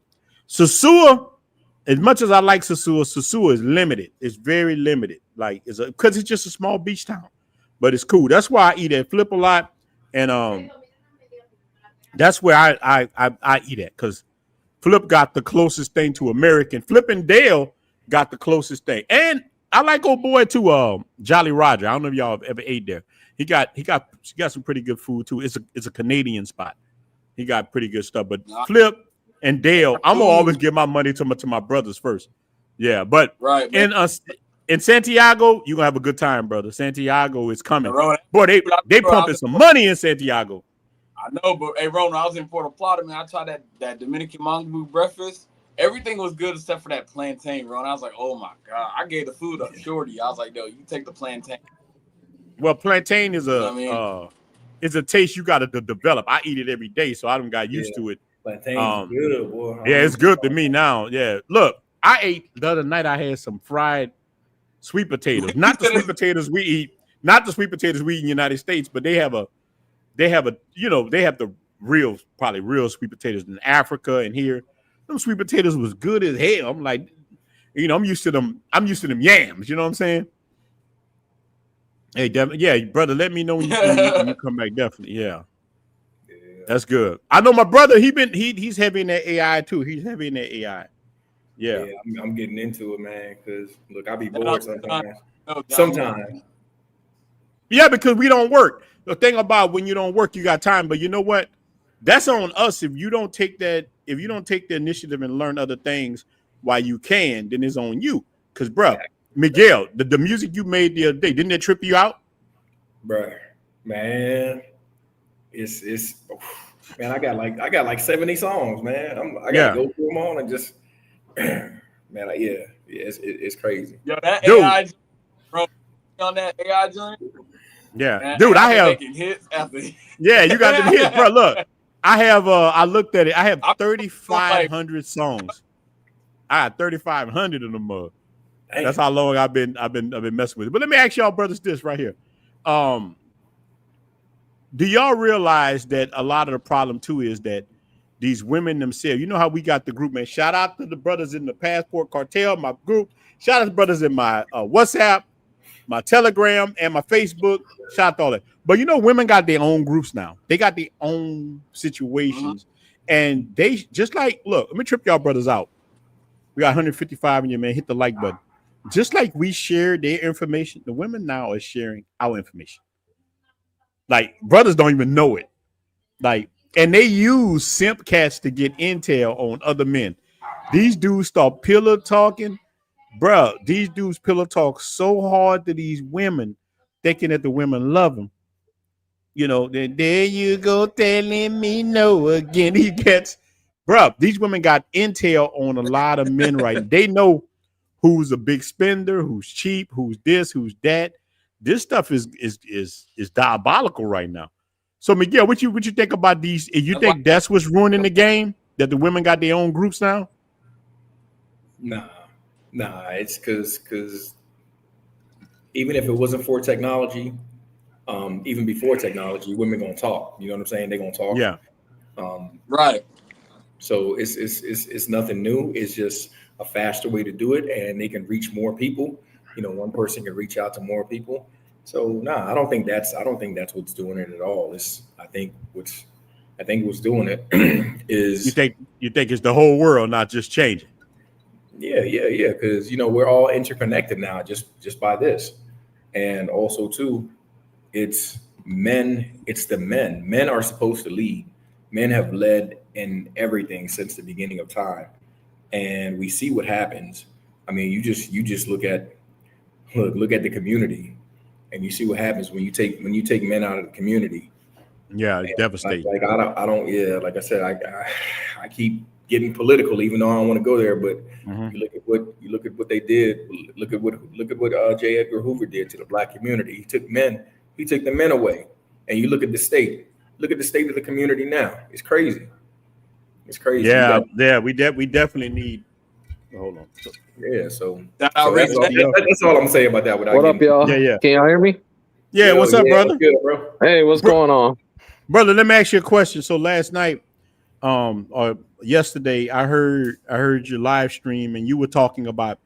Sosua, as much as I like Sosua is limited. It's very limited. Like because it's just a small beach town, but it's cool. That's why I eat at Flip a lot, and that's where I eat at because Flip got the closest thing to American. Flip and Dale got the closest thing, and I like old boy too. Jolly Roger. I don't know if y'all have ever ate there. He got some pretty good food too. It's a Canadian spot. He got pretty good stuff. But Flip and Dale, I'm gonna always give my money to my brothers first. Yeah, but in Santiago, you're gonna have a good time, brother. Santiago is coming. Boy, they pumping some money in Santiago. I know, but hey, Ronin, I was in Puerto Plata, man. I tried that Dominican Mangbu breakfast. Everything was good except for that plantain, Ronin. I was like, oh my God. I gave the food up shorty. I was like, no, you take the plantain. Well, plantain is a taste you got to develop. I eat it every day, so I done got used to it. Plantain's good, boy. Yeah, it's good to me now. Yeah, look, I ate the other night. I had some fried sweet potatoes, not the sweet potatoes we eat, not the sweet potatoes we eat in the United States, but they have the probably real sweet potatoes in Africa and here. Them sweet potatoes was good as hell. I'm like, I'm used to them. I'm used to them yams. You know what I'm saying? Hey, yeah, brother, let me know when you come back. Definitely, yeah. That's good. I know my brother. He's heavy in that AI too. He's heavy in that AI. Yeah, I'm getting into it, man. Because look, I be bored sometimes. Sometimes. Yeah, because we don't work. The thing about when you don't work, you got time. But you know what? That's on us. If you don't take the initiative and learn other things while you can, then it's on you. Because, bro, Miguel, the music you made the other day, didn't that trip you out? Bro, man, it's man, I got like 70 songs, man. I gotta go through them all and just man, it's crazy. Yo, that dude. AI, bro, on that AI joint. Yeah, man, dude, I have making hits after. Yeah, you got them hits, bro. Look, I have I looked at it. I have 3,500 songs. I got 3,500 of them. That's how long I've been messing with it. But let me ask y'all brothers this right here. Do y'all realize that a lot of the problem too is that these women themselves, you know how we got the group, man. Shout out to the brothers in the Passport Cartel, my group. Shout out to the brothers in my WhatsApp, my Telegram, and my Facebook. Shout out to all that. But you know, women got their own groups now. They got their own situations. And they just like, look, let me trip y'all brothers out. We got 155 in you, man. Hit the like button. Just like we share their information, the women now are sharing our information. Like, brothers don't even know it. Like, and they use simp cats to get intel on other men. These dudes start pillow talking. Bro, these dudes pillow talk so hard to these women, thinking that the women love them. You know, then there you go telling me no again. He gets, bro, these women got intel on a lot of men right now. They know who's a big spender, who's cheap, who's this, who's that. This stuff is diabolical right now. So Miguel, what you think about these? You think that's what's ruining the game? That the women got their own groups now? Nah, it's because even if it wasn't for technology, even before technology, women gonna talk. You know what I'm saying? They're gonna talk. Yeah. Right. So it's nothing new. It's just a faster way to do it, and they can reach more people. You know, one person can reach out to more people. So I don't think that's what's doing it at all. I think what's doing it is you think it's the whole world, not just changing. Yeah. Because you know we're all interconnected now, just by this, and also too, it's men. It's the men. Men are supposed to lead. Men have led in everything since the beginning of time, and we see what happens. I mean, you just look at the community, and you see what happens when you take men out of the community. Yeah, it's devastating. Like I don't. Yeah, like I said, I keep getting political, even though I don't want to go there. But you look at what they did. Look at what J. Edgar Hoover did to the black community. He took the men away, and you look at the state. Look at the state of the community now. It's crazy. It's crazy. Yeah. We definitely need. Hold on. Yeah. So that's all I'm saying about that. What up, y'all? Yeah. Can y'all hear me? Yeah. What's up, brother? Good, bro. Hey, what's going on, brother? Let me ask you a question. So last night, or yesterday, I heard your live stream, and you were talking about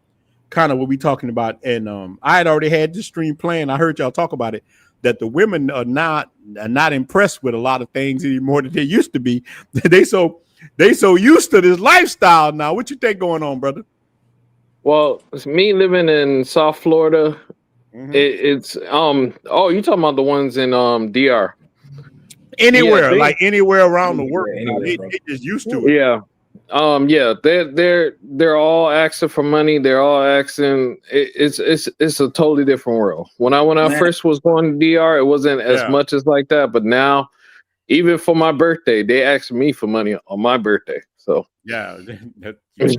kind of what we talking about, and I had already had this stream playing. I heard y'all talk about it. That the women are not impressed with a lot of things anymore that they used to be. They so used to this lifestyle now. What you think going on, brother? Well, it's me living in South Florida. It's you talking about the ones in DR? Anywhere, anywhere around the world. They just used to it. Yeah. They're all asking for money. They're all asking. It's a totally different world. When I first was going to DR, it wasn't as much as like that. But now, even for my birthday, they asked me for money on my birthday. So yeah, he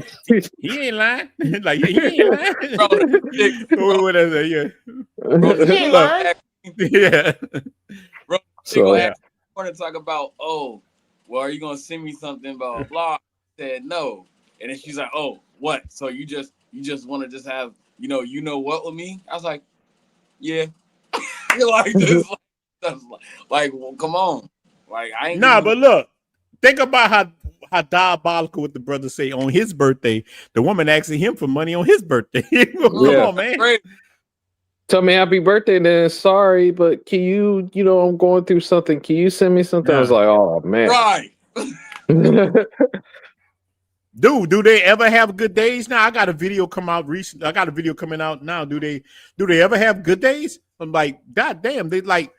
ain't lying. Like he ain't lying. What is it? Yeah, he ain't lying. Yeah. Bro, so I want to talk about. Oh, well, are you gonna send me something? Blah blah. Said no, and then she's like, "Oh, what? So you just want to just have you know what with me?" I was like, "Yeah." You're like this, like, well, come on, like I ain't. But look, think about how diabolical what the brother say on his birthday. The woman asking him for money on his birthday. Come on, man. Great. Tell me happy birthday, then sorry, but can you I'm going through something. Can you send me something? I was like, oh man, right. Dude, do they ever have good days now? I got a video come out recently. I got a video coming out now. Do they ever have good days? I'm like, God damn, they like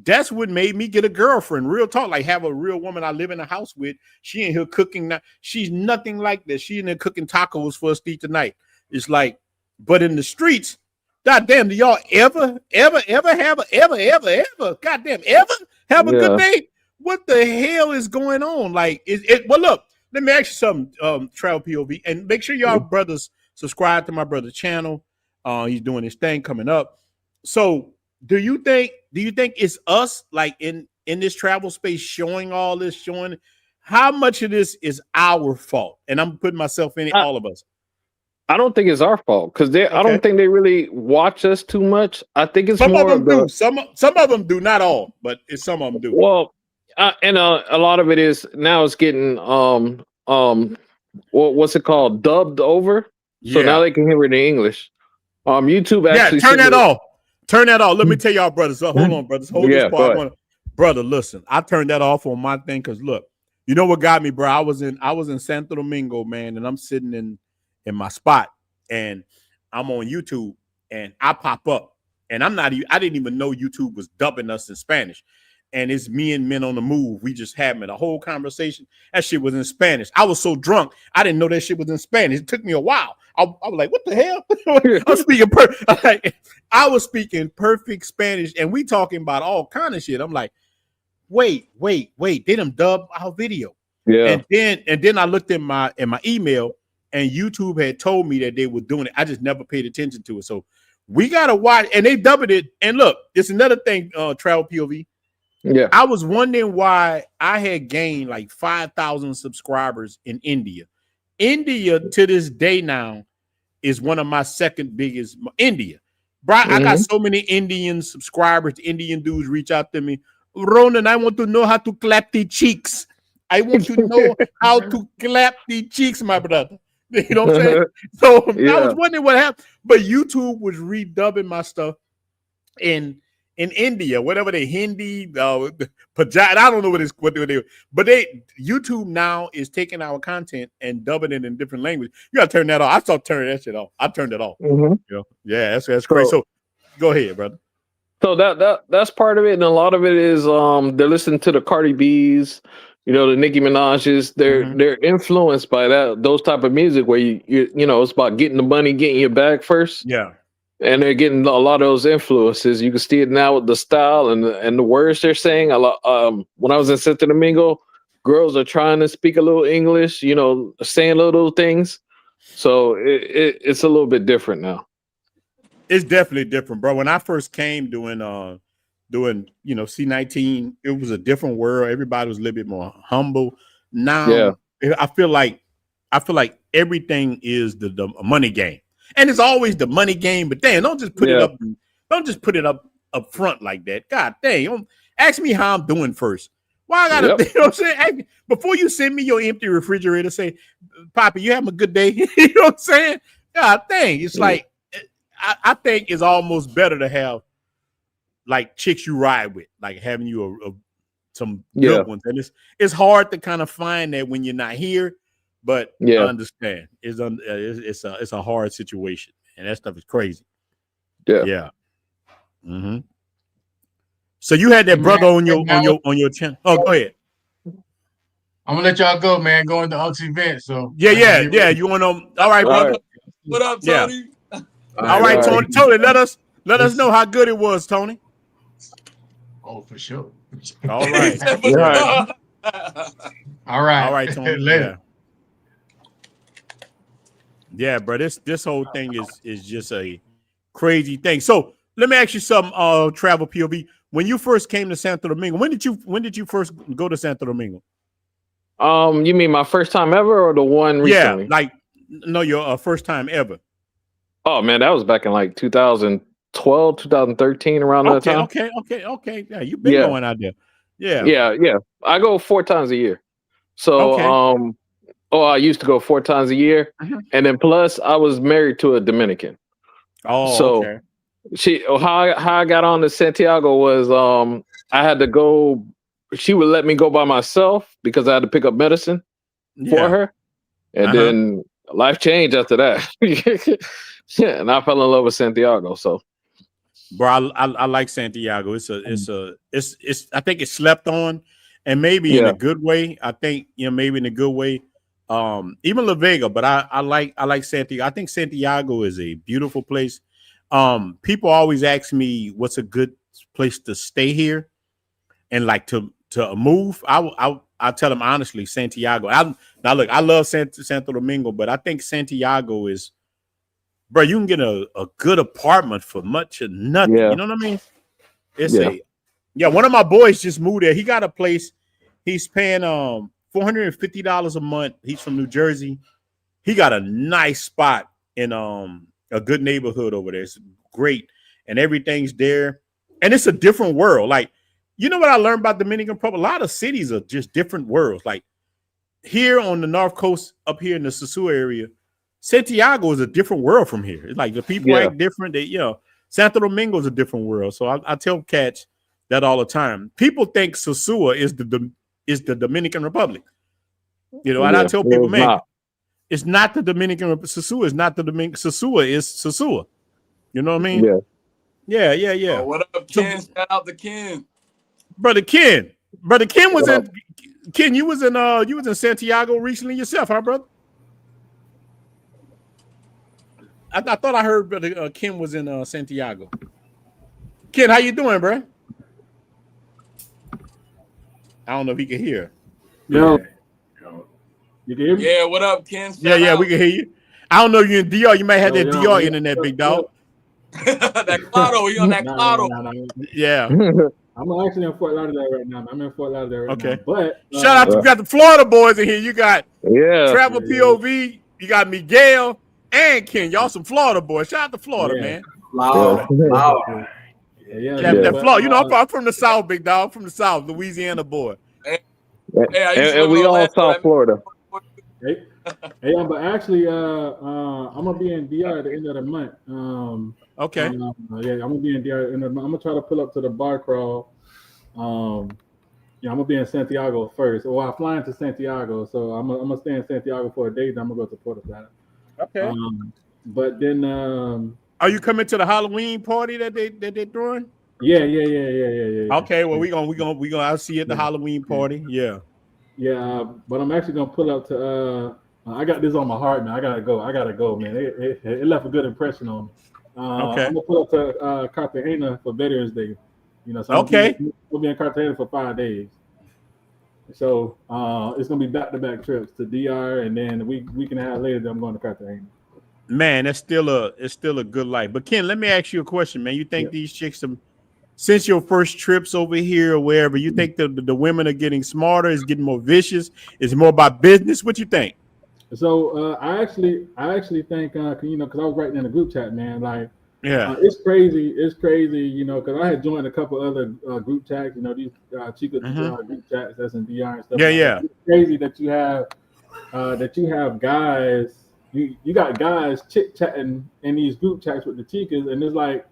that's what made me get a girlfriend. Real talk, like have a real woman I live in a house with. She in here cooking now. She's nothing like this. She in there cooking tacos for us to eat tonight. It's like But in the streets, goddamn, do y'all ever have goddamn ever have a good day? What the hell is going on? Like, well, look, let me ask you something, Travel POV, and make sure y'all brothers subscribe to my brother's channel. He's doing his thing coming up. So, do you think it's us, like in this travel space, showing all this, showing how much of this is our fault? And I'm putting myself in it, all of us. I don't think it's our fault because I don't think they really watch us too much. I think it's some more of them do. Some of them do, not all, but some of them do. Well, and a lot of it is now it's getting what's it called, dubbed over. So now they can hear it in English. YouTube actually turn that off. Turn that off. Let me tell y'all, brothers. Hold on, brothers. Hold this part. Brother, listen. I turned that off on my thing because look, you know what got me, bro? I was in Santo Domingo, man, and I'm sitting in my spot, and I'm on YouTube, and I pop up, and I didn't even know YouTube was dubbing us in Spanish, and it's me and Men on the Move. We just having a whole conversation. That shit was in Spanish. I was so drunk, I didn't know that shit was in Spanish. It took me a while. I was like, what the hell? I was speaking perfect Spanish, and we talking about all kind of shit. I'm like, wait, they done dub our video. Yeah. And then I looked in my email, and YouTube had told me that they were doing it. I just never paid attention to it. So we gotta watch, and they dubbed it. And look, it's another thing, Travel POV. Yeah. I was wondering why I had gained like 5,000 subscribers in India. India to this day now is one of my second biggest. India. Bro, I got so many Indian subscribers. Indian dudes reach out to me. Ronin, I want to know how to clap the cheeks. I want to know how to clap the cheeks, my brother. You know what I'm saying? So I was wondering what happened. But YouTube was redubbing my stuff in India, whatever they Hindi, Punjab, I don't know what they do. But YouTube now is taking our content and dubbing it in different language. You gotta turn that off. I started turning that shit off. I turned it off. You know? Yeah, that's great. So go ahead, brother. So that's part of it, and a lot of it is they're listening to the Cardi B's, you know, the Nicki Minaj's. They're influenced by those type of music where you know it's about getting the money, getting your bag first. Yeah. And they're getting a lot of those influences. You can see it now with the style and the words they're saying. A lot. When I was in Santo Domingo, girls are trying to speak a little English, you know, saying little things. So it's a little bit different now. It's definitely different, bro. When I first came doing you know, C19, it was a different world. Everybody was a little bit more humble. Now I feel like everything is the money game. And it's always the money game, but damn, don't just put it up. Don't just put it up front like that. God dang, ask me how I'm doing first. Why I gotta, you know what I'm saying? Before you send me your empty refrigerator, say, Poppy, you having a good day? You know what I'm saying? God dang, it's like I think it's almost better to have like chicks you ride with, like having you some good ones. And it's hard to kind of find that when you're not here. But I understand it's a hard situation, and that stuff is crazy. Yeah. Mm-hmm. So you had that brother on your channel. Oh, go ahead. I'm gonna let y'all go, man. Going to Unc's event. So yeah. You want to? All right, brother. What up, Tony? Yeah. All right, Tony. Tony, let us know how good it was, Tony. Oh, for sure. All right. All right, Tony. Later. Yeah, bro. This whole thing is just a crazy thing. So let me ask you something, Travel POV. When you first came to Santo Domingo, when did you first go to Santo Domingo? You mean my first time ever or the one recently? Yeah, like no, your first time ever. Oh man, that was back in like 2012, 2013, around that time. Okay. Yeah, you've been going out there. Yeah. I go 4 times a year. So I used to go 4 times a year, and then plus I was married to a Dominican. Oh, so how I got on to Santiago was I had to go. She would let me go by myself because I had to pick up medicine for her, and then life changed after that. And I fell in love with Santiago. So, bro, I like Santiago. It's I think it's slept on, and maybe in a good way. I think maybe in a good way. Even La Vega, but I like Santiago. I think Santiago is a beautiful place. People always ask me what's a good place to stay here and like to move. I tell them honestly, Santiago. Now look, I love Santo Domingo, but I think Santiago is, bro, you can get a good apartment for much of nothing. Yeah. You know what I mean? One of my boys just moved there. He got a place. He's paying $450 a month. He's from New Jersey. He got a nice spot in a good neighborhood over there. It's great, and everything's there. And it's a different world. Like, you know what I learned about Dominican Republic? A lot of cities are just different worlds. Like here on the North Coast, up here in the Sosúa area, Santiago is a different world from here. It's like the people act different. Santo Domingo is a different world. So I tell cats that all the time. People think Sosúa is the Dominican Republic. And I tell people, man, it's not the Dominican. Sosúa is not the Dominican. Sosúa is Sosúa. You know what I mean? Yeah. Oh, what up, Ken? Shout out to Ken. Brother Ken was in. Ken, you was in Santiago recently yourself, huh, brother? I thought I heard Brother Ken was in Santiago. Ken, how you doing, bro? I don't know if he can hear. Yo. You can hear me? Yeah, what up, Ken? Yeah, we can hear you. I don't know if you're in DR. You might have that DR internet, big dog. That Claro, you on that Claro. Yeah. I'm actually in Fort Lauderdale right now. I'm in Fort Lauderdale right now. But shout out to you got the Florida boys in here. You got Travel POV, you got Miguel and Ken. Y'all some Florida boys. Shout out to Florida, man. Florida. That Florida. I'm from the South, big dog. From the South, Louisiana boy. And we all South Florida. But actually, I'm gonna be in DR at the end of the month. Okay. I'm gonna be in DR at the end of the month. I'm gonna try to pull up to the bar crawl. I'm gonna be in Santiago first. Well, I'm flying to Santiago, so I'm gonna stay in Santiago for a day. Then I'm gonna go to Puerto Plata. Okay. But then, are you coming to the Halloween party that they're throwing? Yeah. Okay, well we gonna I'll see you at the Halloween party. Yeah. Yeah, but I'm actually gonna pull up to. I got this on my heart, man. I gotta go, man. It left a good impression on me. Okay. I'm gonna pull up to Cartagena for Veterans Day. So we'll be in Cartagena for 5 days. So it's gonna be back-to-back trips to DR, and then a week and a half later, I'm going to Cartagena. Man, it's still a good life. But Ken, let me ask you a question, man. You think these chicks, since your first trips over here or wherever, you think the women are getting smarter, is getting more vicious, is it more about business? What you think? So I actually think because I was writing in the group chat, man, like it's crazy, because I had joined a couple other group chats, these Chica group chats that's in DR and stuff. Yeah. It's crazy that you have guys, you got guys chit chatting in these group chats with the chicas, and it's like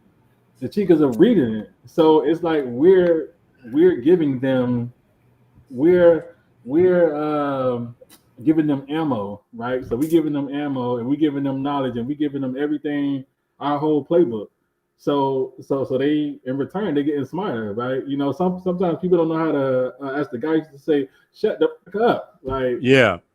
the chicas are reading it, so it's like we're giving them giving them ammo, right? So we giving them ammo, and we giving them knowledge, and we giving them everything, our whole playbook. So they, in return, they getting smarter, right? Sometimes people don't know how to, as the guy used to say, shut the fuck up, like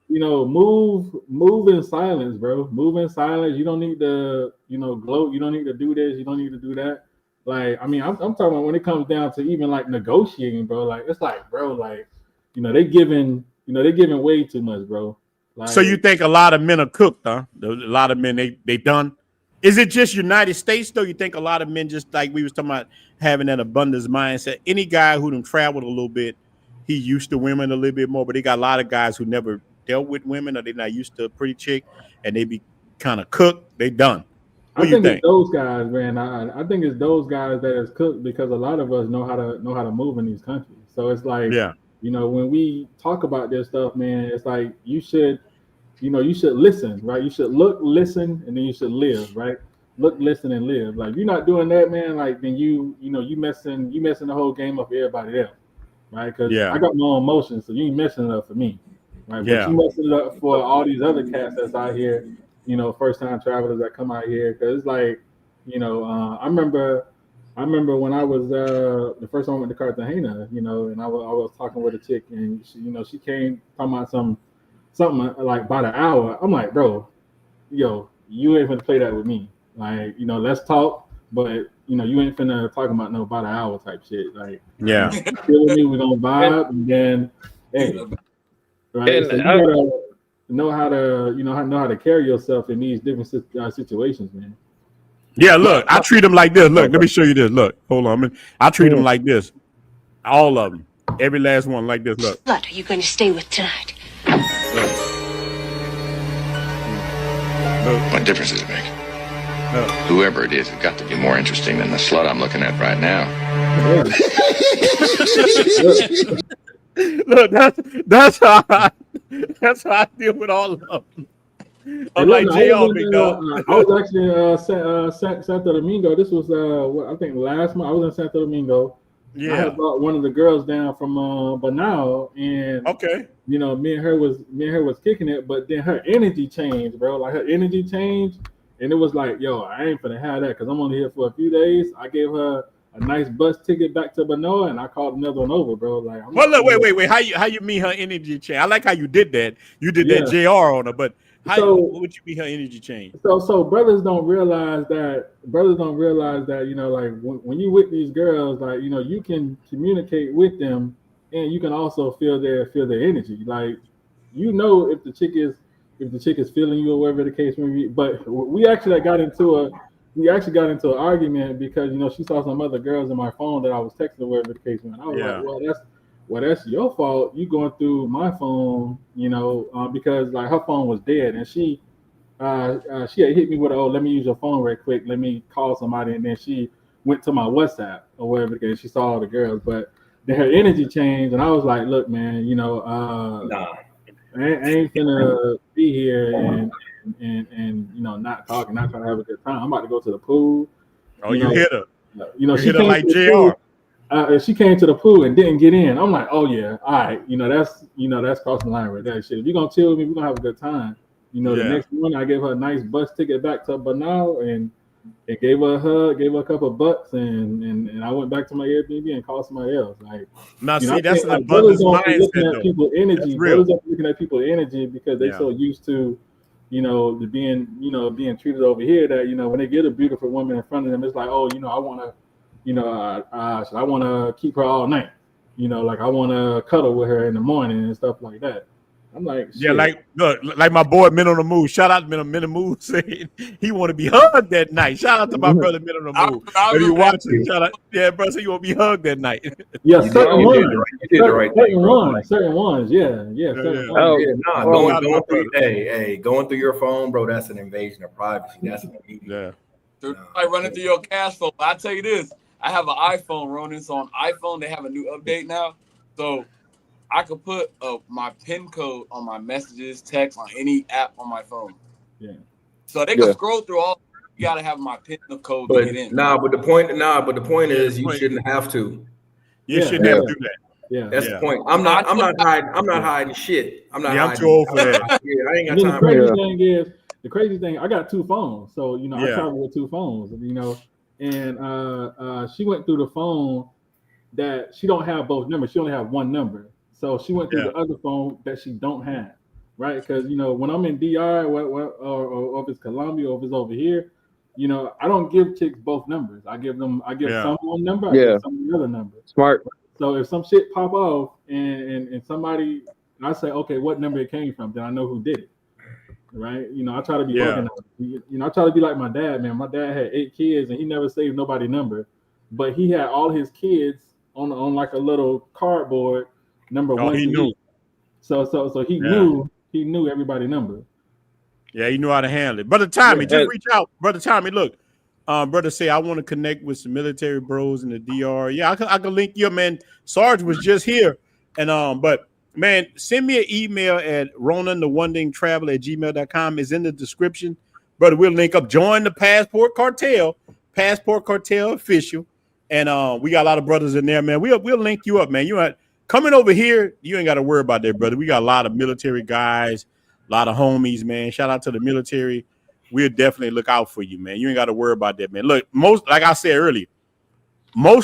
move in silence, bro. Move in silence. You don't need to, gloat. You don't need to do this. You don't need to do that. Like, I mean, I'm talking about when it comes down to even like negotiating, bro. Like, it's like, bro, like, they giving way too much, bro. Like, so you think a lot of men are cooked, huh? A lot of men, they done. Is it just United States though? You think a lot of men, just like we was talking about, having that abundance mindset? Any guy who done traveled a little bit, he used to women a little bit more, but they got a lot of guys who never dealt with women, or they're not used to a pretty chick, and they be kind of cooked. They done. What do you think? It's those guys, man. I think it's those guys that is cooked, because a lot of us know how to move in these countries. So it's like, when we talk about this stuff, man, it's like you should listen, right? You should look, listen, and then you should live, right? Look, listen, and live. Like, if you're not doing that, man, like, then you messing the whole game up for everybody else, right? Because I got my own emotions, so you ain't messing it up for me, right? But you messing it up for all these other cats that's out here, first time travelers that come out here. Because it's like, I remember when I was the first time I went to Cartagena, and I was talking with a chick, and she came talking about some something like by the hour. I'm like, bro, yo, you ain't finna play that with me. Like, you know, let's talk, but you know, you ain't finna talk about no by the hour type shit. Like, yeah, chill with me, we're gonna vibe, and then hey, right. And So you gotta know how to, you know, how to carry yourself in these different situations, man. Yeah, look, I treat them like this. Look, let me show you this. Look, hold on. I treat them like this. All of them. Every last one like this. Look. What are you going to stay with tonight? What difference does it make? Whoever it is, it's got to be more interesting than the slut I'm looking at right now. Look, that's how I deal with all of them. I'm like JR, big dog. I was actually in Santo Domingo. This was I think last month. I was in Santo Domingo. Yeah. I had brought one of the girls down from Banao, and you know, me and her was kicking it, but then her energy changed, bro. Like her energy changed, and it was like, yo, I ain't finna have that because I'm only here for a few days. I gave her a nice bus ticket back to Banao, and I called another one over, bro. Like, well, look, wait. How you mean her energy change? I like how you did that. You did that JR on her, but what would you mean her energy change? So brothers don't realize that, you know, like when you with these girls, like, you know, you can communicate with them, and you can also feel their energy. Like, you know, if the chick is feeling you or whatever the case may be. But we actually got into an argument because, you know, she saw some other girls in my phone that I was texting or whatever the case may be. I was like, well, that's your fault. You going through my phone, you know, because like her phone was dead, and she had hit me with, let me use your phone real quick. Let me call somebody, and then she went to my WhatsApp or whatever because she saw all the girls. But then her energy changed, and I was like, look, man, you know, I ain't gonna be here and you know, not talking, not trying to have a good time. I'm about to go to the pool. Oh, you hit her. You know, she hit her like JR. She came to the pool and didn't get in. I'm like, oh yeah, all right. You know, that's crossing the line right there. Shit, if you're gonna chill with me, we're gonna have a good time. You know, the next one, I gave her a nice bus ticket back to Banao, and it gave her a hug, gave her a couple of bucks, and I went back to my Airbnb and called somebody else. Like, now, you see, know, that's an abundance mindset. Looking at people's energy. Brothers are looking at people's energy because they're so used to, you know, being treated over here that, you know, when they get a beautiful woman in front of them, it's like, oh, you know, I want to. You know, I want to keep her all night. You know, like I want to cuddle with her in the morning and stuff like that. I'm like, shit. Yeah, like look, like my boy Men on the Move. Shout out to Men on the Move saying he want to be hugged that night. Shout out to my brother Men on the Move. If you watching, shout out, yeah, bro. So you want to be hugged that night? Yeah, certain ones, yeah. Going through your phone, bro. That's an invasion of privacy. That's like running through your cash flow. I tell you this. I have an iPhone, Ronin. So on iPhone, they have a new update now. So I could put my PIN code on my messages, text, on any app on my phone. Yeah. So they can scroll through all. You gotta have my PIN code to get in. But the point is, you shouldn't have to. You shouldn't have to do that. Yeah, that's the point. I'm not hiding shit. I'm too old for that. I ain't got time. The crazy thing, I got two phones, so you know, I travel with two phones, you know, and she went through the phone that she don't have both numbers. She only have one number, so she went through the other phone that she don't have, right? Because, you know, when I'm in DR or if it's Colombia or if it's over here, you know, I don't give chicks both numbers. I give some one number, I give some the other number. Smart. So if some shit pop off and somebody, I say, okay, what number it came from? Then I know who did it. Right, you know, I try to be organized. You know, I try to be like my dad, man. My dad had 8 kids, and he never saved nobody's number, but he had all his kids on like a little cardboard number one. He knew. So he knew everybody's number. Yeah, he knew how to handle it. Brother Tommy, just reach out. Brother Tommy, look, brother say I want to connect with some military bros in the DR. Yeah, I can link you up, man. Sarge was just here, and but. Man, send me an email at roninthewondingtravel@gmail.com. Is in the description. Brother, we'll link up. Join the Passport Cartel official. And we got a lot of brothers in there, man. We'll link you up, man. You are coming over here, you ain't got to worry about that, brother. We got a lot of military guys, a lot of homies, man. Shout out to the military. We'll definitely look out for you, man. You ain't got to worry about that, man. Look, like I said earlier, I'm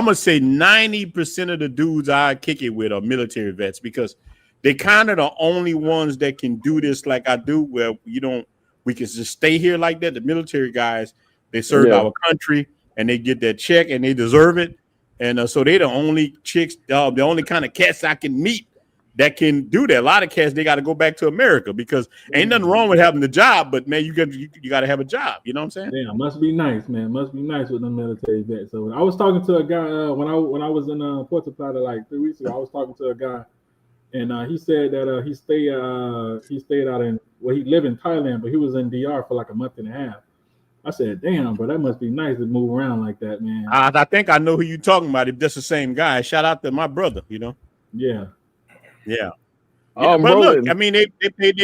gonna say 90% of the dudes I kick it with are military vets because they kind of the only ones that can do this like I do, where we can just stay here like that. The military guys, they served our country and they get that check and they deserve it. And so they the only chicks, the only kind of cats I can meet that can do that. A lot of cats, they got to go back to America because ain't nothing wrong with having the job, but man, you got to have a job. You know what I'm saying? Yeah, must be nice, man. Must be nice with the military vets. So I was talking to a guy when I was in Puerto Plata like 3 weeks ago. I was talking to a guy, and he said that he stayed out in he lived in Thailand, but he was in DR for like a month and a half. I said, damn, bro, that must be nice to move around like that, man. I think I know who you're talking about. If that's the same guy, shout out to my brother. Yeah. Yeah. But look, I mean, they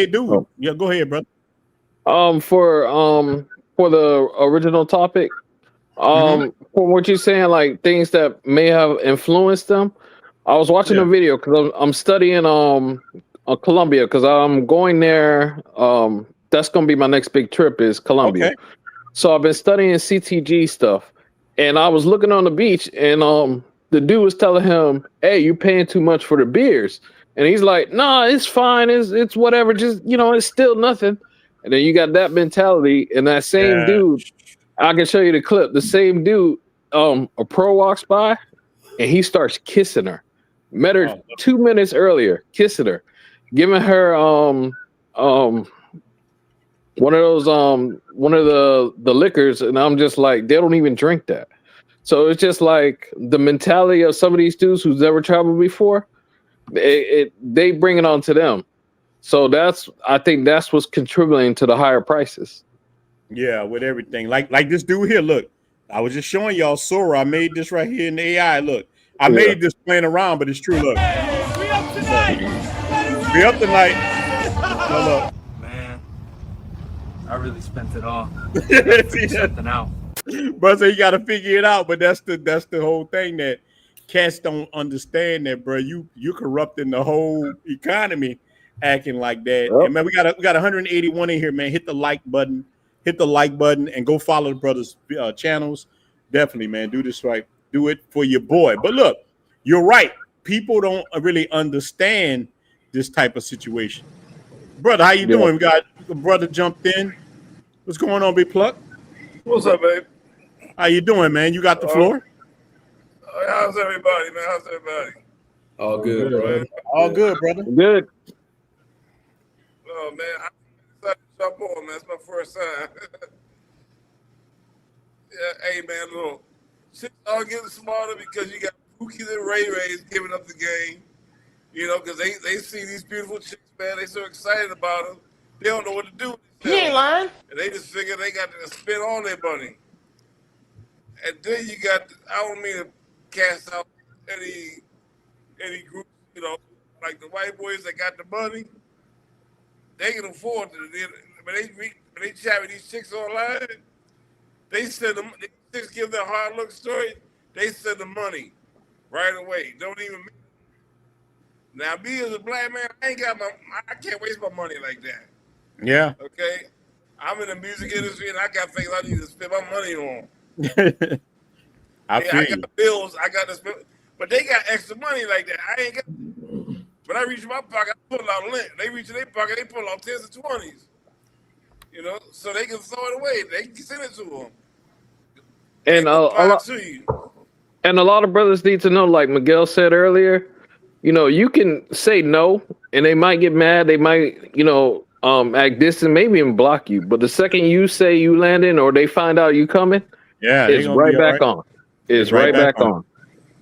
do. Oh. Yeah, go ahead, brother. For the original topic, from what you're saying, like things that may have influenced them. I was watching a video because I'm studying Colombia because I'm going there. That's gonna be my next big trip is Colombia. Okay. So I've been studying CTG stuff, and I was looking on the beach, and the dude was telling him, "Hey, you're paying too much for the beers." And he's like, "Nah, it's fine. It's whatever. Just it's still nothing." And then you got that mentality, and that same dude, I can show you the clip. The same dude, a pro walks by, and he starts kissing her. Met her 2 minutes earlier, kissing her, giving her one of the liquors, and I'm just like, they don't even drink that. So it's just like the mentality of some of these dudes who's never traveled before. They bring it on to them, so I think that's what's contributing to the higher prices. Yeah, with everything, like this dude here. Look, I was just showing y'all Sora. I made this right here in the AI. Look, I made this playing around, but it's true. Look, we up tonight. We up tonight. Look. Man, I really spent it all. Something out, bro. So you got to figure it out, but that's the whole thing that. Cats don't understand that, bro. You're corrupting the whole economy, acting like that. Yep. And man, we got 181 in here, man. Hit the like button, and go follow the brothers' channels. Definitely, man. Do this right. Do it for your boy. But look, you're right. People don't really understand this type of situation, brother. How you doing? We got a brother jumped in. What's going on, Big Pluck? What's up, babe? How you doing, man? You got the floor. How's everybody, man? How's everybody? All good, bro. All good, brother. Good. Oh, man. I'm excited to jump on, man. It's my first time. Hey, man, look. Chicks are getting smarter because you got Pookies and Ray Rays giving up the game. Because they see these beautiful chicks, man. They so excited about them. They don't know what to do with themselves. He ain't lying. And they just figure they got to spend all their money. And then you got, I don't mean to cast out any group, like the white boys that got the money, they can afford to. When they chat with these chicks online, they send them. They just give their hard look story. They send the money right away. Don't even. Now, me as a black man, I can't waste my money like that. Yeah. Okay. I'm in the music industry and I got things I need to spend my money on. I got bills, I got to spend, but they got extra money like that. I ain't got. When I reach my pocket, I pull out lint. They reach in their pocket, they pull out 10s and 20s. So they can throw it away. They can send it to them. And a lot of brothers need to know, like Miguel said earlier, you can say no, and they might get mad. They might, act distant, maybe even block you. But the second you say you landing, or they find out you coming, it's right back on. It's right back on.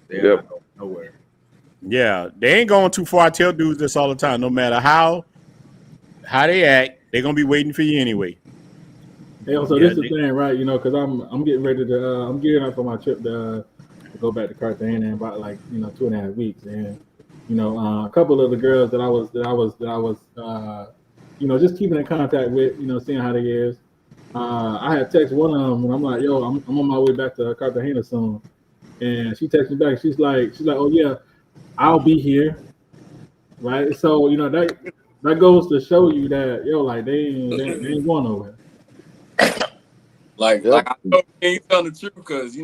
Yep. Nowhere. Yeah, they ain't going too far. I tell dudes this all the time. No matter how they act, they're gonna be waiting for you anyway. Hey, also this is the thing, right? Because I'm getting ready to I'm gearing up for my trip to go back to Cartagena in about 2.5 weeks, and a couple of the girls that I was just keeping in contact with, seeing how they is. I had texted one of them, and I'm like, "Yo, I'm on my way back to Cartagena soon." And she texted me back. She's like, "Oh yeah, I'll be here." Right. So that goes to show you that they ain't going nowhere. Like I know he ain't telling the truth because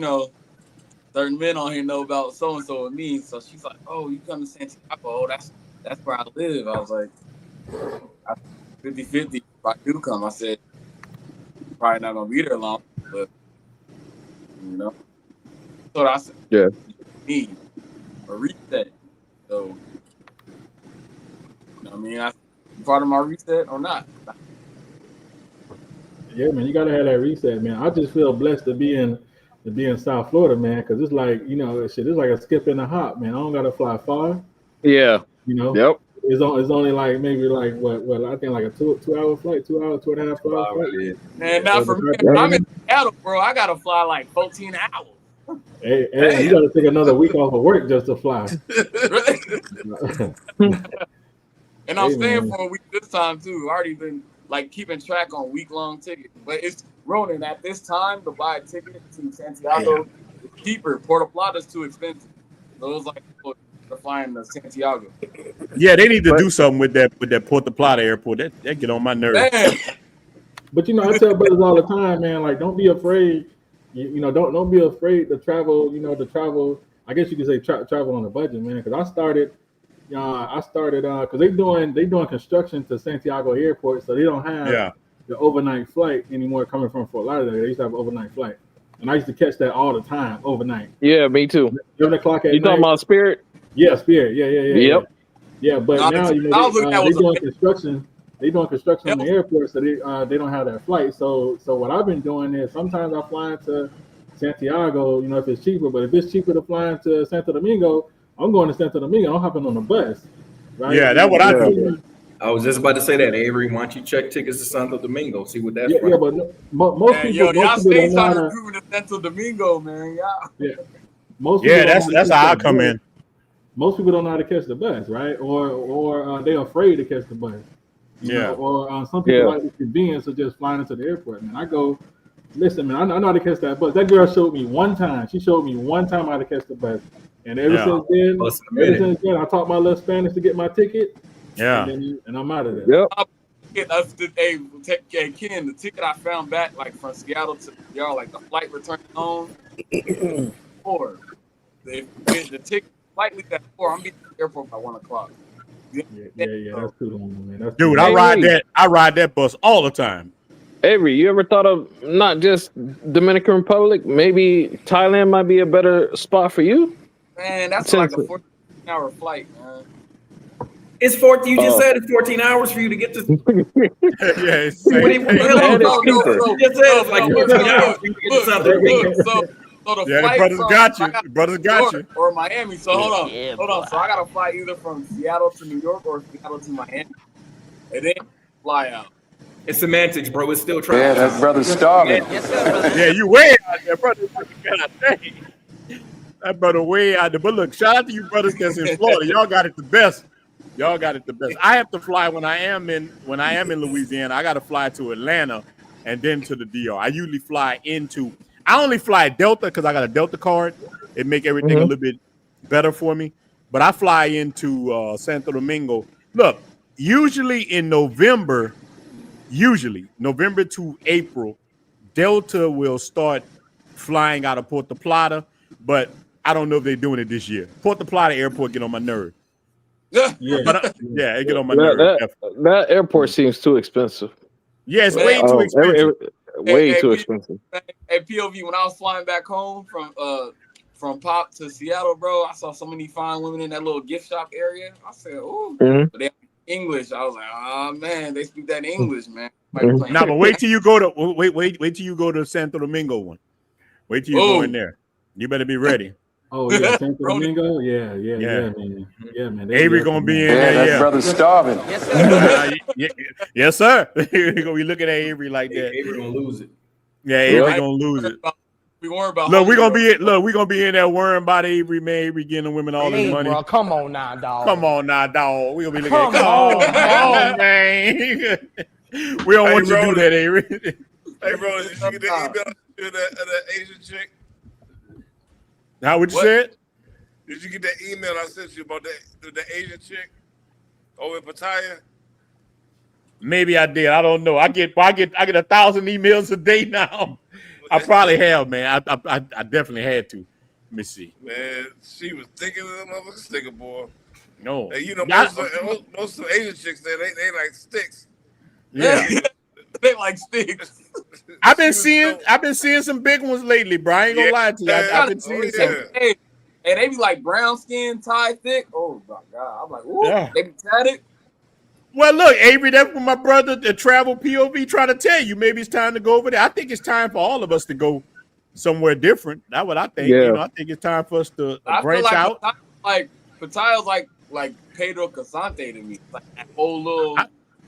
certain men on here know about so and so and me. So she's like, "Oh, you come to Santiago? Oh, that's that's where I live. I was like, 50-50. If I do come, I said, probably not gonna be there long, but you know, so I said, yeah, me a reset. So, you know what I mean, I part of my reset or not. Yeah, man, you gotta have that reset, man. I just feel blessed to be in South Florida, man, because it's like, you know, shit, it's like a skip and a hop, man. I don't gotta fly far. Yeah. You know. Yep. It's only like maybe like what I think like a 2-hour flight, 2.5 hour flight. Man, not for me. I'm in Seattle, bro. I gotta fly like 14 hours. Hey, you gotta take another week off of work just to fly. And I'm staying for a week this time too. Already been like keeping track on week-long tickets. But it's Ronin at this time to buy a ticket to Santiago is cheaper. Puerto Plata's too expensive. So it was like to flying to Santiago. Yeah, they need to do something with that Puerto Plata airport. That get on my nerves. But you know, I tell brothers all the time, man, like don't be afraid. You know, don't be afraid to travel. You know, to travel. I guess you could say travel on a budget, man. Because I started because they doing construction to Santiago Airport, so they don't have the overnight flight anymore coming from Fort Lauderdale. They used to have an overnight flight, and I used to catch that all the time overnight. Yeah, me too. 7 o'clock at night. You talking about Spirit? Yeah, Spirit. Yeah. Yep. Yeah, but now you know they doing construction. They doing construction on the airport, so they don't have that flight. So what I've been doing is sometimes I fly into Santiago, you know, if it's cheaper. But if it's cheaper to fly into Santo Domingo, I'm going to Santo Domingo. I'm hopping on the bus. Right? Yeah, that's what I do. I was just about to say that, Avery. Why don't you check tickets to Santo Domingo? See what that's yeah, but most people. Y'all stay trying to recruit to Santo Domingo, man. Yeah. Most people that's how I come in. Most people don't know how to catch the bus, right? Or they're afraid to catch the bus. You know? Or some people like the convenience of just flying into the airport. Man, I go, listen, man, I know how to catch that bus. That girl showed me one time. She showed me one time how to catch the bus. And ever since then, I taught my little Spanish to get my ticket. Yeah. And I'm out of there. Yep. Ken, the ticket I found back, like from Seattle to y'all, like the flight return home, or the ticket slightly at 4. I'm being at the airport by 1 o'clock. Yeah, that's cool, man. That's dude, cool. I ride that bus all the time. Avery, you ever thought of not just Dominican Republic? Maybe Thailand might be a better spot for you. Man, that's like a 14-hour flight, man. It's 14. You just said it's 14 hours for you to get to. Yeah, it's you just said it's like 14 hours for you to get to something. So the flight brothers got you. Or Miami. So hold on. So I gotta fly either from Seattle to New York or Seattle to Miami, and then fly out. It's semantics, bro. It's still trying. Yeah, that brother's starving. Yeah, you way out there, brother. That brother way out there. But look, shout out to you brothers that's in Florida. Y'all got it the best. I have to fly when I am in Louisiana. I got to fly to Atlanta and then to the DR. I usually fly I only fly Delta because I got a Delta card. It make everything a little bit better for me. But I fly into Santo Domingo. Look, usually in November to April, Delta will start flying out of Puerto Plata, but I don't know if they're doing it this year. Puerto Plata airport get on my nerve. It get on my nerve. That airport seems too expensive. Yeah, it's way too expensive. Way too expensive. At POV, when I was flying back home from Pop to Seattle, bro, I saw so many fine women in that little gift shop area. I said, "Ooh," but they English. I was like, "Oh man, they speak that English, man." Nah, but wait till you go to wait till you go to Santo Domingo one. Wait till you go in there. You better be ready. Oh yeah, Santo Domingo. Yeah, man. Avery gonna be in there. That brother's starving. Yes, sir. We're gonna be looking at Avery like that. Avery gonna lose it. Yeah, Avery gonna lose it. We worry about. Look, we're gonna be in there worrying about Avery, man. Avery getting the women all this money. Bro, come on now, dog. We gonna be looking at. Come on, man. We don't want you to do that, Avery. Hey, bro, did you get the email to the Asian chick? How would you say it? Did you get that email I sent you about the Asian chick over in Pattaya? Maybe I did. I don't know. I get 1,000 emails a day now. I probably have, man. I definitely had to. Let me see. Man, she was thinking of the motherfucking sticker, boy. No. You know, most of the Asian chicks, they like sticks. Yeah. They like sticks. I've been seeing some big ones lately, bro. I ain't gonna lie to you. I've been seeing some. Hey, and they be like brown skin, tie thick. Oh my god! I'm like, ooh, they be tatted. Well, look, Avery, that's what my brother, the travel POV, trying to tell you. Maybe it's time to go over there. I think it's time for all of us to go somewhere different. That's what I think. Yeah. You know, I think it's time for us to branch out. Like Pataya's like Pedro Casante to me. Like that whole little.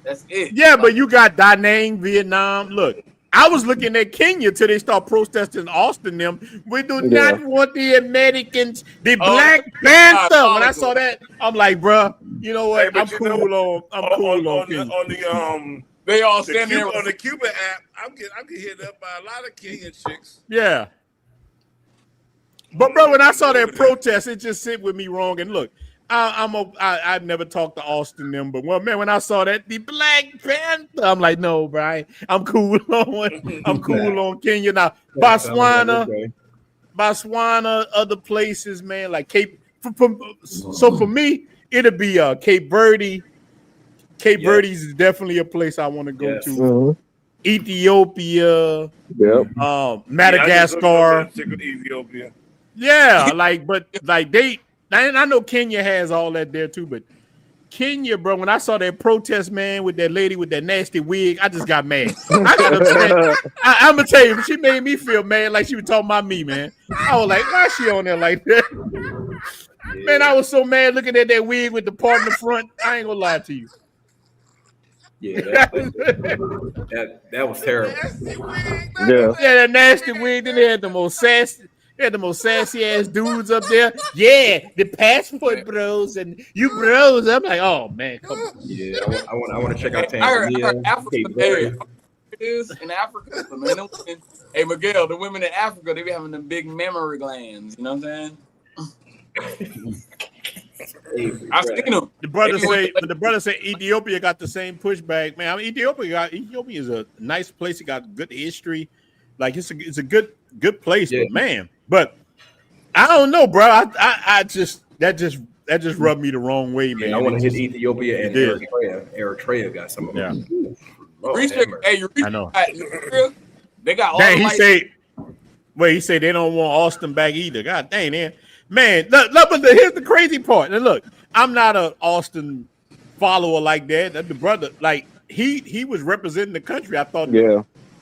That's it. Yeah, but you got Da Nang, Vietnam. Look, I was looking at Kenya till they start protesting Austin. Them, we do not want the Americans, the Black Panther. When I saw that, I'm like, bro, you know what? Hey, I'm cool on Kenya. They all stand there on the Cuba app. I'm getting hit up by a lot of Kenyan chicks. Yeah. But bro, when I saw that protest, it just sit with me wrong. And look, I've never talked to Austin them, but well, man, when I saw that the Black Panther, I'm like, no, bro, I'm cool on Kenya now. Botswana, other places, man, like Cape. So for me, it'll be Cape Verde. Cape Verde is definitely a place I want to go to. Mm-hmm. Ethiopia, Madagascar. Ethiopia. Yeah, but I know Kenya has all that there too, but Kenya, bro, when I saw that protest, man, with that lady with that nasty wig, I just got mad. I got upset. I'm gonna tell you, she made me feel mad like she was talking about me, man. I was like, why is she on there like that? Man, I was so mad looking at that wig with the part in the front. I ain't gonna lie to you. Yeah, that was terrible. Yeah, that nasty wig. Then they had the most sassy ass dudes up there. Yeah, the passport bros and you bros. I'm like, oh man, come on. Yeah, I want to check out I heard Tanzania. Africa. Hey, it is in Africa. Hey, Miguel, the women in Africa, they be having them big mammary glands. You know what I'm saying? I've seen them. The brother say Ethiopia got the same pushback, man. I mean, Ethiopia is a nice place. It got good history. Like it's a good place, but man. But I don't know, bro. I just rubbed me the wrong way, man. I want to hit Ethiopia and Eritrea. Eritrea got some of them. Yeah. I know. They got all. Dang, he say they don't want Austin back either. God dang, man. Look, but here's the crazy part. And look, I'm not an Austin follower like that. The brother, like he was representing the country. I thought,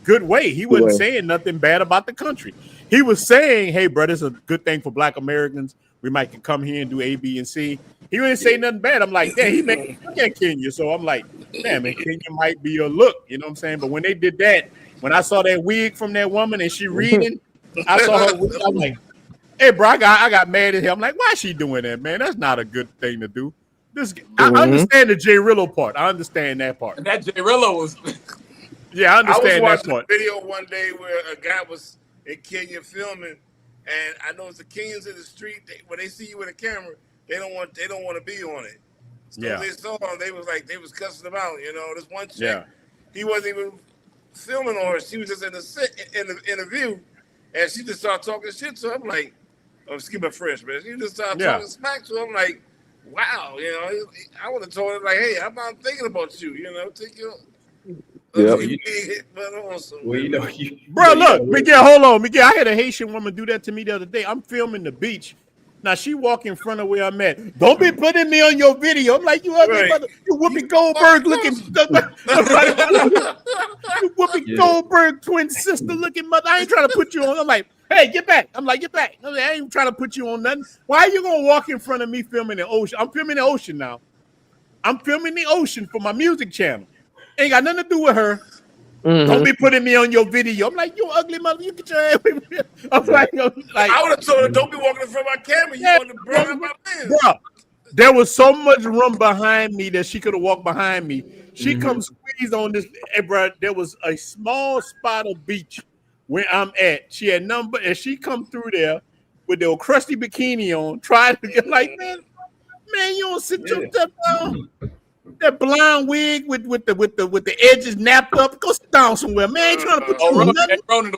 good way. He wasn't saying nothing bad about the country. He was saying, hey, brother, it's a good thing for Black Americans. We might come here and do A, B, and C. He didn't say nothing bad. I'm like, he made Kenya. So I'm like, man, Kenya might be a look. You know what I'm saying? But when they did that, when I saw that wig from that woman and she reading, I saw her wig, I'm like, hey, bro, I got mad at him. I'm like, why is she doing that, man? That's not a good thing to do. I understand the J Rillo part. I understand that part. And that J Rillo was... Yeah, I understand I was that part. watching a video one day where a guy was in Kenya filming, and I noticed the Kenyans in the street, when they see you with a camera, they don't want to be on it. So they saw him, they was cussing him out. You know, this one chick, he wasn't even filming on her. She was just in the interview, and she just started talking shit to him. I'm like, excuse my French, man. She just started talking smack to him. I'm like, wow, you know, I would have told her like, hey, I'm not thinking about you. You know, take your. Yeah. Bro, look, Miguel, hold on. Miguel, I had a Haitian woman do that to me the other day. I'm filming the beach. Now she walk in front of where I'm at. Don't be putting me on your video. I'm like, you ugly mother, you Whoopi Goldberg looking, you Whoopi Goldberg twin sister looking mother. I ain't trying to put you on. I'm like, hey, get back. I'm like, get back. I ain't trying to put you on nothing. Why are you gonna walk in front of me filming the ocean? I'm filming the ocean now. I'm filming the ocean for my music channel. Ain't got nothing to do with her. Mm-hmm. Don't be putting me on your video. I'm like, you ugly mother. You get your ass away from me. I'm like, I would have told her, don't be walking in front of my camera. You want to burn up my man. Bro, there was so much room behind me that she could have walked behind me. She comes squeeze on this. Hey, bro, there was a small spot of beach where I'm at. She had number, and she come through there with the old crusty bikini on, trying to get like, man, you don't sit your stuff down. That blonde wig with the edges napped up. Go sit down somewhere, man. I ain't trying to put you on nothing. Ronin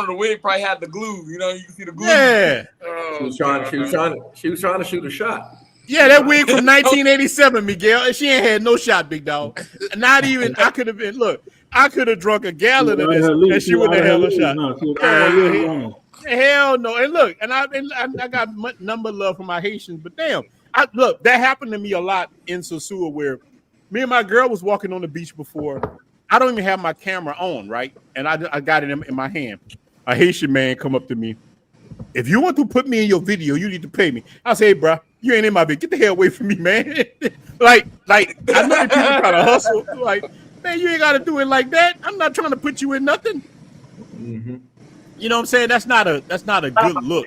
the wig probably had the glue. You know, you can see the glue. Yeah. She was trying to shoot a shot. Yeah, that wig from 1987, Miguel. She ain't had no shot, big dog. Not even. I could have been. Look, I could have drunk a gallon of this, and she wouldn't have held a shot. Hell no. And look, and I got number love for my Haitians, but damn, look, that happened to me a lot in Sosua, where me and my girl was walking on the beach before. I don't even have my camera on, right? And I got it in my hand. A Haitian man come up to me. If you want to put me in your video, you need to pay me. I say, hey, bro, you ain't in my video. Get the hell away from me, man. like I know that people try to hustle. Like, man, you ain't got to do it like that. I'm not trying to put you in nothing. Mm-hmm. You know what I'm saying? That's not a good look.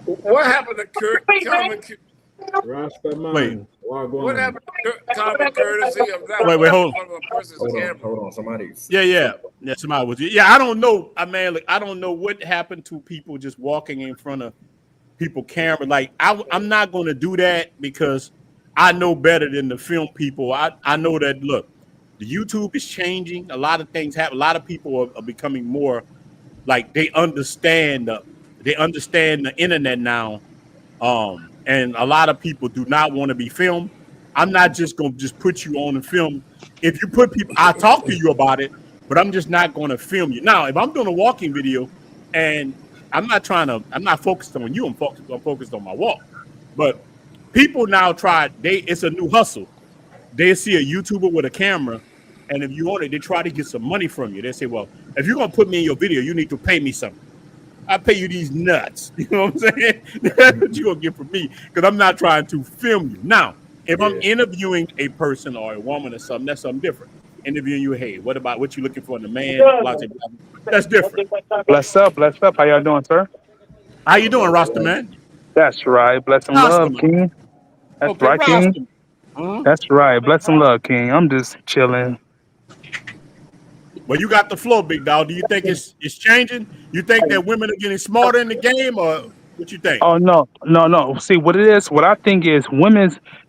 What happened to Kurt? Wait. What happened to common courtesy of not wait, hold on a person's camera? Hold on, somebody. Yeah, somebody was. Yeah, I don't know. I mean, like, I don't know what happened to people just walking in front of people camera. Like, I'm not going to do that because I know better than to film people. I know that. Look, the YouTube is changing. A lot of things happen. A lot of people are becoming more like they understand the internet now. And a lot of people do not want to be filmed. I'm not just going to just put you on and film. If you put people, I'll talk to you about it, but I'm just not going to film you. Now, if I'm doing a walking video and I'm not focused on you, I'm focused on my walk. But people now it's a new hustle. They see a YouTuber with a camera, and if you want it, they try to get some money from you. They say, well, if you're going to put me in your video, you need to pay me something. I pay you these nuts. You know what I'm saying? That's what you're going to get from me because I'm not trying to film you. Now, if I'm interviewing a person or a woman or something, that's something different. Interviewing you, hey, what you looking for in a man? That's different. Bless up. How y'all doing, sir? How you doing, Rasta man? That's right. Bless and love, King. That's okay, right, King. That's right. Bless and love, King. I'm just chilling. Well, you got the flow, big dog. Do you think it's changing? You think that women are getting smarter in the game, or what you think? Oh no. See what it is. What I think is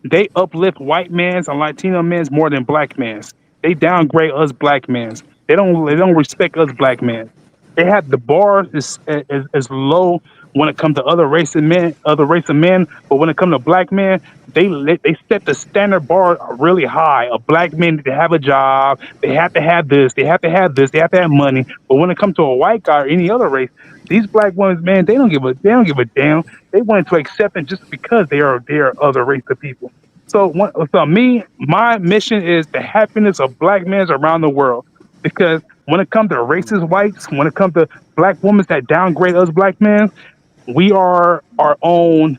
they uplift white men's and Latino men's more than black men's. They downgrade us black men's. They don't respect us black men. They have the bar is low when it comes to other race of men. But when it comes to black men, they set the standard bar really high. A black man need to have a job. They have to have this. They have to have this. They have to have money. But when it comes to a white guy or any other race, these black women, man, they don't give a damn. They want to accept it just because they are other race of people. So me, my mission is the happiness of black men around the world. Because when it comes to racist whites, when it comes to black women that downgrade us black men, we are our own.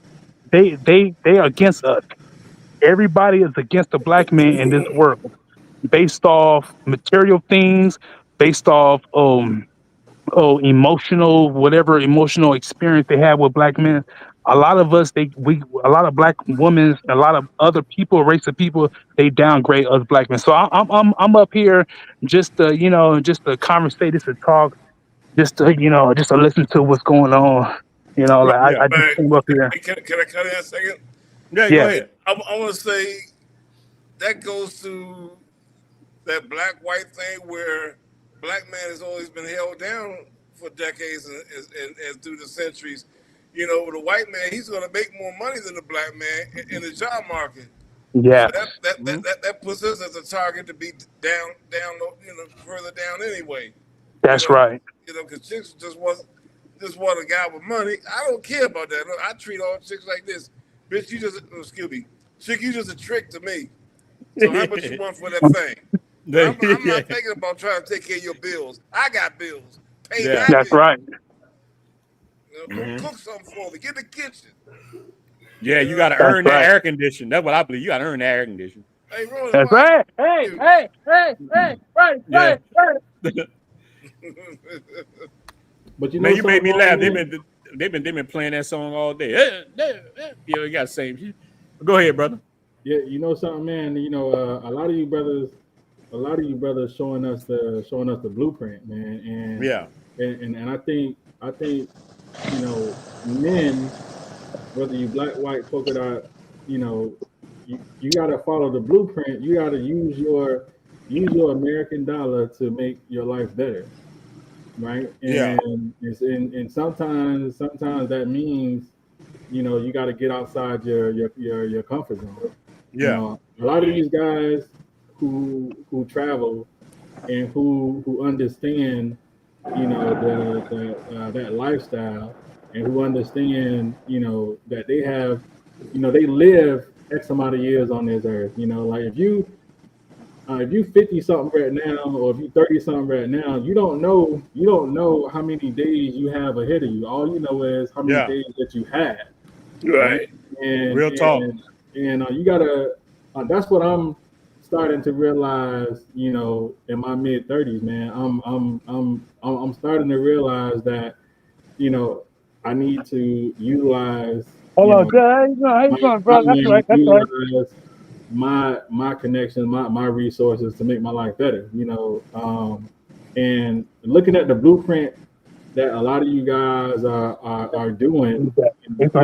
They are against us. Everybody is against the black man in this world, based off material things, based off emotional experience they have with black men. A lot of us, a lot of black women, a lot of other people, race of people, they downgrade us black men. So I'm up here just to conversate, just to talk, just to listen to what's going on. I just came up here. Can I cut in a second? Yeah, go ahead. I want to say that goes to that black-white thing where black man has always been held down for decades and through the centuries. You know, the white man, he's going to make more money than the black man in the job market. Yeah, so that puts us as a target to be down, further down anyway. That's right. You know, because chicks just want a guy with money. I don't care about that. Look, I treat all chicks like this. Bitch, chick, you just a trick to me. So how much you want for that thing? I'm not thinking about trying to take care of your bills. I got bills. Pay my That's bills. right. Cook something for me. Get in the kitchen. Yeah, you got to earn that air condition. That's what I believe. You got to earn that air condition. Hey, Ronin, that's right. Hey. Right. But man, you made me laugh. They've been playing that song all day. Yeah, you got the same. Go ahead, brother. Yeah, you know something, man. You know, a lot of you brothers showing us the blueprint, man. And and I think you know, men, whether you black, white, polka dot, you know, you got to follow the blueprint. You got to use your American dollar to make your life better, right? And sometimes that means you got to get outside your comfort zone. Yeah. A lot of these guys who travel and who understand, that lifestyle, and who understand, that they have, they live X amount of years on this earth. Like if you 50 something right now, or if you 30 something right now, you don't know how many days you have ahead of you. All you know is how many days that you had. Right. And real talk. And you gotta. That's what I'm starting to realize. In my mid 30s, man, I'm starting to realize that, I need to utilize. Hello, guys. How you doing, bro? That's right. That's right. Utilize my connections, my resources to make my life better. And looking at the blueprint that a lot of you guys are doing, it's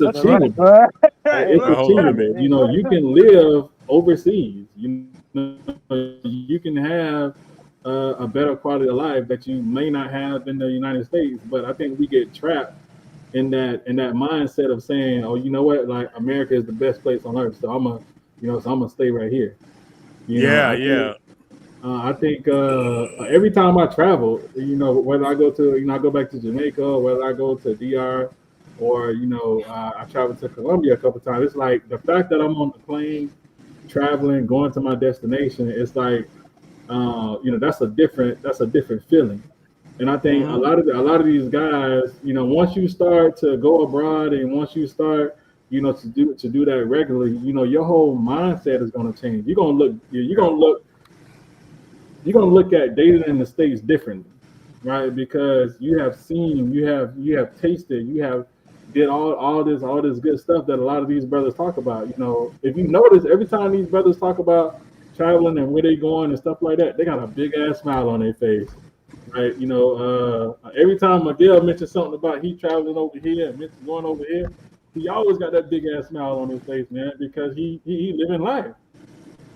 achievable. It's achievable. You can live overseas. You can have a better quality of life that you may not have in the United States. But I think we get trapped in that mindset of saying, oh, you know what, like America is the best place on earth, so I'm gonna stay right here. I think every time I travel, whether I go to, I go back to Jamaica, whether I go to DR, or I traveled to Colombia a couple times. It's like the fact that I'm on the plane, traveling, going to my destination. It's like, that's a different feeling. And I think a lot of these guys, once you start to go abroad, and once you start, to do that regularly, your whole mindset is going to change. You're going to look at dating in the States differently, right? Because you have seen, you have tasted, you have did all this good stuff that a lot of these brothers talk about. If you notice, every time these brothers talk about traveling and where they going and stuff like that, they got a big ass smile on their face, right? Every time Miguel mentions something about he traveling over here and mentions going over here, he always got that big ass smile on his face, man, because he living life.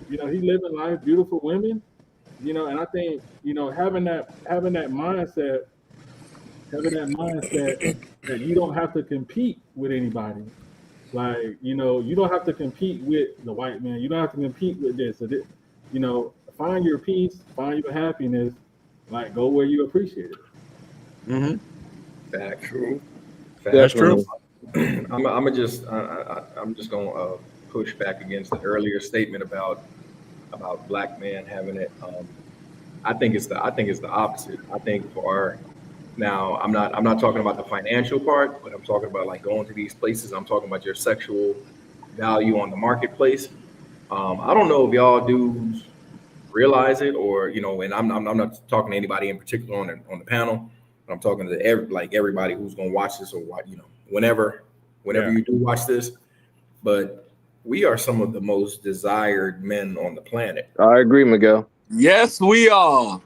He living life, beautiful women. And I think, having that mindset that you don't have to compete with anybody. Like, you don't have to compete with the white man. You don't have to compete with this. Find your peace, find your happiness, like go where you appreciate it. Factual. That's true. I'm just gonna push back against the earlier statement about black men having it. I think it's the opposite. I think now I'm not talking about the financial part, but I'm talking about like going to these places. I'm talking about your sexual value on the marketplace. I don't know if y'all dudes realize it, or and I'm not talking to anybody in particular on the panel, but I'm talking to everybody who's gonna watch this, or whenever you do watch this. But we are some of the most desired men on the planet. I agree, Miguel. Yes, we are.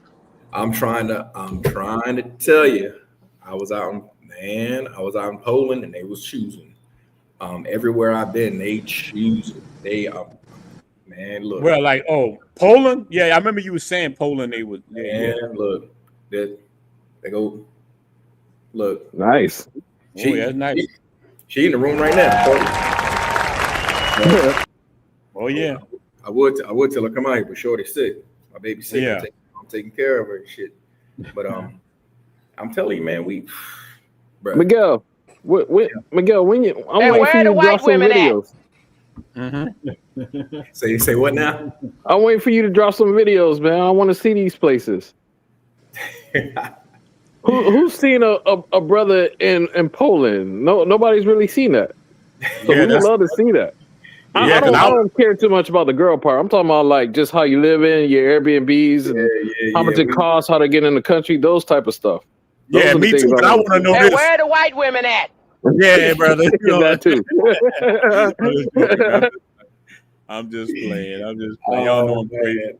I'm trying to tell you, I was out in Poland, and they was choosing. Everywhere I've been, they choosing. They man, look. Well, like, Poland? Yeah, I remember you were saying Poland. They would. Look, they go. Look, nice. Nice. She in the room right now. Oh yeah. I would tell her come out here, but Shorty's sick. My baby's sick. Yeah. I'm taking care of her and shit. But I'm telling you, man, Miguel, Miguel, I'm waiting for you to drop some videos. Say what now? I'm waiting for you to drop some videos, man. I want to see these places. Who's seen a brother in Poland? Nobody's really seen that. So we would love to see that. I don't care too much about the girl part. I'm talking about like just how you live in your Airbnbs and how much it costs, how to get in the country, those type of stuff. Me too. But I want to know this. Where are the white women at? Yeah, brother. That too. I'm just playing. Y'all know I'm crazy.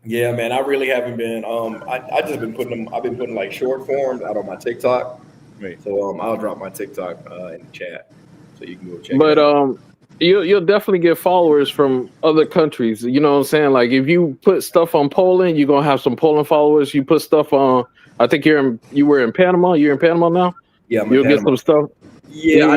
Yeah, man, I really haven't been. I just been putting them. I've been putting like short forms out on my TikTok. Right. So I'll drop my TikTok in the chat, so you can go check. But you'll definitely get followers from other countries. You know what I'm saying? Like if you put stuff on Poland, you're gonna have some Poland followers. You put stuff on. I think you were in Panama. You're in Panama now. Yeah, I'm you'll get some stuff. Yeah, I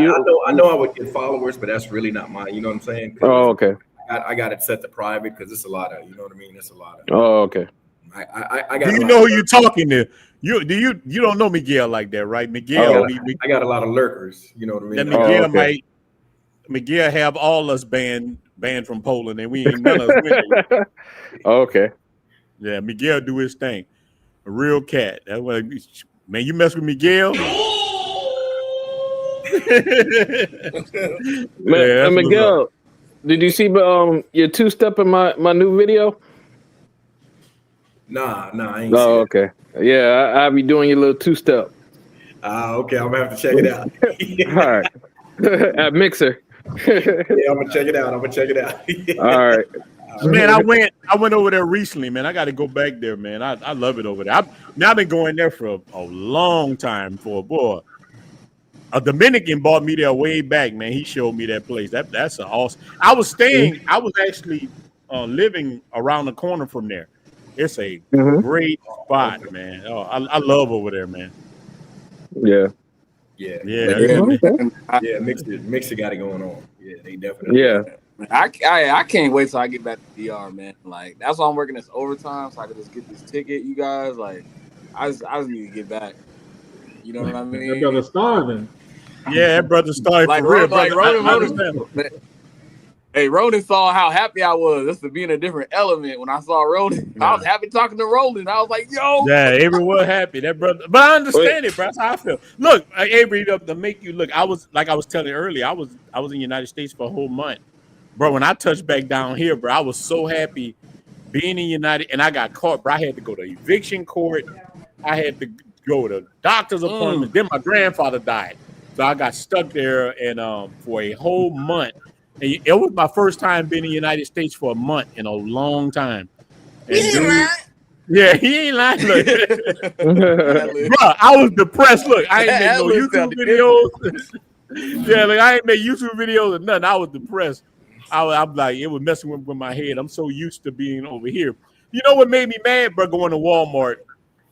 know I would get followers, but that's really not mine. You know what I'm saying? Oh, okay. I got it set to private because it's a lot of, you know what I mean? It's a lot of. Oh, okay. I got. Do you know who you're talking to? You don't know Miguel like that, right? Miguel. I got a lot of lurkers. You know what I mean? That Miguel have all us banned from Poland, and we ain't none of us winning. Okay. Yeah, Miguel do his thing. A real cat. That's what, man. You mess with Miguel. Miguel, did you see your two-step in my new video? Nah, I ain't. Oh, okay. Yeah, I'll be doing your little two-step. Okay, I'm gonna have to check it out. All right. At Mixer. Yeah, I'm gonna check it out. All right. Man, I went over there recently, man. I got to go back there, man. I love it over there. I've been going there for a long time. A Dominican bought me there way back, man. He showed me that place. That's awesome. I was actually living around the corner from there. It's a great spot, man. Oh, I love over there, man. Yeah. Yeah. Mixer got it going on. Yeah, they definitely. Yeah. I can't wait till I get back to DR, man. Like that's why I'm working this overtime so I can just get this ticket, you guys. Like I just need to get back. You know what I mean? That brother starving. Yeah, that brother starving like for real. Ronin. Hey, Ronin saw how happy I was just to be in a different element. When I saw Ronin, I was happy talking to Ronin. I was like, yo. Yeah, everyone happy. That brother. But I understand it, bro. That's how I feel. Look, Avery, to make you look, I was telling you earlier, I was in the United States for a whole month. Bro, when I touched back down here, bro, I was so happy being in United, and I got caught, bro. I had to go to eviction court. I had to go to doctor's appointments. Then my grandfather died. So I got stuck there and for a whole month. And it was my first time being in the United States for a month in a long time. And yeah, he ain't lying. Look. Bro, I was depressed. Look, I ain't make no YouTube videos. Yeah, like I ain't make YouTube videos or nothing. I was depressed. I'm like, it was messing with my head. I'm so used to being over here. You know what made me mad, bro? Going to Walmart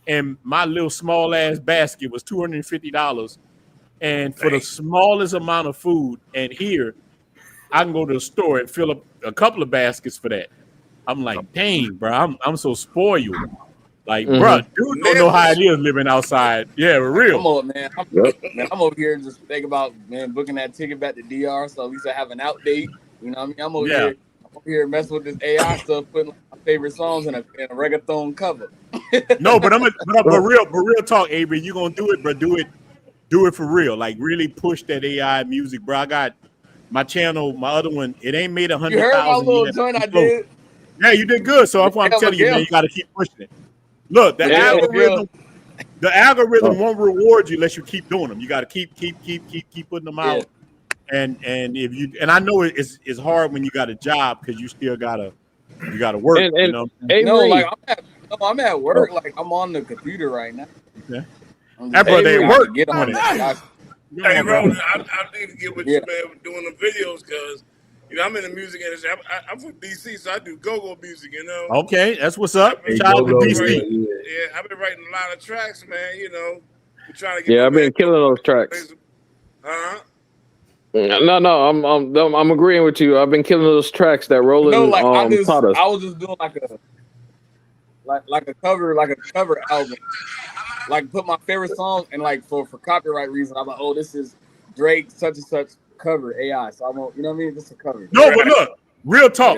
and my little small ass basket was $250. And for the smallest amount of food, and here I can go to the store and fill up a couple of baskets for that. I'm like, dang, bro, I'm so spoiled. Like, bro, dude don't know how it is living outside. Yeah, for real. Come on, man. I'm over here just thinking about, man, booking that ticket back to DR, so at least I have an out date. You know what I mean? I'm over here messing with this AI stuff, putting my favorite songs in a reggaeton cover. No, but but real talk, Avery, you gonna do it, bro. Do it for real. Like, really push that AI music, bro. I got my channel, my other one, it ain't made 100,000. You heard my little joint I did? Yeah, you did good. So that's why I'm telling you, man, you got to keep pushing it. Look, the algorithm won't reward you unless you keep doing them. You got to keep putting them out. And if you, and I know it's hard when you got a job because you still gotta work. You know, like I'm at work. Like I'm on the computer right now. Okay. That brother ain't work. Get on it. Hey, Ronin, I need to get with you, man, with doing the videos because, you know, I'm in the music industry. I'm from DC, so I do go-go music, you know. Okay, that's what's up. Shout out to DC. Yeah, I've been writing a lot of tracks, man, you know. I'm trying to get I've been killing those tracks. Huh? No, I'm agreeing with you. I've been killing those tracks that Roland taught us. I was just doing like a cover album. Like put my favorite song and like for copyright reason, I'm like, oh, this is Drake such and such cover AI. So I'm, you know what I mean? This is a cover. No, but look, real talk.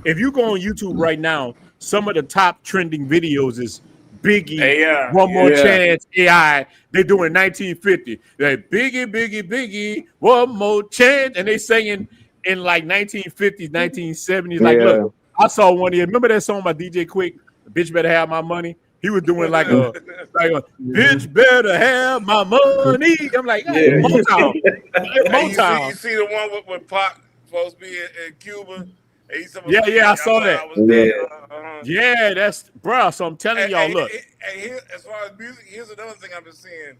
If you go on YouTube right now, some of the top trending videos is Biggie, AI. One More Chance, AI. They doing 1950. They're Biggie, One More Chance, and they singing in like 1950s, 1970s. Like, look, I saw one here. Remember that song by DJ Quick? Bitch Better Have My Money. He was doing like a bitch better have my money. I'm like, hey, Motown. You see the one with Pac supposed to be in Cuba? I saw that. Yeah, that's bro. So I'm telling y'all, look. As far as music, here's another thing I've been seeing.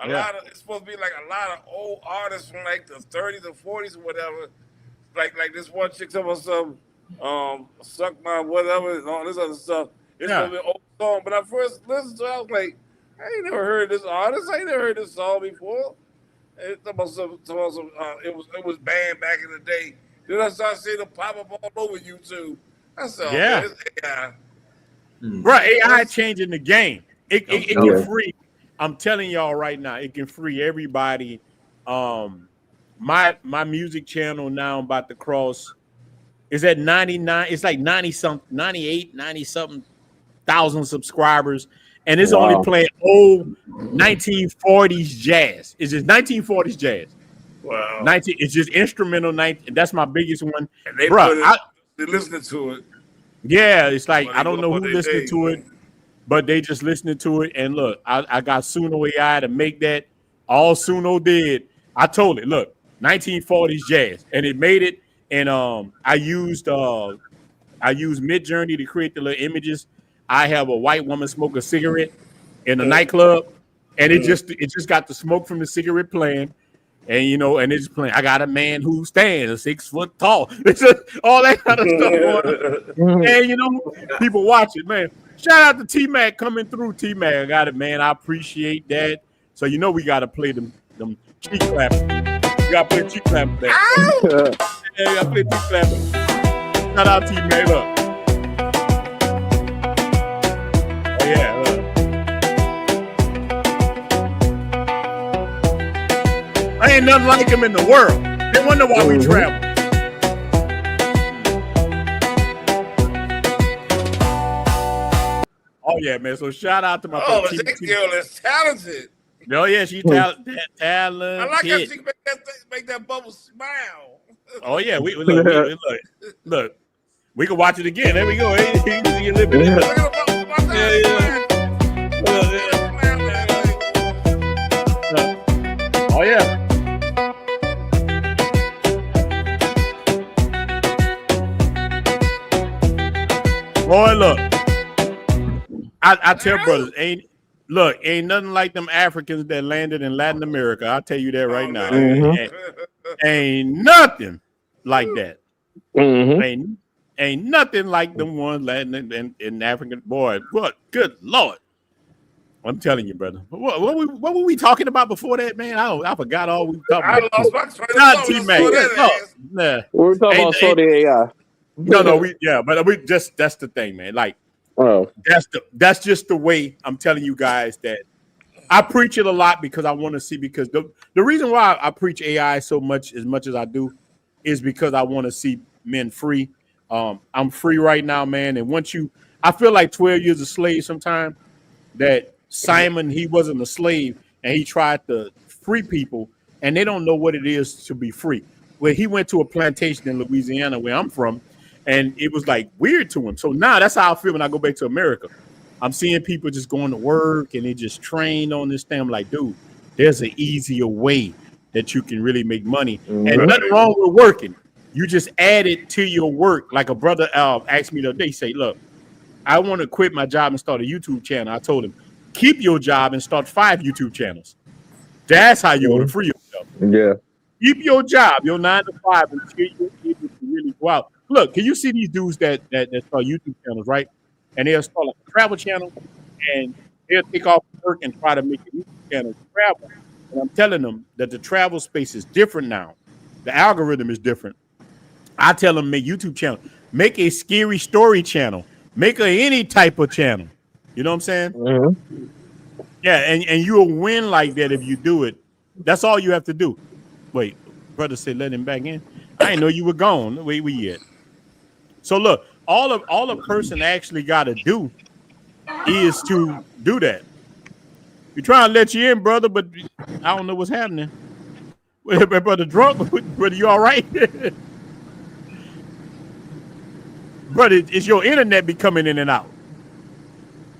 It's supposed to be like a lot of old artists from like the 30s or 40s or whatever. Like this one chick talking about suck my whatever and all this other stuff. It's gonna be an old song, but I first listened to it, I was like, I ain't never heard this artist. I ain't never heard this song before. It was banned back in the day. Then I started seeing them pop up all over YouTube. I said, oh, man, it's AI. Bro, AI changing the game. It can free. I'm telling y'all right now, it can free everybody. My music channel now I'm about to cross is at 99. It's like 90 something thousand subscribers, and it's only playing old 1940s jazz. It's just 1940s jazz. Wow. It's just instrumental. That's my biggest one. And they they're listening to it. Yeah, it's like I don't know who listening to it, but they just listening to it. And look, I got Suno AI to make that. All Suno did, I told it, look, 1940s jazz, and it made it. And I used Midjourney to create the little images. I have a white woman smoke a cigarette in a nightclub, and it just got the smoke from the cigarette playing. And and it's playing. I got a man who stands 6 foot tall. It's just all that kind of stuff going on. And people watch it, man. Shout out to T-Mac coming through. T-Mac, I got it, man. I appreciate that. So we gotta play them cheek claps. We gotta play cheek claps. Yeah, we gotta play cheek claps. Shout out T-Mac. Look. Oh yeah. Look. I ain't nothing like him in the world. They wonder why we travel. Oh yeah, man. So shout out to my this girl is talented. Oh yeah, she's talented. I like how she make that bubble smile. Oh yeah, look. We can watch it again. There we go. Oh yeah. Boy, look. I tell brothers, ain't nothing like them Africans that landed in Latin America. I'll tell you that right now. Ain't nothing like that. Ain't nothing like them ones landing in African. Boy, what? Good Lord. I'm telling you, brother. What were we talking about before that, man? I forgot all we talked about. I lost my train of thought. We were talking about Saudi AI. But that's the thing, man. Like, that's just the way I'm telling you guys that I preach it a lot because I want to see, because the reason why I preach AI so much as I do is because I want to see men free. I'm free right now, man. And I feel like 12 years a slave sometime, that Simon, he wasn't a slave and he tried to free people and they don't know what it is to be free. Well, he went to a plantation in Louisiana where I'm from, and it was like weird to him. So now that's how I feel when I go back to America. I'm seeing people just going to work and they just trained on this thing. I'm like, dude, there's an easier way that you can really make money. And nothing wrong with working. You just add it to your work. Like a brother asked me the other day, say, look, I want to quit my job and start a YouTube channel. I told him, keep your job and start 5 YouTube channels. That's how you're going to free yourself. Yeah. Keep your job, your 9 to 5, until you're able to really go out. Look, can you see these dudes that start YouTube channels, right? And they'll start like a travel channel, and they'll take off work and try to make a YouTube channel travel. And I'm telling them that the travel space is different now. The algorithm is different. I tell them, make YouTube channel, make a scary story channel, make any type of channel. You know what I'm saying? Mm-hmm. Yeah, and you'll win like that if you do it. That's all you have to do. Wait, brother said let him back in. I didn't know you were gone. Wait, we yet. So look, all a person actually got to do is to do that. We're trying to let you in, brother, but I don't know what's happening. Brother drunk, brother, you all right? Brother, it's your internet be coming in and out.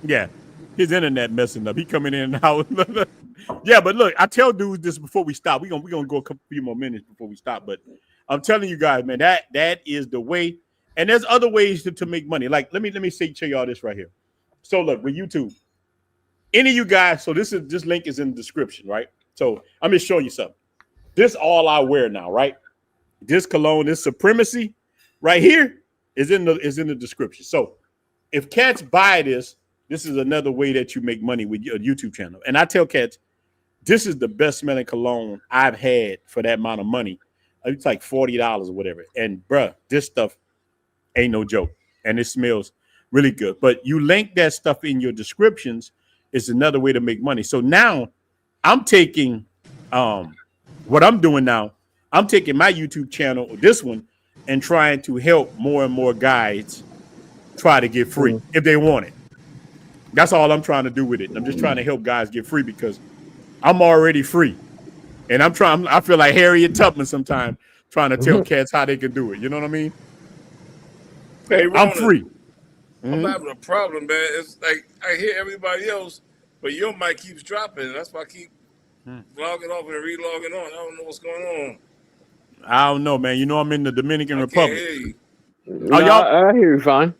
Yeah, his internet messing up. He coming in and out. Yeah, but look, I tell dudes this before we stop. We're gonna go a few more minutes before we stop. But I'm telling you guys, man, that is the way. And there's other ways to make money. Like, let me show y'all this right here. So look, with YouTube, any of you guys, so this link is in the description, right? So I'm just showing you something. This all I wear now, right? This cologne, this Supremacy right here is in the description. So if cats buy this this is another way that you make money with your YouTube channel. And I tell cats, this is the best smelling cologne I've had for that amount of money. It's like $40 or whatever. And bruh, this stuff ain't no joke. And it smells really good. But you link that stuff in your descriptions. It's another way to make money. So now I'm taking what I'm doing now. I'm taking my YouTube channel, this one, and trying to help more and more guys try to get free if they want it. That's all I'm trying to do with it. I'm just trying to help guys get free because I'm already free. And I feel like Harriet Tubman sometimes trying to tell cats how they can do it. You know what I mean? Hey, Ronin, I'm free. I'm having a problem, man. It's like I hear everybody else, but your mic keeps dropping. That's why I keep logging off and re-logging on. I don't know what's going on. I don't know, man. You know I'm in the Dominican Republic. Hear you. No, I hear you fine.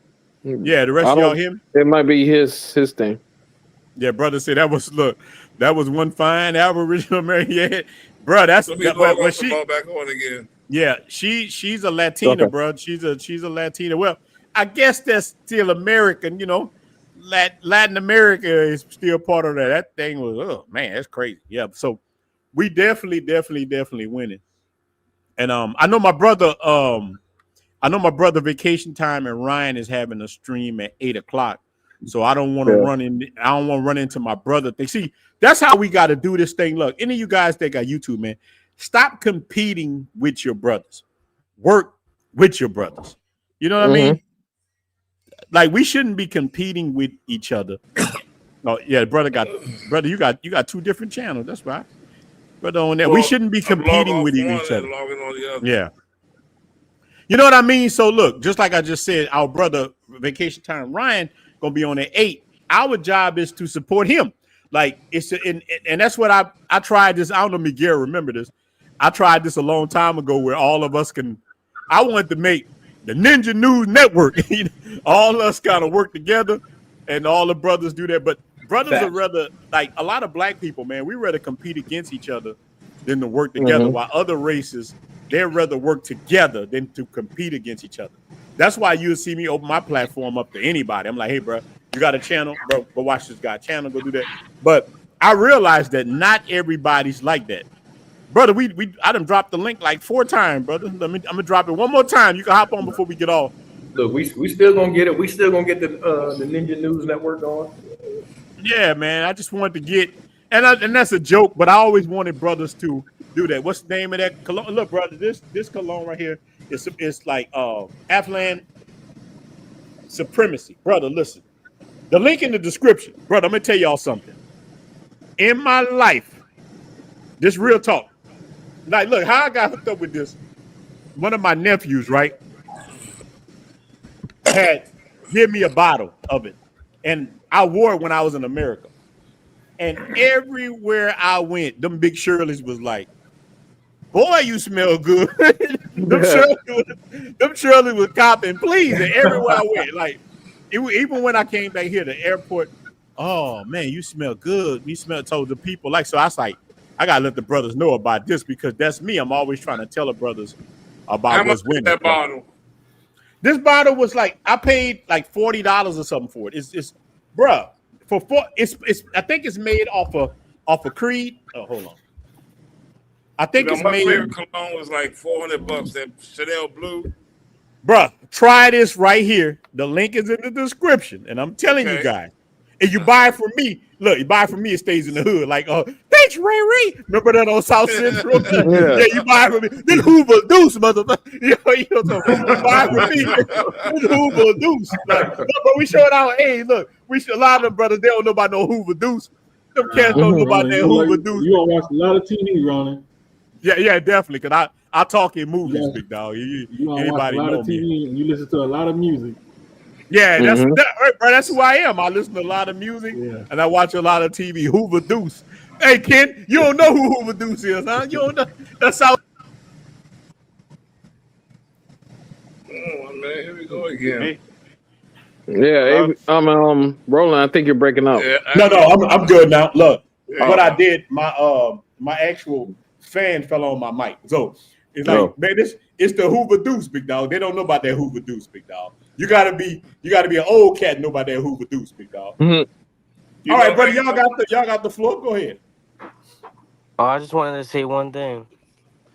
Yeah, the rest of y'all hear me? It might be his thing. Yeah, brother said that was one fine Aboriginal American. Yeah, bro, that's Let me log off and log back on again. Yeah, she's a Latina, bro. She's a Latina. Well, I guess that's still American, you know. Latin America is still part of that. That thing was, oh man, that's crazy. Yeah, so we definitely winning. And I know my brother Vacation Time and Ryan is having a stream at 8:00. So I don't want to run into my brother. See, that's how we got to do this thing. Look, any of you guys that got YouTube, man, stop competing with your brothers. Work with your brothers. You know what I mean? Like we shouldn't be competing with each other. Oh yeah, brother, you got two different channels. That's right. Brother on that. Well, we shouldn't be competing with each other. Yeah. You know what I mean? So look, just like I just said, our brother Vacation Time Ryan gonna be on at 8. Our job is to support him. Like and that's what I tried this. I don't know, Miguel, remember this? I tried this a long time ago where all of us can. I wanted to make the Ninja News Network. All of us kind of work together, and all the brothers do that. But brothers are rather like a lot of black people, man. We rather compete against each other than to work together. While other races, they'd rather work together than to compete against each other. That's why you'll see me open my platform up to anybody. I'm like, hey, bro, you got a channel, bro? Go watch this guy channel. Go do that. But I realized that not everybody's like that. Brother, I done dropped the link like 4 times, brother. I'm gonna drop it one more time. You can hop on before we get off. Look, we still gonna get it. We still gonna get the Ninja News Network on. Yeah, man. I just wanted to get, and that's a joke, but I always wanted brothers to do that. What's the name of that cologne? Look, brother, this cologne right here is like Afghan supremacy, brother. Listen, the link in the description, brother. I'm gonna tell y'all something. In my life, this real talk. Like, look, how I got hooked up with this. One of my nephews, right, had give me a bottle of it, and I wore it when I was in America. And everywhere I went, them big Shirleys was like, "Boy, you smell good." them Shirley was copping, please. And everywhere I went, like, even when I came back here to the airport, oh man, you smell good. You smell. Told the people like, so I was like, I gotta let the brothers know about this because that's me. I'm always trying to tell the brothers about what's winning. That bottle. This bottle was like I paid like $40 or something for it. It's bruh for it's I think it's made off of Creed. Oh, hold on. I think it's my made. favorite cologne was like $400. That Chanel Blue. Bruh, try this right here. The link is in the description, and I'm telling you guys. If you buy it from me, look, you buy it from me, it stays in the hood. Like, thanks, Ray Ray. Remember that on South Central? Yeah, you buy it from me. Then Hoover Deuce, motherfucker. You buy it from me. Then Hoover Deuce. Like, but we showed our age. Look, a lot of them brothers, they don't know about no Hoover Deuce. Them cats don't know about that Hoover Deuce. You don't watch a lot of TV, Ronin. Yeah, definitely. Because I talk in movies, big dog. You don't watch a lot of TV and you listen to a lot of music. Yeah, that's who I am. I listen to a lot of music and I watch a lot of TV. Hoover Deuce. Hey, Ken, you don't know who Hoover Deuce is, huh? You don't know. That's how. Oh man, here we go again. Yeah, I'm Roland. I think you're breaking up. Yeah, no, I'm good now. Look, what I did, my actual fan fell on my mic, so it's like, man, it's the Hoover Deuce, big dog. They don't know about that Hoover Deuce, big dog. You gotta be an old cat. Nobody that Hoover Deuce, big dog. Mm-hmm. All right, buddy. Y'all got the floor. Go ahead. Oh, I just wanted to say one thing.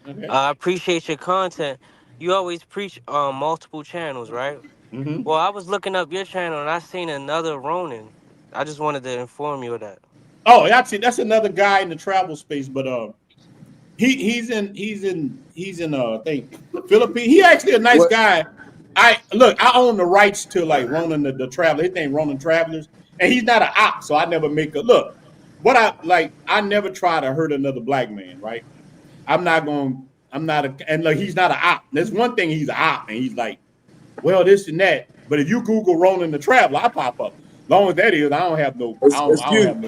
Okay. I appreciate your content. You always preach multiple channels, right? Mm-hmm. Well, I was looking up your channel and I seen another Ronin. I just wanted to inform you of that. Oh, that's another guy in the travel space, but he's in I think Philippines. He actually a nice guy. I own the rights to like Ronin the Traveler. His name Ronin Travelers, and he's not an op, so I never make a look. What I never try to hurt another black man, right? And look, he's not an op. There's one thing he's an op, and he's like, well, this and that. But if you Google Ronin the Traveler, I pop up. As long as that is, I don't have no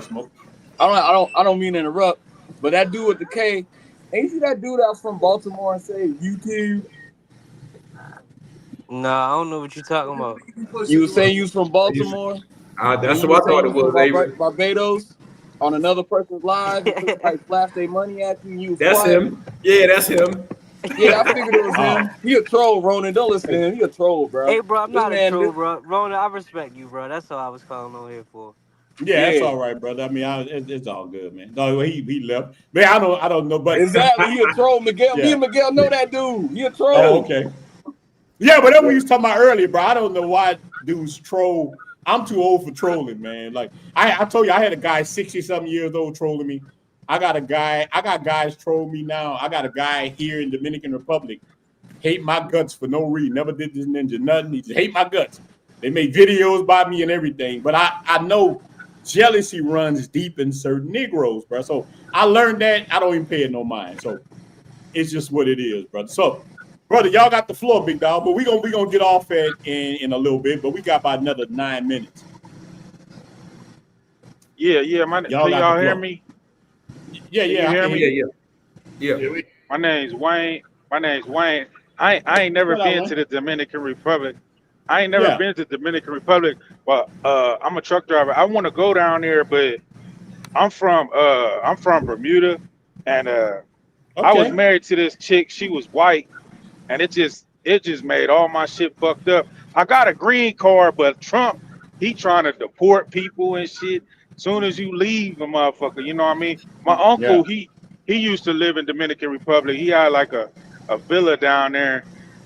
smoke. I don't mean to interrupt, but that dude with the K, ain't you see that dude that's from Baltimore and say YouTube? Nah, I don't know what you're talking about. You was saying you was from Baltimore? That's what I thought it was. Barbados on another person's live, like flash their money at you. That's him. Yeah, that's him. Yeah, I figured it was him. He a troll, Ronin. Don't listen to him. He a troll, bro. Hey, bro, I'm not a troll, bro. Ronin, I respect you, bro. That's all I was calling on here for. Yeah, that's all right, brother. I mean, it's all good, man. No, he left. Man, I don't know, but exactly, he a troll, Miguel. Yeah. Me and Miguel know that dude. He a troll. Oh, okay. Yeah, but that's what we was talking about earlier, bro. I don't know why dudes troll. I'm too old for trolling, man. Like I told you, I had a guy 60-something years old trolling me. I got guys troll me now. I got a guy here in Dominican Republic hate my guts for no reason. Never did this ninja nothing. He just hate my guts. They make videos by me and everything. But I know jealousy runs deep in certain Negroes, bro. So I learned that. I don't even pay it no mind. So it's just what it is, brother. So, brother, y'all got the floor, big dog. But we gonna get off it in a little bit. But we got about another 9 minutes. Yeah. Can y'all hear me? Yeah. Hear me? Yeah. My name's Wayne. I ain't never been to the Dominican Republic. But I'm a truck driver. I want to go down there, but I'm from Bermuda, and I was married to this chick. She was white, and it just made all my shit fucked up. I got a green card, but Trump, he trying to deport people and shit. Soon as you leave a motherfucker, you know what I mean? My uncle, he used to live in Dominican Republic. He had like a villa down there.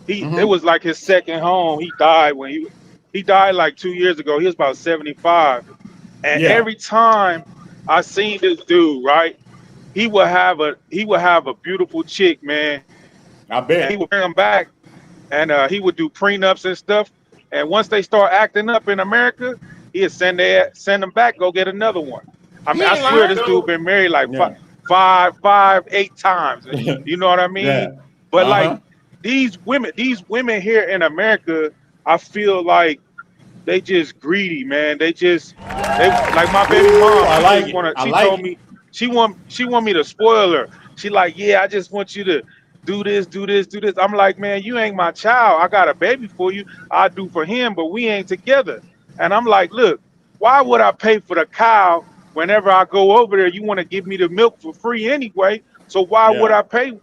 It was like his second home. He died when he died like 2 years ago. He was about 75. And every time I seen this dude, right, he would have a beautiful chick, man. I bet. And he would bring them back, and he would do prenups and stuff. And once they start acting up in America, he'd send them back, go get another one. I mean, I swear this dude been married like 8 times. You know what I mean? Yeah. But like these women here in America, I feel like they just greedy, man. They like my baby mom. She told me she want me to spoil her. She like, yeah, I just want you to do this. I'm like, man, you ain't my child. I got a baby for you. I do for him, but we ain't together. And I'm like, look, why would I pay for the cow whenever I go over there? You want to give me the milk for free anyway. So why would I pay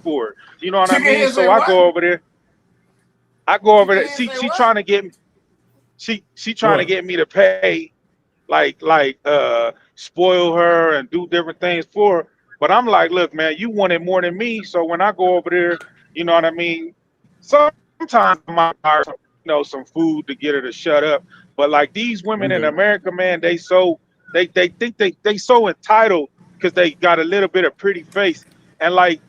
for it? You know what I mean? So I go over there. She trying to get me. She trying to get me to pay, like spoil her and do different things for her. But I'm like, look, man, you want it more than me. So when I go over there, you know what I mean? Sometimes I might buy her, some food to get her to shut up. But like these women in America, man, they think they so entitled because they got a little bit of pretty face. And like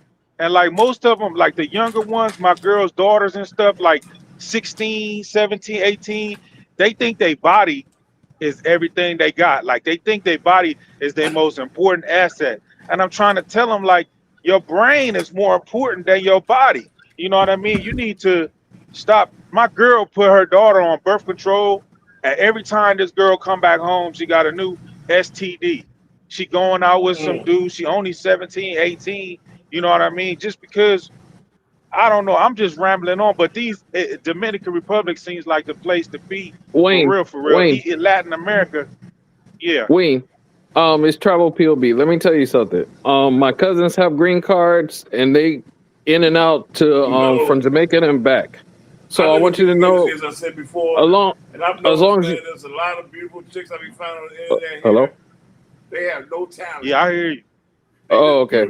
most of them, like the younger ones, my girls' daughters and stuff, like 16, 17, 18, they think their body is everything they got. Like they think their body is their most important asset. And I'm trying to tell them, like, your brain is more important than your body. You know what I mean? You need to stop. My girl put her daughter on birth control, and every time this girl come back home, she got a new STD. She going out with some dude. She only 17, 18. You know what I mean? Just because, I don't know. I'm just rambling on. But these Dominican Republic seems like the place to be. Wayne, for real. In Latin America. Yeah. Wayne. It's travel POB. Let me tell you something. My cousins have green cards, and they in and out to from Jamaica and back. So I want you to know, as I said before, and I've as long as noticed, there's a lot of beautiful chicks I be finding on the internet hello. here. They have no talent. Yeah, I hear you. Oh, okay.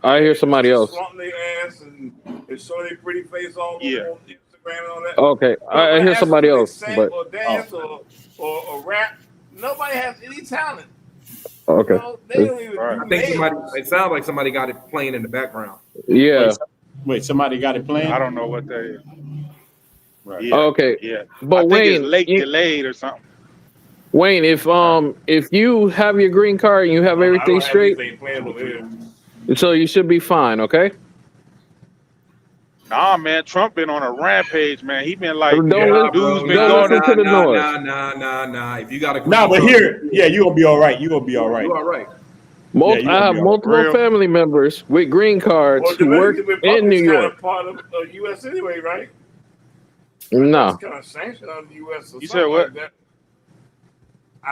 I hear somebody else. Swamp their ass and show their pretty face all over on Instagram and all that. Okay, I hear somebody else, Sing but or dance or rap. Nobody has any talent. okay. You know, they don't even I think it sounds like somebody got it playing in the background. Yeah. Wait, somebody got it playing? I don't know what that is. Right. Yeah, Okay. Yeah. But I think Wayne, it's late delayed or something. Wayne, if you have your green card and you have everything straight, so you should be fine. Okay. Nah, man, Trump been on a rampage, man. He been like, Don't dudes been going listen to the noise. Nah. If you got a but here, you gonna be all right. You gonna be all right. You all right. I have multiple family members with green cards who work in New York. Part of the U.S. anyway, right? No. It's kind of sanctioned on the U.S. You said what?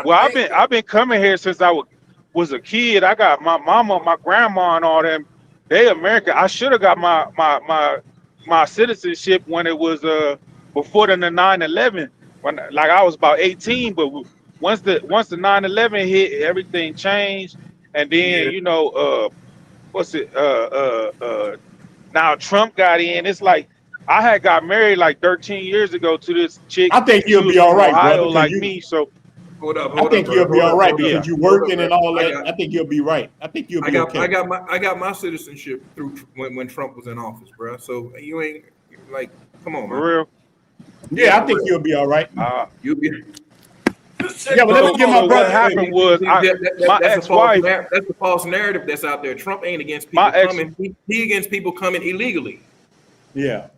Like I've been coming here since I was a kid. I got my mama, my grandma, and all them. They American. I should have got my citizenship when it was before the 9/11. When I was about 18, but once the 9/11 hit, everything changed. And then now Trump got in. It's like I had got married like 13 years ago to this chick. I think you'll be all right, Ohio, brother. like me. So I think you'll be all right because you're working and all that. I think you'll be right. I think you'll be okay. I got my citizenship through when Trump was in office, bro. So you ain't like, come on, man. For real? Yeah, I think you'll be all right. You'll be. Yeah, but let me get my brother. What happened was my ex-wife. That's the false narrative that's out there. Trump ain't against people coming. He against people coming illegally. Yeah.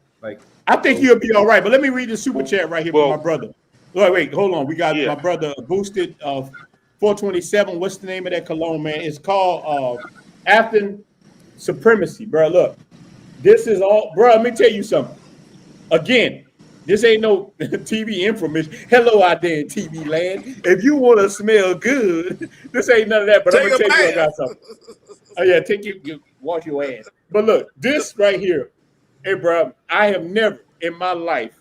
I think you'll be all right. But let me read the super chat right here for my brother. Wait, hold on. We got my brother boosted 427. What's the name of that cologne, man? It's called Afton Supremacy, bro. Look, this is all, bro. Let me tell you something. Again, this ain't no TV information. Hello out there in TV land. If you want to smell good, this ain't none of that. But I'm gonna tell you about something. Oh yeah, you wash your ass. But look, this right here, hey, bro. I have never in my life,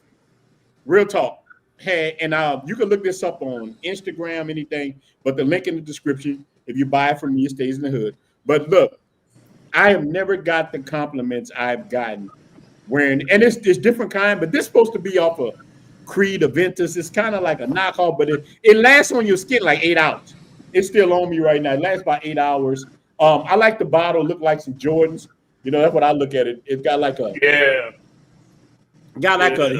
real talk, had, and you can look this up on Instagram, anything. But the link in the description. If you buy it from me, it stays in the hood. But look, I have never got the compliments I've gotten wearing, and it's different kind, but this is supposed to be off of Creed Aventus. It's kind of like a knockoff, but it lasts on your skin like 8 hours. It's still on me right now. It lasts about 8 hours. I like the bottle, look like some Jordans. You know, that's what I look at it. It's got like a here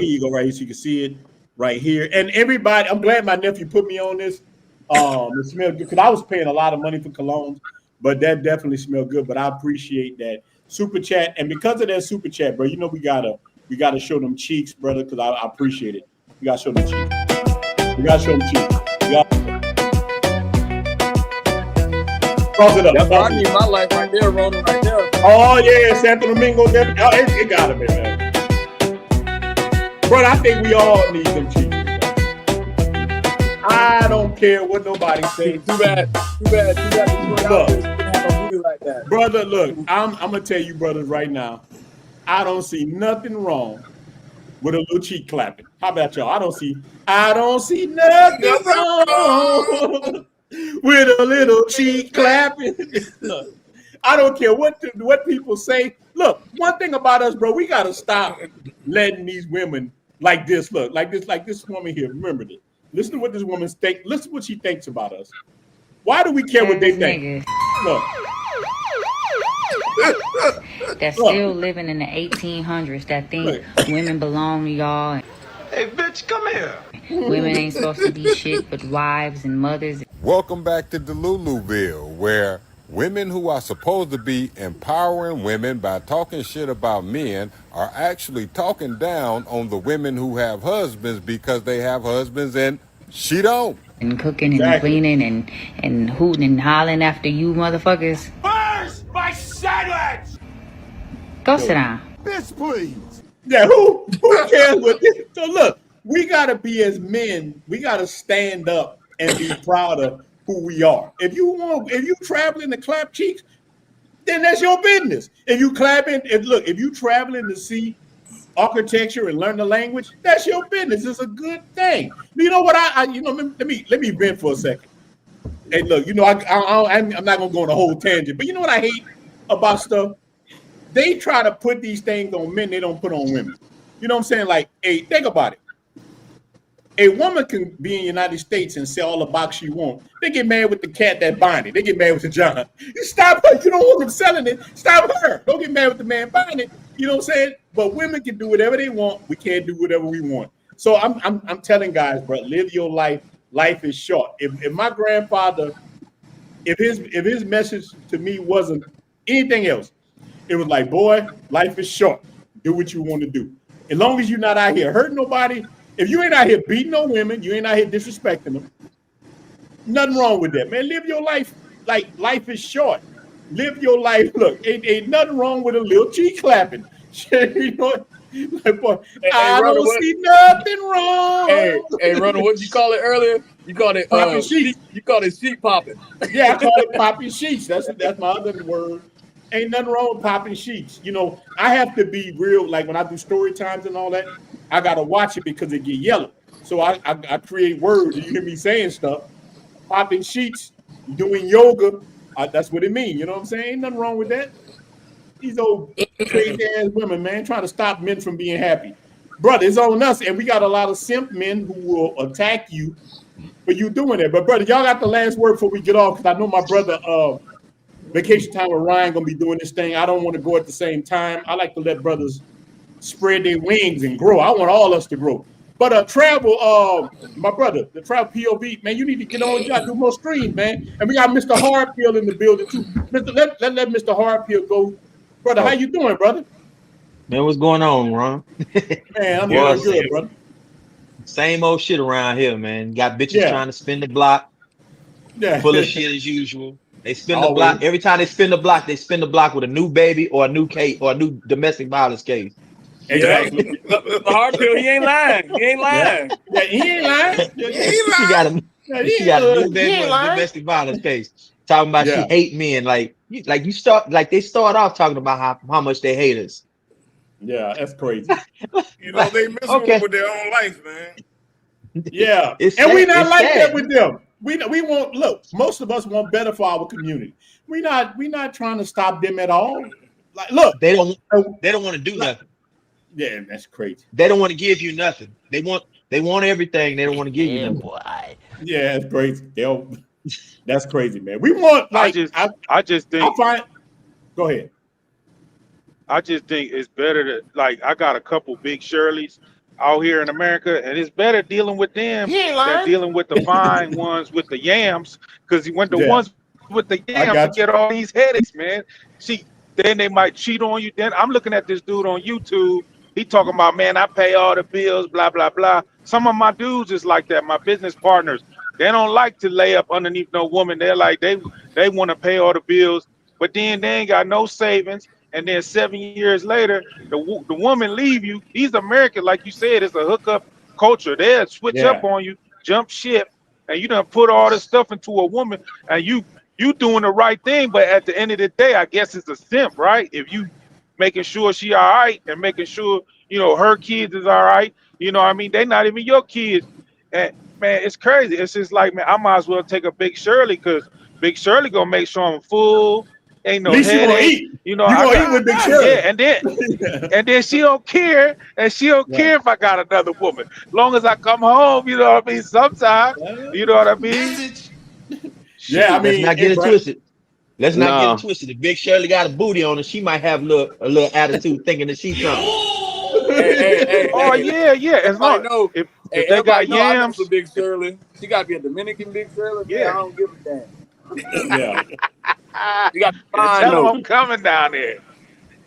you go right here so you can see it right here. And everybody, I'm glad my nephew put me on this. It smelled good because I was paying a lot of money for colognes, but that definitely smelled good. But I appreciate that super chat, and because of that super chat, bro, you know we gotta show them cheeks, brother, because I appreciate it. We gotta show them cheeks. We gotta show them cheeks. Cross it up. That's what I need my life right there, Ronin, right there. Oh yeah, Santo Domingo. It gotta be, man. Bro, I think we all need them cheeks. I don't care what nobody says. Too bad. Like that. Brother, look, I'm gonna tell you, brothers, right now. I don't see nothing wrong with a little cheek clapping. How about y'all? I don't see nothing wrong with a little cheek clapping. Look, I don't care what people say. Look, one thing about us, bro, we gotta stop letting these women like this woman here. Remember this. Listen to what this woman thinks. Listen to what she thinks about us. Why do we care what they think? Look. That's still living in the 1800s that think women belong to y'all. Hey, bitch, come here. Women ain't supposed to be shit but wives and mothers. Welcome back to Deluluville, where women who are supposed to be empowering women by talking shit about men are actually talking down on the women who have husbands because they have husbands and she don't. And cooking and cleaning and hooting and hollering after you motherfuckers. Where's my sandwich? Go sit down. Bitch, please. Yeah, who cares what this? So look, we gotta be as men, we gotta stand up and be proud of who we are. If you traveling to clap cheeks, then that's your business. If you traveling to see architecture and learn the language, that's your business. It's a good thing. You know what? Let me vent for a second. Hey, look, I'm not gonna go on a whole tangent, but you know what I hate about stuff? They try to put these things on men they don't put on women. You know what I'm saying? Like, hey, think about it. A woman can be in the United States and sell all the box she wants. They get mad with the cat that buying it. They get mad with the John. You stop her. You don't want them selling it. Stop her. Don't get mad with the man buying it. You know what I'm saying? But women can do whatever they want. We can't do whatever we want. So I'm telling guys, bro, live your life. Life is short. If my grandfather, if his message to me wasn't anything else, it was like, boy, life is short. Do what you want to do. As long as you're not out here hurting nobody. If you ain't out here beating on women, you ain't out here disrespecting them, nothing wrong with that, man. Live your life like life is short. Live your life. Look, ain't nothing wrong with a little cheek clapping. You know, like, boy, I don't see nothing wrong. Hey, Ronin, what did you call it earlier? You called it popping sheets. You called it sheet popping. Yeah, I call it popping sheets. That's my other word. Ain't nothing wrong with popping sheets. You know, I have to be real. Like when I do story times and all that, I gotta watch it because it get yellow. So I create words. You hear me saying stuff, popping sheets, doing yoga. That's what it means. You know what I'm saying? Ain't nothing wrong with that. These old crazy ass women, man, trying to stop men from being happy. Brother, it's on us, and we got a lot of simp men who will attack you for you doing that. But brother, y'all got the last word before we get off, because I know my brother, Vacation Time with Ryan, gonna be doing this thing. I don't want to go at the same time. I like to let brothers spread their wings and grow. I want all us to grow. But travel, my brother, the travel POV, man, you need to get on. You got to do more streams, man. And we got Mr. Hardpill in the building too. Let Mr. Hardpill go. Brother, how you doing, brother? Man, what's going on, Ron? Man, I'm doing good, brother. Same old shit around here, man. Got bitches trying to spin the block. Yeah. Full of shit as usual. They spin the block. Every time they spin the block with a new baby or a new case or a new domestic violence case. Exactly. The Hardpill, he ain't lying. He ain't lying. Yeah, he ain't lying. She got a new baby or a domestic violence case. Talking about she hate men. They start off talking about how much they hate us. Yeah, that's crazy. You know, they miserable with their own life, man. Yeah. And we not like that with them. We want, look, most of us want better for our community. We not trying to stop them at all. Like, look, they don't want to do nothing. Yeah, that's crazy. They don't want to give you nothing. They want everything. They don't want to give you nothing. Boy. Yeah, that's crazy. That's crazy, man. We want like I just think go ahead. I just think it's better to, like, I got a couple big Shirleys out here in America, and it's better dealing with them than dealing with the fine ones with the yams. Because when the ones with the yams get all these headaches, man. Then they might cheat on you. Then I'm looking at this dude on YouTube. He talking about, man, I pay all the bills, blah, blah, blah. Some of my dudes is like that. My business partners, they don't like to lay up underneath no woman. They're like, they want to pay all the bills, but then they ain't got no savings. And then 7 years later, the woman leave you. These Americans, like you said, it's a hookup culture. They'll switch up on you, jump ship, and you done put all this stuff into a woman, and you doing the right thing. But at the end of the day, I guess it's a simp, right? If you making sure she all right and making sure, her kids is all right. You know what I mean? They not even your kids. And man, it's crazy. It's just like, man, I might as well take a Big Shirley, because Big Shirley gonna make sure I'm full. Ain't no headache. You gonna eat with Big Shirley. Yeah, and then she don't care, and she don't care if I got another woman. Long as I come home, you know what I mean? Sometimes, you know what I mean? Yeah, I mean, let's not get it twisted. Let's not get it twisted. If Big Shirley got a booty on her, she might have a little attitude, thinking that she's something. Yeah. As long if they got yams, for Big Shirley, she got to be a Dominican Big Shirley. Man, I don't give a damn. Yeah, you got to tell them I'm coming down there.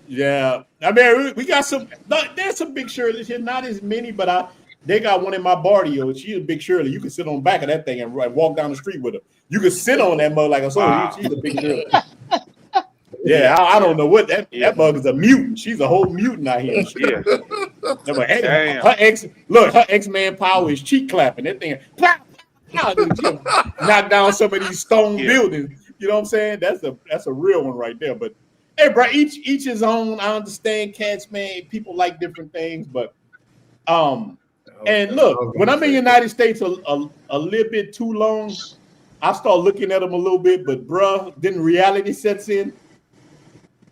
Yeah, I mean, we got some. There's some Big Shirleys here, not as many, but they got one in my barrio. She's a Big Shirley. You can sit on the back of that thing and walk down the street with her. You can sit on that mug like a soul. She's a Big Shirley. Yeah, I don't know what that mug is, a mutant. She's a whole mutant out here. Her X-Man power is cheek clapping. That thing, knock down some of these stone buildings. You know what I'm saying? That's a real one right there. But Hey, bro, each his own. I understand, cats, man. People like different things, but and look, when I'm in the United States a little bit too long, I start looking at them a little bit. But bro, then reality sets in.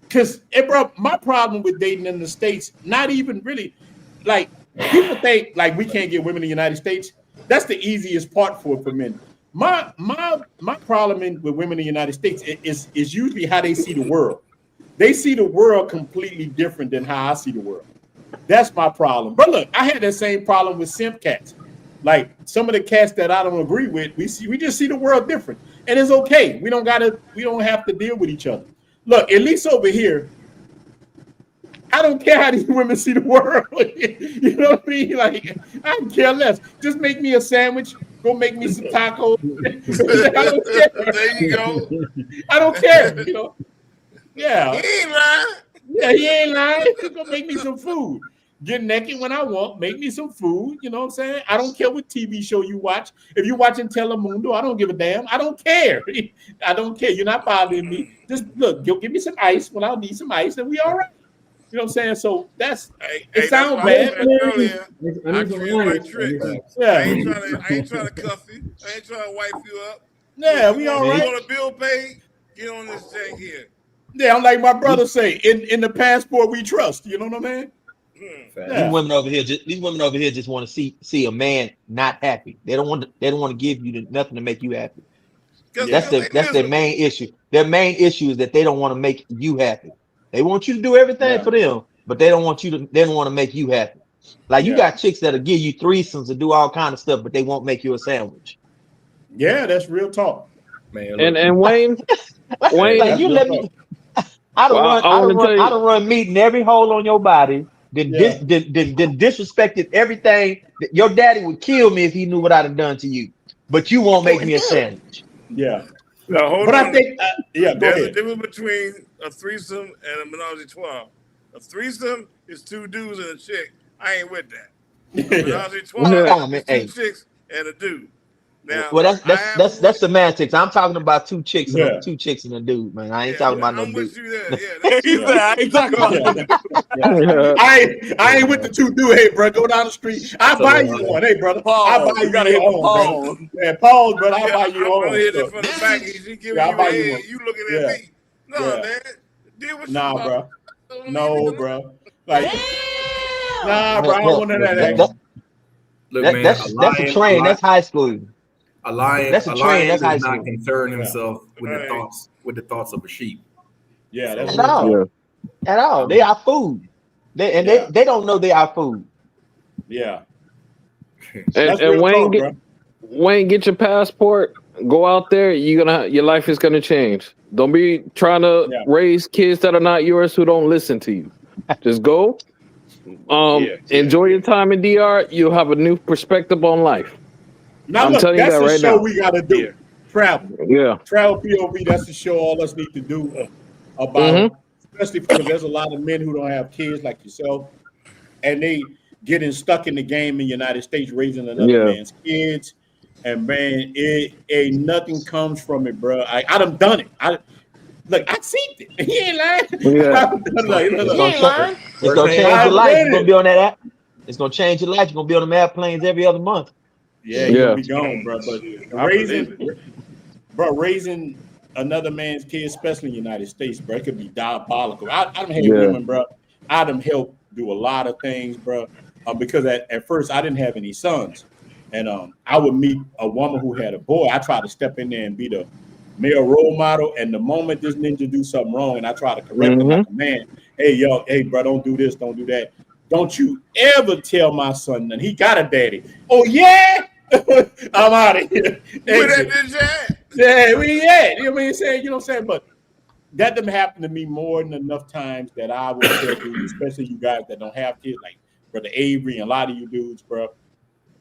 Cause, hey, bro, my problem with dating in the States, not even really, like people think like we can't get women in the United States. That's the easiest part for men. My problem with women in the United States is usually how they see the world. They see the world completely different than how I see the world. That's my problem. But look, I had that same problem with simp cats. Like some of the cats that I don't agree with, we just see the world different, and it's okay. We don't have to deal with each other. Look, at least over here, I don't care how these women see the world. You know what I mean? Like I don't care less. Just make me a sandwich. Go make me some tacos. I don't care. There you go. I don't care. You know. Yeah. He ain't lying. Yeah, he ain't lying. Just go make me some food. Get naked when I want. Make me some food. You know what I'm saying? I don't care what TV show you watch. If you're watching Telemundo, I don't give a damn. I don't care. I don't care. You're not bothering me. Just look, go give me some ice when I need some ice, and we all right. You know what I'm saying? So that's it sounds bad. I treat you like tricks. Yeah. I ain't trying to cuff you. I ain't trying to wipe you up. Yeah, we all right. You want a bill paid? Get on this thing here. Yeah, I'm like my brother say, in the passport we trust. You know what I mean? Yeah. These women over here just want to see a man not happy. They don't want to give you nothing to make you happy. That's their main issue. Their main issue is that they don't want to make you happy. They want you to do everything for them, but they don't want to make you happy. Like you got chicks that'll give you threesomes and do all kind of stuff, but they won't make you a sandwich. Yeah, that's real talk, man. And Wayne, like you let me. I don't run meat in every hole on your body. Then disrespected everything. Your daddy would kill me if he knew what I'd have done to you. But you won't make me a sandwich. Yeah. No, hold but on. I think there's a difference between a threesome and a menage a trois. A threesome is two dudes and a chick. I ain't with that. A menage a trois is two chicks and a dude. Now, well, that's semantics. I'm talking about two chicks and a dude, man. I ain't talking about no dude. With you there. I ain't talking about I ain't with the two dude. Hey, bro, go down the street. I'll buy you one. Hey, brother. I'll buy you your own. Yeah, pause, brother. I'll buy you your own. From the back, he giving you a head. You looking at me. No, man. Deal with bro. No, bro. Like, nah, bro. I don't want none of that. Look, man, that's a train. That's high school. A lion, that's a train. That's does not concern himself with the thoughts of a sheep. Yeah, that's at all. They are food. They don't know they are food. Yeah. and Wayne, get your passport. Go out there. Your life is gonna change. Don't be trying to raise kids that are not yours who don't listen to you. Just go. Enjoy your time in DR. You'll have a new perspective on life. Now, I'm look, telling you that's that right the show now. we got to do. Travel. Yeah. Travel POV, that's the show all us need to do about, especially because there's a lot of men who don't have kids like yourself, and they getting stuck in the game in the United States, raising another man's kids. And, man, it ain't nothing comes from it, bro. I done done it. I seen it. He ain't lying. Yeah. It's going to change your life. You're going to be on that app. It's going to change your life. You're going to be on them airplanes every other month. Yeah, you'll be gone, bro. But raising another man's kid, especially in the United States, bro, it could be diabolical. I done had women, bro. I done helped do a lot of things, bro. Because at first I didn't have any sons, and I would meet a woman who had a boy. I try to step in there and be the male role model. And the moment this ninja do something wrong, and I try to correct him like a man, hey, bro, don't do this, don't do that. Don't you ever tell my son that he got a daddy. Oh, yeah? I'm out of here. Where that ninja at? Yeah, we at. You know what I'm saying? You know what I'm saying? But that didn't happen to me more than enough times that I would tell you, especially you guys that don't have kids, like Brother Avery and a lot of you dudes, bro,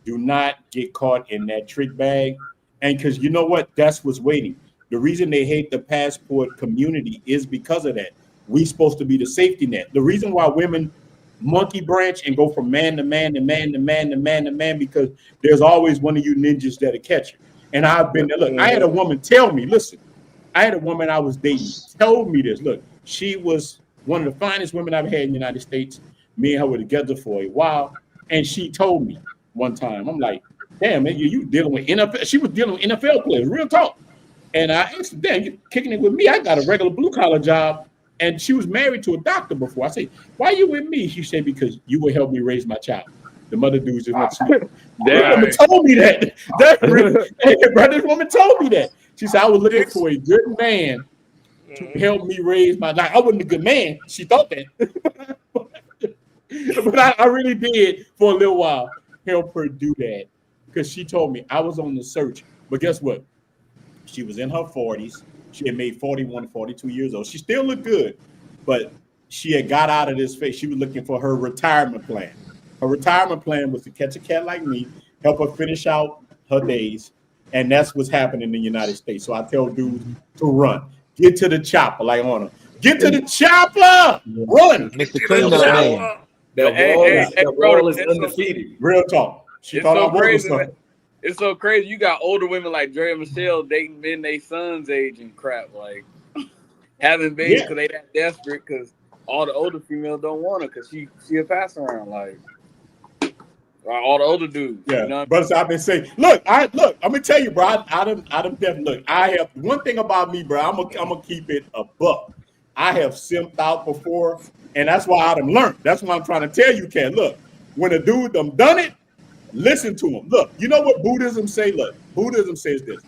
do not get caught in that trick bag. And because you know what? That's what's waiting. The reason they hate the passport community is because of that. We supposed to be the safety net. The reason why women monkey branch and go from man to man to man to man to man to man, because there's always one of you ninjas that'll catch you. And I've been there. Look, I had a woman tell me, listen, I had a woman I was dating tell me this. Look, She was one of the finest women I've had in the United States. Me and her were together for a while. And she told me one time, I'm like, damn, man, you dealing with NFL. She was dealing with NFL players, real talk. And I asked her, damn, you kicking it with me. I got a regular blue collar job. And she was married to a doctor before. I said, why are you with me? She said, because you will help me raise my child. The mother dudes just went to This woman told me that. This woman told me that. She said, I was looking for a good man to help me raise my life. I wasn't a good man. She thought that. But I really did for a little while help her do that. Because she told me I was on the search. But guess what? She was in her 40s. She had made 41, 42 years old. She still looked good. But she had got out of this phase. She was looking for her retirement plan. Her retirement plan was to catch a cat like me, help her finish out her days. And that's what's happening in the United States. So I tell dudes to run. Get to the chopper, like on her. Get to the chopper! Run! Mr. Cleanup Man. That wall is undefeated. Real talk. She thought I was something. It's so crazy. You got older women like Dre and Michelle dating men they son's age and crap, like having babies because they that desperate because all the older females don't want her because she'll pass around like all the older dudes. Yeah, you know brothers, I've been saying, look, I'm gonna tell you, bro. I done definitely look. I have one thing about me, bro. I'm gonna keep it a buck. I have simped out before, and that's why I done learned. That's why I'm trying to tell you, Kat. Look, when a dude done it. Listen to him. Look, you know what Buddhism say? Look, Buddhism says this.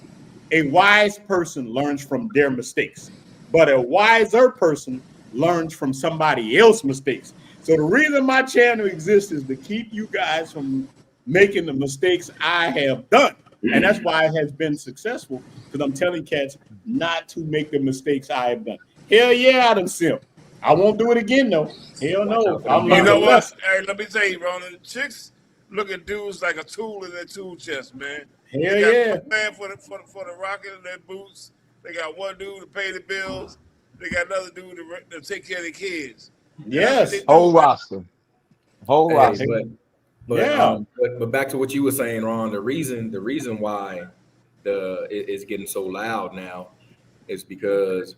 A wise person learns from their mistakes, but a wiser person learns from somebody else's mistakes. So the reason my channel exists is to keep you guys from making the mistakes I have done. And that's why it has been successful, because I'm telling cats not to make the mistakes I have done. Hell yeah, I done simp. I won't do it again, though. Hell no. You know what? Hey, let me tell you, Ronin, chicks look at dudes like a tool in their tool chest, man. Hell they got yeah. one man for the rocket in their boots. They got one dude to pay the bills. They got another dude to take care of the kids. Yes. Whole roster. Whole roster. But back to what you were saying, Ron. The reason why it's getting so loud now is because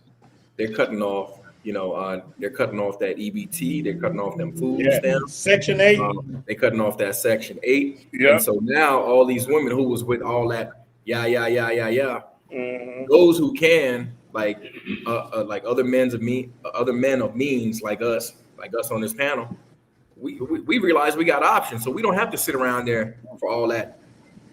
they're cutting off. They're cutting off that EBT. They're cutting off them food stamps. Section 8. They're cutting off that Section 8. Yeah. And so now all these women who was with all that, those who can, like other men of means, like us on this panel, we realize we got options. So we don't have to sit around there for all that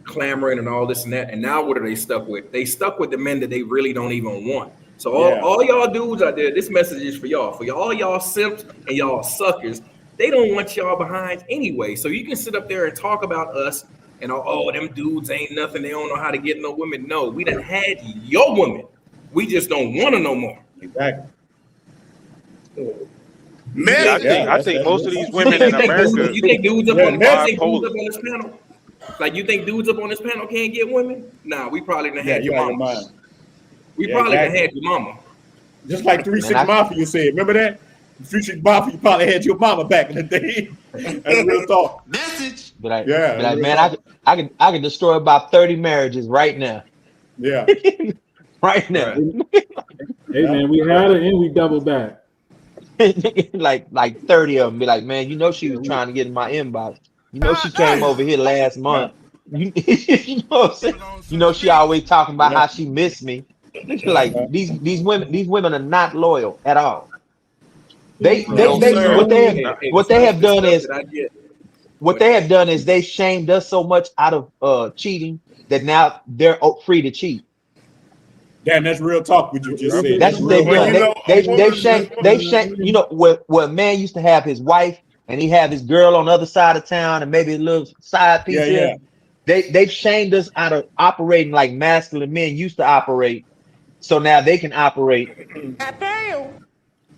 clamoring and all this and that. And now what are they stuck with? They stuck with the men that they really don't even want. So all y'all dudes out there, this message is for y'all. For all y'all simps and y'all suckers, they don't want y'all behind anyway. So you can sit up there and talk about us and them dudes ain't nothing. They don't know how to get no women. No, we done had your woman. We just don't want to no more. Exactly. I think most of these women in America. You think dudes up on this panel? Like you think dudes up on this panel can't get women? Nah, we probably done had your mama. We probably done had your mama. Just like 3 6 Mafia said. Remember that? 3 6 Mafia, you probably had your mama back in the day. That's real talk. Message. Man, I can destroy about 30 marriages right now. Yeah. Right now. Hey man, we had it and we doubled back. like 30 of them be like, man, she was trying to get in my inbox. She came over here last month. You know what I'm saying? She always talking about how she missed me. Like these women are not loyal at all. What they have done is they shamed us so much out of cheating that now they're free to cheat. Damn, that's real talk. What you just said. That's what they've done. They shamed. Where a man used to have his wife and he have his girl on the other side of town and maybe a little side piece here. They've shamed us out of operating like masculine men used to operate. So now they can operate.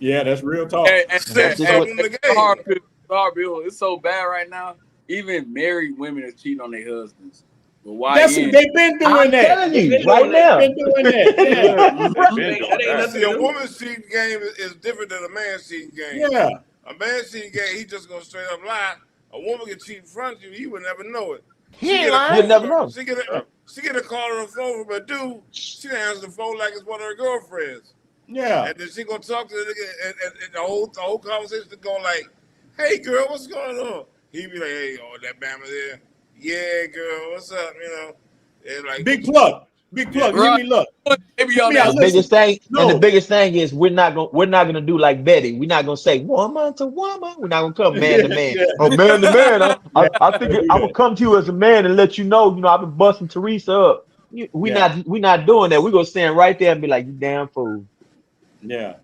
Yeah, that's real talk. It's so bad right now. Even married women are cheating on their husbands. But why? They've been doing that. Right now. They've been doing that. See, a woman's cheating game is different than a man's cheating game. Yeah. A man's cheating game, he just gonna straight up lie. A woman can cheat in front of you, you would never know it. You'll never know. She get a call on the phone from a dude. She done answer the phone like it's one of her girlfriends. Yeah. And then she gonna talk to the nigga, and the whole conversation is going like, "Hey girl, what's going on?" He be like, "Hey, oh, that Bama there, yeah, girl, what's up?" You know, and like big plug. Hear me, look. The biggest thing is we're not gonna do like Betty. We're not gonna say woman to woman. We're not gonna come man to man. Or man to man. I think I'm gonna come to you as a man and let you know. I've been busting Teresa up. We're not doing that. We're gonna stand right there and be like, "You damn fool." Yeah.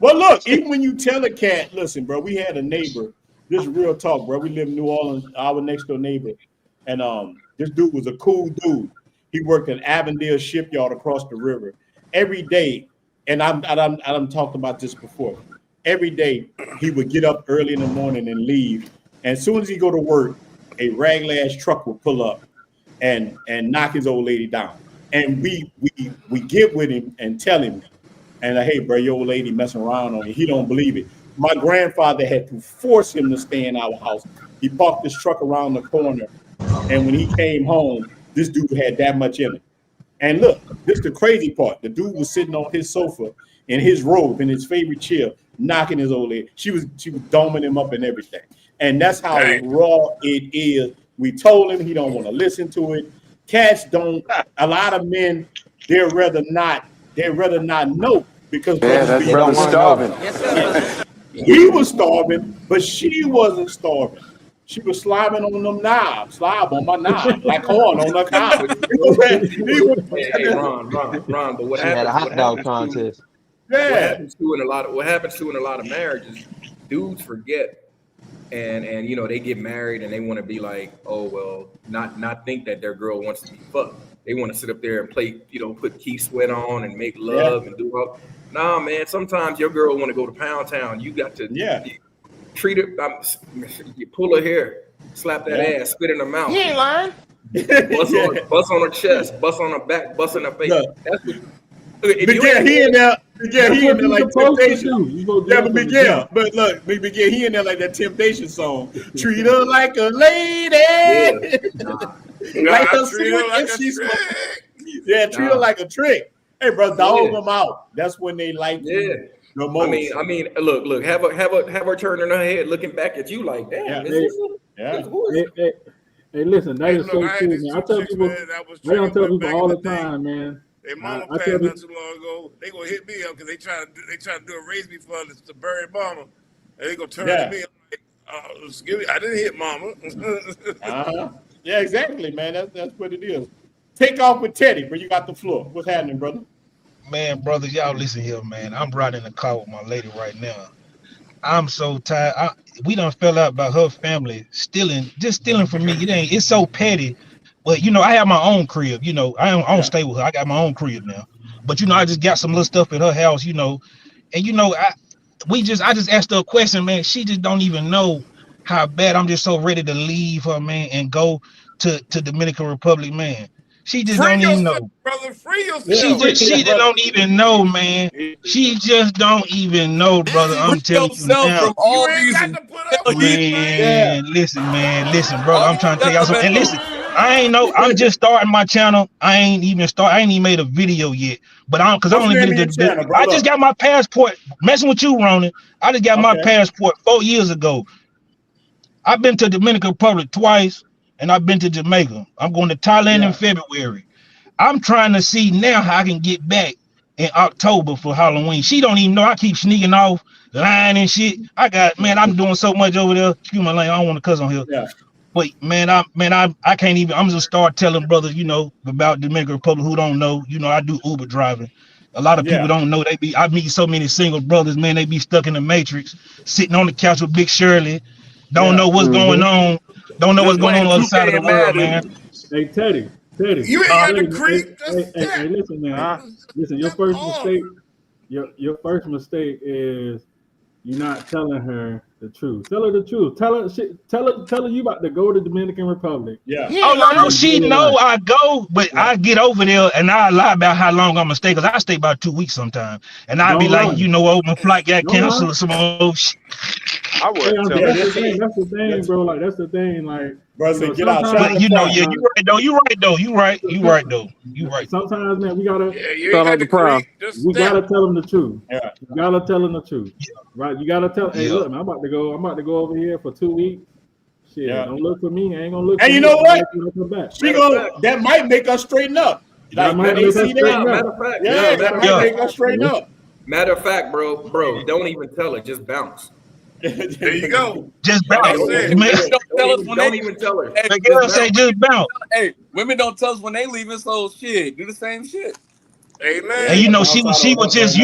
Well, look, even when you tell a cat, listen, bro, we had a neighbor. This is real talk, bro. We live in New Orleans, our next door neighbor, and this dude was a cool dude. He worked at Avondale Shipyard across the river. Every day, and I'm talked about this before. Every day he would get up early in the morning and leave. And as soon as he go to work, a ragged ass truck would pull up and knock his old lady down. And we get with him and tell him, and hey, bro, your old lady messing around on you. He don't believe it. My grandfather had to force him to stay in our house. He parked his truck around the corner, and when he came home, this dude had that much in it. And look, this is the crazy part. The dude was sitting on his sofa in his robe, in his favorite chair, knocking his old lady. She was doming him up and everything. And that's how raw it is. We told him he don't want to listen to it. Cats don't. A lot of men, they'd rather not know because that brother's starving. He was starving, but she wasn't starving. She was slobbing on them knobs, slob on my knob, like corn on the cob. Hey, Ron, but what she had a hot dog contest. What happens to in a lot of marriages, dudes forget, and they get married and they want to be like, oh well, not think that their girl wants to be fucked. They want to sit up there and play, put Keith Sweat on and make love and do all. Nah, man. Sometimes your girl want to go to Pound Town. You got to treat her. You pull her hair, slap that ass, spit in her mouth. He ain't lying. Bust on her chest, bust on her back, bust in her face. That's what. He in there like Temptation. But look, Miguel, he in there like that Temptation song. Treat her like a lady. Like a treat her like a trick. Hey, bro, dog them out. That's when they like you the most. I mean, look, have her turning her head, looking back at you like, damn. Hey, listen, that is so true, man. I tell people, I don't tell people all the time, man. Their mama passed not too long ago. They gonna hit me up because they try to do a raise me fund to bury mama, and they gonna turn to me like, excuse me, I didn't hit mama. Yeah, exactly, man. That's what it is. Take off with Teddy, bro. You got the floor. What's happening, brother? Man, brother, y'all listen here, man. I'm riding in the car with my lady right now. I'm so tired. We done fell out about her family stealing from me. It's so petty. But I have my own crib. I don't stay with her. I got my own crib now. But I just got some little stuff at her house. And I just asked her a question, man. She just don't even know how bad I'm just so ready to leave her, man, and go to Dominican Republic, man. She just don't even know. Brother, free yourself. She just don't even know, man. She just don't even know, brother. I'm telling you now. From all these Listen, brother. I'm trying to tell y'all something. And listen, I ain't know. I'm just starting my channel. I ain't even made a video yet. But I just got my passport. Messing with you, Ronin. I just got my passport 4 years ago. I've been to Dominican Republic twice. And I've been to Jamaica. I'm going to Thailand in February. I'm trying to see now how I can get back in October for Halloween. She don't even know. I keep sneaking off, lying and shit. I'm doing so much over there. Excuse my language. I don't want to cuss on here. Yeah. But I can't even. I'm just start telling brothers, about Dominican Republic who don't know. I do Uber driving. A lot of people don't know. I meet so many single brothers, man. They be stuck in the matrix, sitting on the couch with Big Shirley. Don't know what's going on. Don't know what's going on the other side of the world, man. Hey, Teddy. You ain't got the creep. Hey, listen, man. Listen, your first mistake is you're not telling her the truth. Tell her the truth. Tell her you about to go to Dominican Republic. Yeah. Oh no, she know I go, but I get over there and I lie about how long I'm gonna stay because I stay about 2 weeks sometimes, and I'll be like, my flight got canceled or some old shit. I would tell her. That's the thing, bro. Like that's the thing, like. Bro, so get outside. But you right though. Sometimes, man, we gotta. Yeah, you ain't got the prom. We gotta tell them the truth. Yeah. You gotta tell them the truth. Right. You gotta tell. Hey, look, man, I'm about to go over here for 2 weeks. Shit, don't look for me. I ain't gonna look. And for you me. know what? She that might make us straighten up. Like matter of fact, that might make us straighten up. Matter of fact, bro, don't even tell her. Just bounce. There you go. Just bounce. Don't tell us when don't even tell her. The girl say just bounce. Hey, women don't tell us when they leaving, so shit, do the same shit. Amen. And you know she was just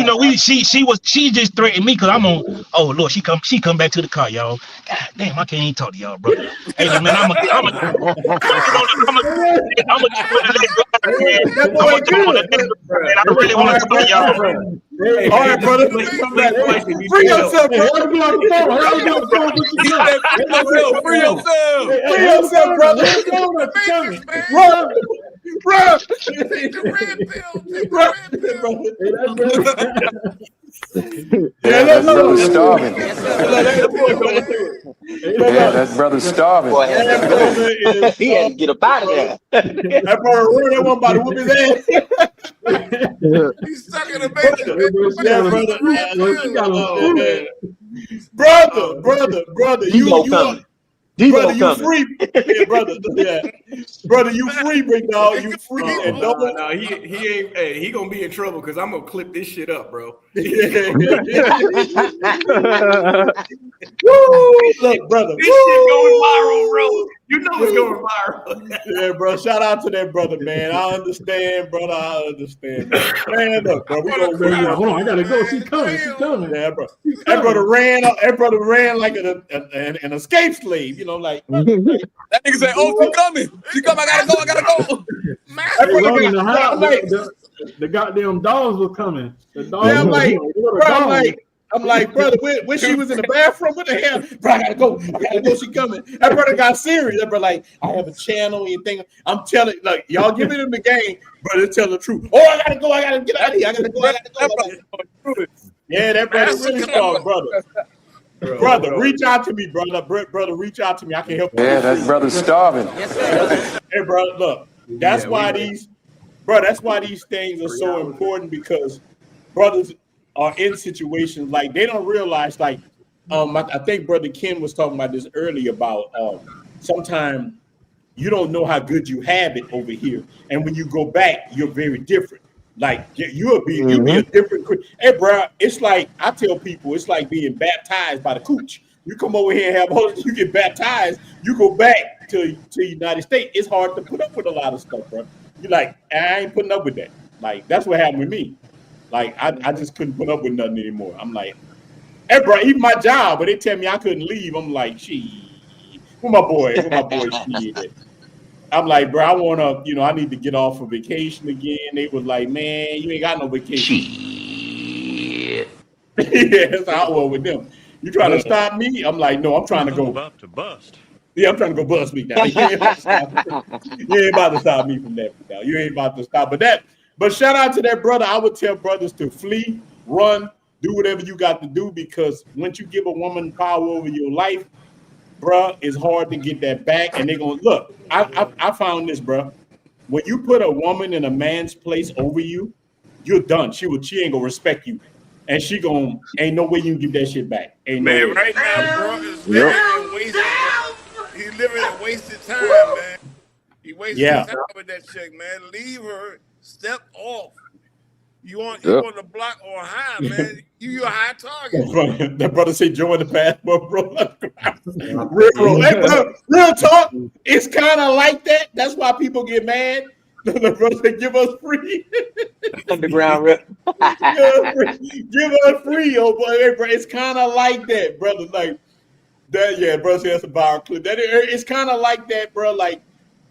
she just threatened me because I'm on. Oh Lord, she come back to the car, y'all. God damn, I can't even talk to y'all, bro. Hey man, I'm a I really want to talk to y'all. All right, brother. Free yourself, brother. Free yourself, brother. Run. Yeah, that brother's starving. Yeah, that brother's starving. He had to get up out of there. That brother ruined that one by the whoop his ass. He's stuck in the basement. Brother, you free. Yeah, brother, you free, big dog. You free. And no, he ain't. Hey, he gonna be in trouble because I'm gonna clip this shit up, bro. Woo, look, brother. This shit going viral, bro. You know it's going viral. Yeah, bro. Shout out to that brother, man. I understand, brother. Man, look, bro. We gonna hold on. I gotta go. She's coming. Yeah, bro. That brother ran like an escape slave. You know, like that nigga say, "Oh, she coming. I gotta go." The goddamn dogs were coming. The dogs. Yeah, I'm like, brother, when she was in the bathroom, what the hell? Bro, I gotta go. She coming. That brother got serious. That brother like, I have a channel and thing. I'm telling, like, y'all giving him the game, brother. Tell the truth. Oh, I gotta go. I gotta get out of here. I gotta go. Yeah, that brother really strong, brother. Brother, reach out to me, brother. Brother, reach out to me. I can help you. Yeah, that brother's starving. Hey, brother, look. That's why these things are so important because brothers are in situations like they don't realize. Like, I think Brother Ken was talking about this earlier about sometimes you don't know how good you have it over here, and when you go back, you're very different. Like you'll be a different. Hey, bro, it's like I tell people, it's like being baptized by the cooch. You come over here and have all you get baptized. You go back to the United States. It's hard to put up with a lot of stuff, bro. You're like, I ain't putting up with that. Like that's what happened with me. Like I just couldn't put up with nothing anymore. I'm like, hey, bro, even my job, but they tell me I couldn't leave. I'm like, gee, where my boy? Shit? I'm like, bro, I wanna, I need to get off for vacation again. They was like, man, you ain't got no vacation. Shit. Yeah, that's how I was with them. You trying to stop me? I'm like, no, I'm trying to go. About to bust. Yeah, I'm trying to go bust me now. You ain't about to stop me from that now. You ain't about to stop. But shout out to that brother. I would tell brothers to flee, run, do whatever you got to do because once you give a woman power over your life, bruh, it's hard to get that back. And they're gonna look. I found this, bruh. When you put a woman in a man's place over you, you're done. She ain't gonna respect you, and ain't no way you can give that shit back. Ain't no way. Right now, bro, is he's living in wasted time, man. He wasted time with that chick, man. Leave her. Step off. You want the block or high, man. You're a high target. That brother say join the passport, bro. Real talk. It's kind of like that. That's why people get mad. The brother say give us free. Underground rip. Give us free, yo, boy. It's kind of like that, brother. Like that, yeah, brother say that's a viral clip. It's kind of like that, bro. Like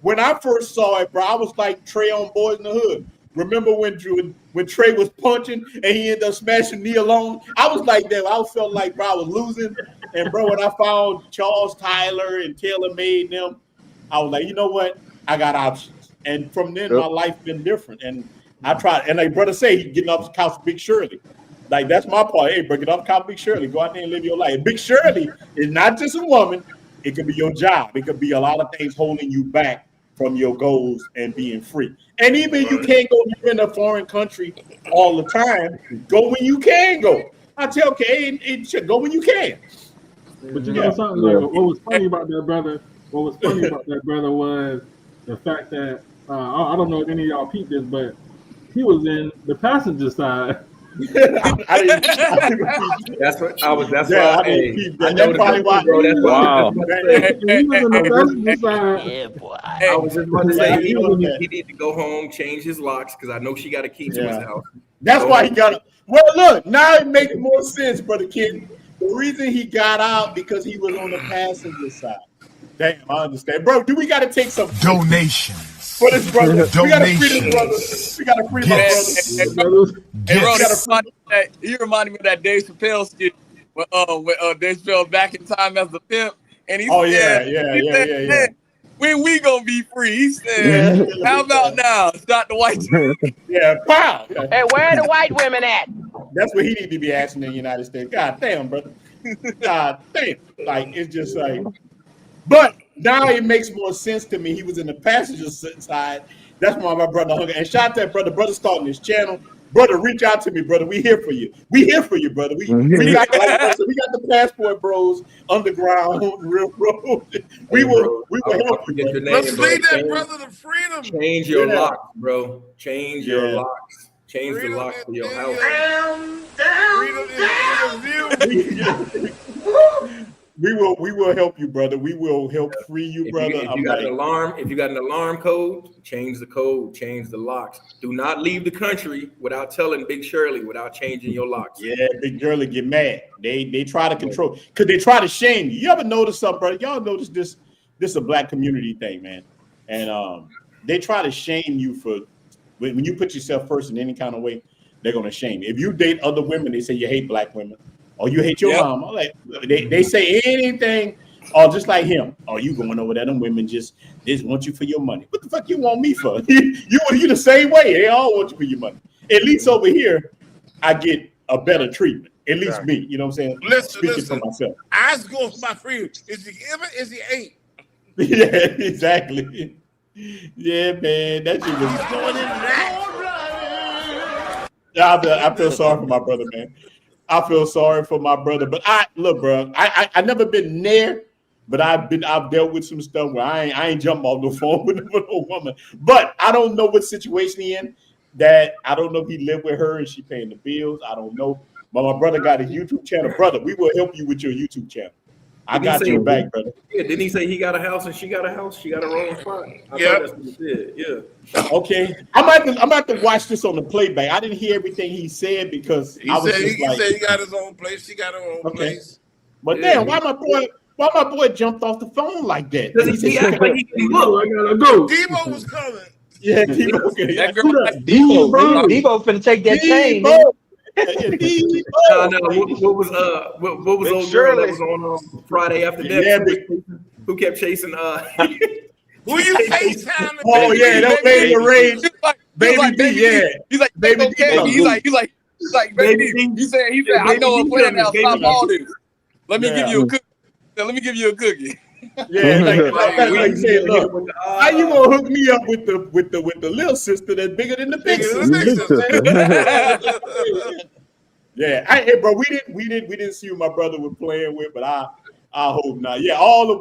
when I first saw it, bro, I was like Trey on Boys in the Hood. Remember when Trey was punching and he ended up smashing me alone? I was like that. I felt like, bro, I was losing. And, bro, when I found Charles Tyler and Taylor Made them, I was like, you know what? I got options. And from then, my life been different. And I tried. And like brother say, he getting off the couch with Big Shirley. Like, that's my part. Hey, bro, get off the couch with Big Shirley. Go out there and live your life. Big Shirley is not just a woman. It could be your job. It could be a lot of things holding you back from your goals and being free. And even you can't go in a foreign country all the time. Go when you can go. I tell Kay, go when you can. But you know something, like, what was funny about that brother? What was funny about that brother was the fact that I don't know if any of y'all peeped this, but he was in the passenger side. That's what I was. That's why I know probably why. Wow. Yeah, boy. I was just about to say he needs to go home, change his locks because I know she got a key to his house. That's why he got it. Well, look, now it makes more sense, brother Kid. The reason he got out because he was on the passenger side. Damn, I understand, bro. Do we got to take some donations for this brother? We got to free this brother. We got to free my brother. Hey, bro, you reminded me of that Dave Chappelle skit when Dave Chappelle back in time as the pimp, and he said, yeah. When we gonna be free? He said, how about now? Start the white. Yeah, pow. Hey, where are the white women at? That's what he need to be asking in the United States. God damn, brother. God damn. Like, it's just like, but now it makes more sense to me. He was in the passenger side. That's why my brother hung. And shout out to that brother. Brother starting his channel. Brother, reach out to me, brother. We here for you. We here for you, brother. We got the Passport Bros, Underground, Real Road. We will help you. Let's lead that brother to freedom. Change your locks, bro. Change your locks. Change the locks for your house. We will help you, brother. We will help free you, brother. If you got an alarm code, change the code, change the locks. Do not leave the country without telling Big Shirley, without changing your locks. Yeah, Big Shirley get mad. They try to control because they try to shame you. You ever notice something, brother? Y'all notice this is a black community thing, man. And they try to shame you for when you put yourself first in any kind of way, they're gonna shame you. If you date other women, they say you hate black women. Or you hate your mom. Like they say anything, or just like him. Oh, you going over there? Them women just want you for your money. What the fuck you want me for? you the same way. They all want you for your money. At least over here, I get a better treatment. At least me. You know what I'm saying? Listen. For myself. I was going for my freedom. Is he given? Is he ain't? Yeah, exactly. Yeah, man. That shit was going in that. I feel sorry for my brother, man. I feel sorry for my brother, but look, bro. I never been there, but I've dealt with some stuff where I ain't jumping off the phone with no woman. But I don't know what situation he in. That I don't know if he lived with her and she paying the bills. I don't know. But my brother got a YouTube channel, brother. We will help you with your YouTube channel. I got your back, brother. Yeah, didn't he say he got a house and she got a house? She got her own spot. Yeah, that's what he said. Yeah. Okay, I'm about to watch this on the playback. I didn't hear everything he said because he said he got his own place. She got her own place. But damn, why my boy jumped off the phone like that? He said, I gotta go. Debo was coming. Yeah, Debo. Debo finna take that chain. What was old girl that was on Friday after that? Yeah, who kept chasing who you FaceTime? Oh yeah, that baby rage. Baby D, yeah. He's like, baby D. He's like, baby D. He said, I know a plan now. Stop all this. Let me give you a cookie. Let me give you a cookie. Yeah, like saying, look, how you gonna hook me up with the little sister that's bigger than the big sister? Yeah, hey, bro, we didn't see who my brother was playing with, but I hope not. Yeah, all the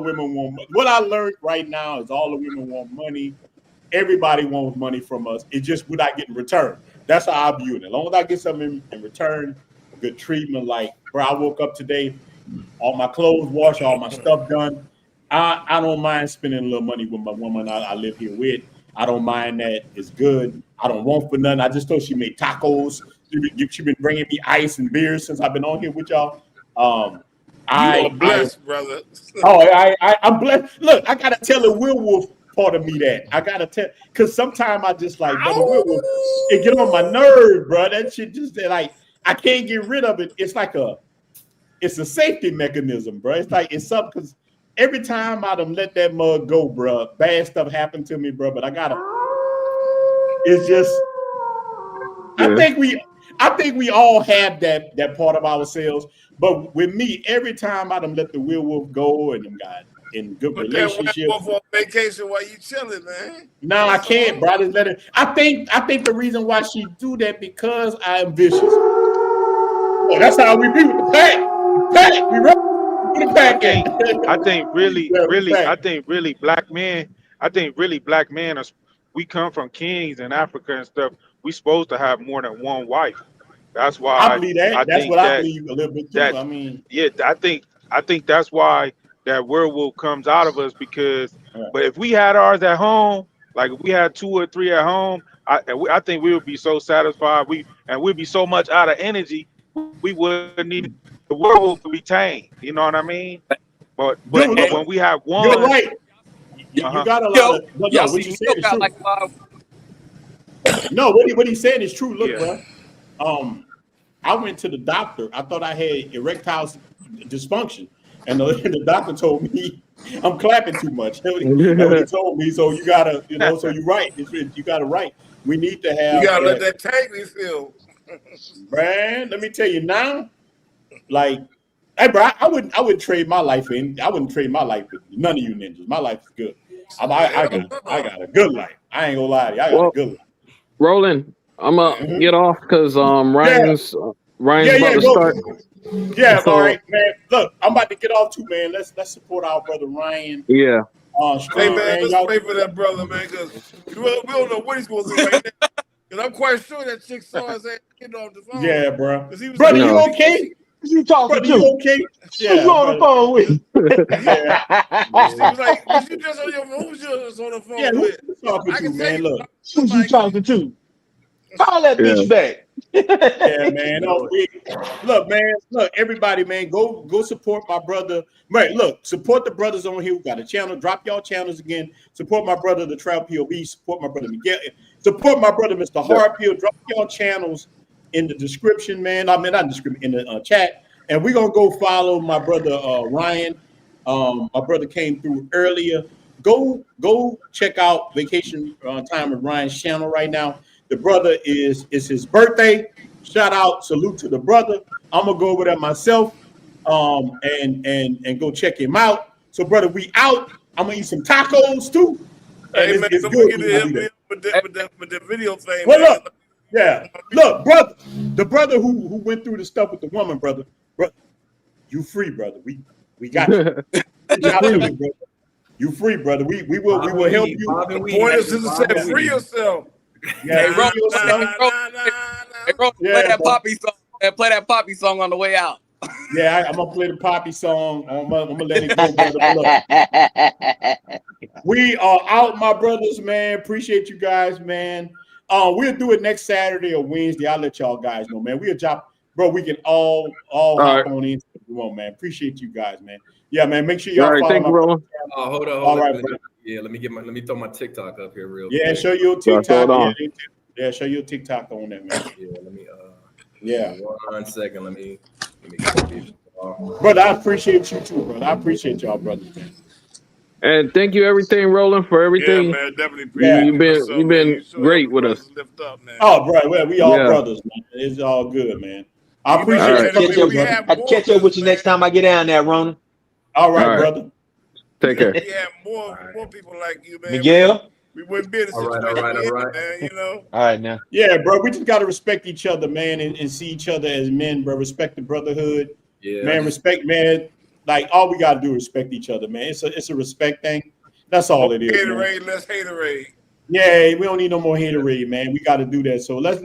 women want money. What I learned right now is all the women want money. Everybody wants money from us. It's just what I get in return. That's how I view it. As long as I get something in return, good treatment. Like, bro, I woke up today, all my clothes washed, all my stuff done. I don't mind spending a little money with my woman I live here with. I don't mind that. It's good. I don't want for nothing. I just told she made tacos. She been bringing me ice and beer since I've been on here with y'all. You are blessed, brother. I'm blessed. Look, I gotta tell a werewolf part of me that I gotta tell, because sometimes I just like, brother, it get on my nerves, bro. That shit just like I can't get rid of it. It's like it's a safety mechanism, bro. It's like it's something because every time I done let that mug go, bro, bad stuff happened to me, bro. But I gotta. It's just. Yeah. I think we all have that part of ourselves. But with me, every time I done let the werewolf go and them got in good relationships. Werewolf on vacation while you chilling, man. No, I can't, bro. Just let it. I think the reason why she do that because I am vicious. Well, that's how we be with the pack. We run with the pack. I think really black men. We come from kings in Africa and stuff. We supposed to have more than one wife. That's why I believe that. That's what I believe a little bit too. I mean, yeah, I think that's why that werewolf comes out of us because. But if we had ours at home, like if we had 2 or 3 at home, I think we would be so satisfied. We'd be so much out of energy. We wouldn't need the werewolf to be tamed. You know what I mean? But when we have one, you're right. You got a lot of. No, what you said is true. Like no, what he's saying is true. Look, bro. I went to the doctor. I thought I had erectile dysfunction, and the doctor told me I'm clapping too much. He told me, so you gotta, so you're right. You gotta right. We need to have. You gotta let that tank refill. Man, let me tell you now. Like, hey, bro, I wouldn't trade my life in. I wouldn't trade my life with none of you ninjas. My life is good. I got a good life. I ain't gonna lie to you. I got a good life. Roland, I'm gonna get off because Ryan's about to start. Yeah, all right, man. Look, I'm about to get off too, man. Let's support our brother Ryan. Yeah. Hey man, let's pray for that brother, man, because we don't know what he's going to do right now. Because I'm quite sure that chick saw his ass getting off the phone. Yeah, bro. Brother, you okay? You talking to? You okay? Yeah, who you on the phone with? Yeah. She was like, was you just on your phone? Who was you just on the phone with? I can tell you, look. Who's you talking to? Call that bitch back. Yeah, man. Look, man. Look, everybody, man. Go support my brother. Right. Look, support the brothers on here who got a channel. Drop y'all channels again. Support my brother, the Trout POV. Support my brother Miguel. Support my brother, Mr. Harpill. Drop y'all channels in the description, man. I mean, not description, in the chat. And we're gonna go follow my brother Ryan. My brother came through earlier. Go check out Vacation Time with Ryan's channel right now. The brother is his birthday. Shout out, salute to the brother. I'm gonna go over there myself, and go check him out. So, brother, we out. I'm gonna eat some tacos too. Hey man, so we get with the video thing. Well, look, yeah, look, brother, the brother who went through the stuff with the woman, brother, you free, brother. We got you. You free, brother. We will help you. The point is to say, free yourself. Yeah, play that poppy song. Play that poppy song on the way out. Yeah, I'm gonna play the poppy song. I'm gonna let it go, brother. We are out, my brothers, man. Appreciate you guys, man. We'll do it next Saturday or Wednesday. I'll let y'all guys know, man. We'll drop, bro. We can all hop on in. Man. Appreciate you guys, man. Yeah, man. Make sure y'all follow my brother. Hold on. All right, bro. Yeah, let me throw my TikTok up here real quick. Show your TikTok. Yeah, show your TikTok on that, man. Yeah, let me 1 second. Let me brother, I appreciate you too, brother. I appreciate y'all, brothers, man. And thank you everything, Roland, for everything. Yeah, man, definitely appreciate you've been great with us. Up, man. Oh, bro, well, we all brothers, man. It's all good, man. I appreciate it. I'll catch up with you next time I get down there, Ronan. All right, brother. Take care. We have more people like you, man. Miguel? We wouldn't be in a situation man, you know? All right, now. Yeah, bro, we just got to respect each other, man, and see each other as men, bro. Respect the brotherhood. Yeah. Man, respect, man. Like, all we got to do is respect each other, man. It's a respect thing. That's all it is. Haterade, let's haterade. Yeah, we don't need no more haterade, man. We got to do that. So let's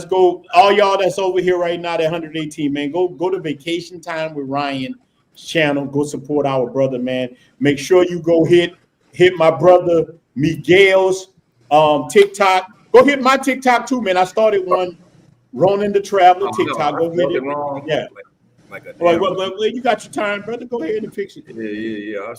go. All y'all that's over here right now, that 118, man, go to Vacation Time with Ryan channel. Go support our brother, man. Make sure you go hit my brother Miguel's TikTok. Go hit my TikTok too, man. I started one, Ronin the Traveler TikTok. Go hit it. Yeah. like a. Well, you got your time, brother. Go ahead and fix it. Yeah.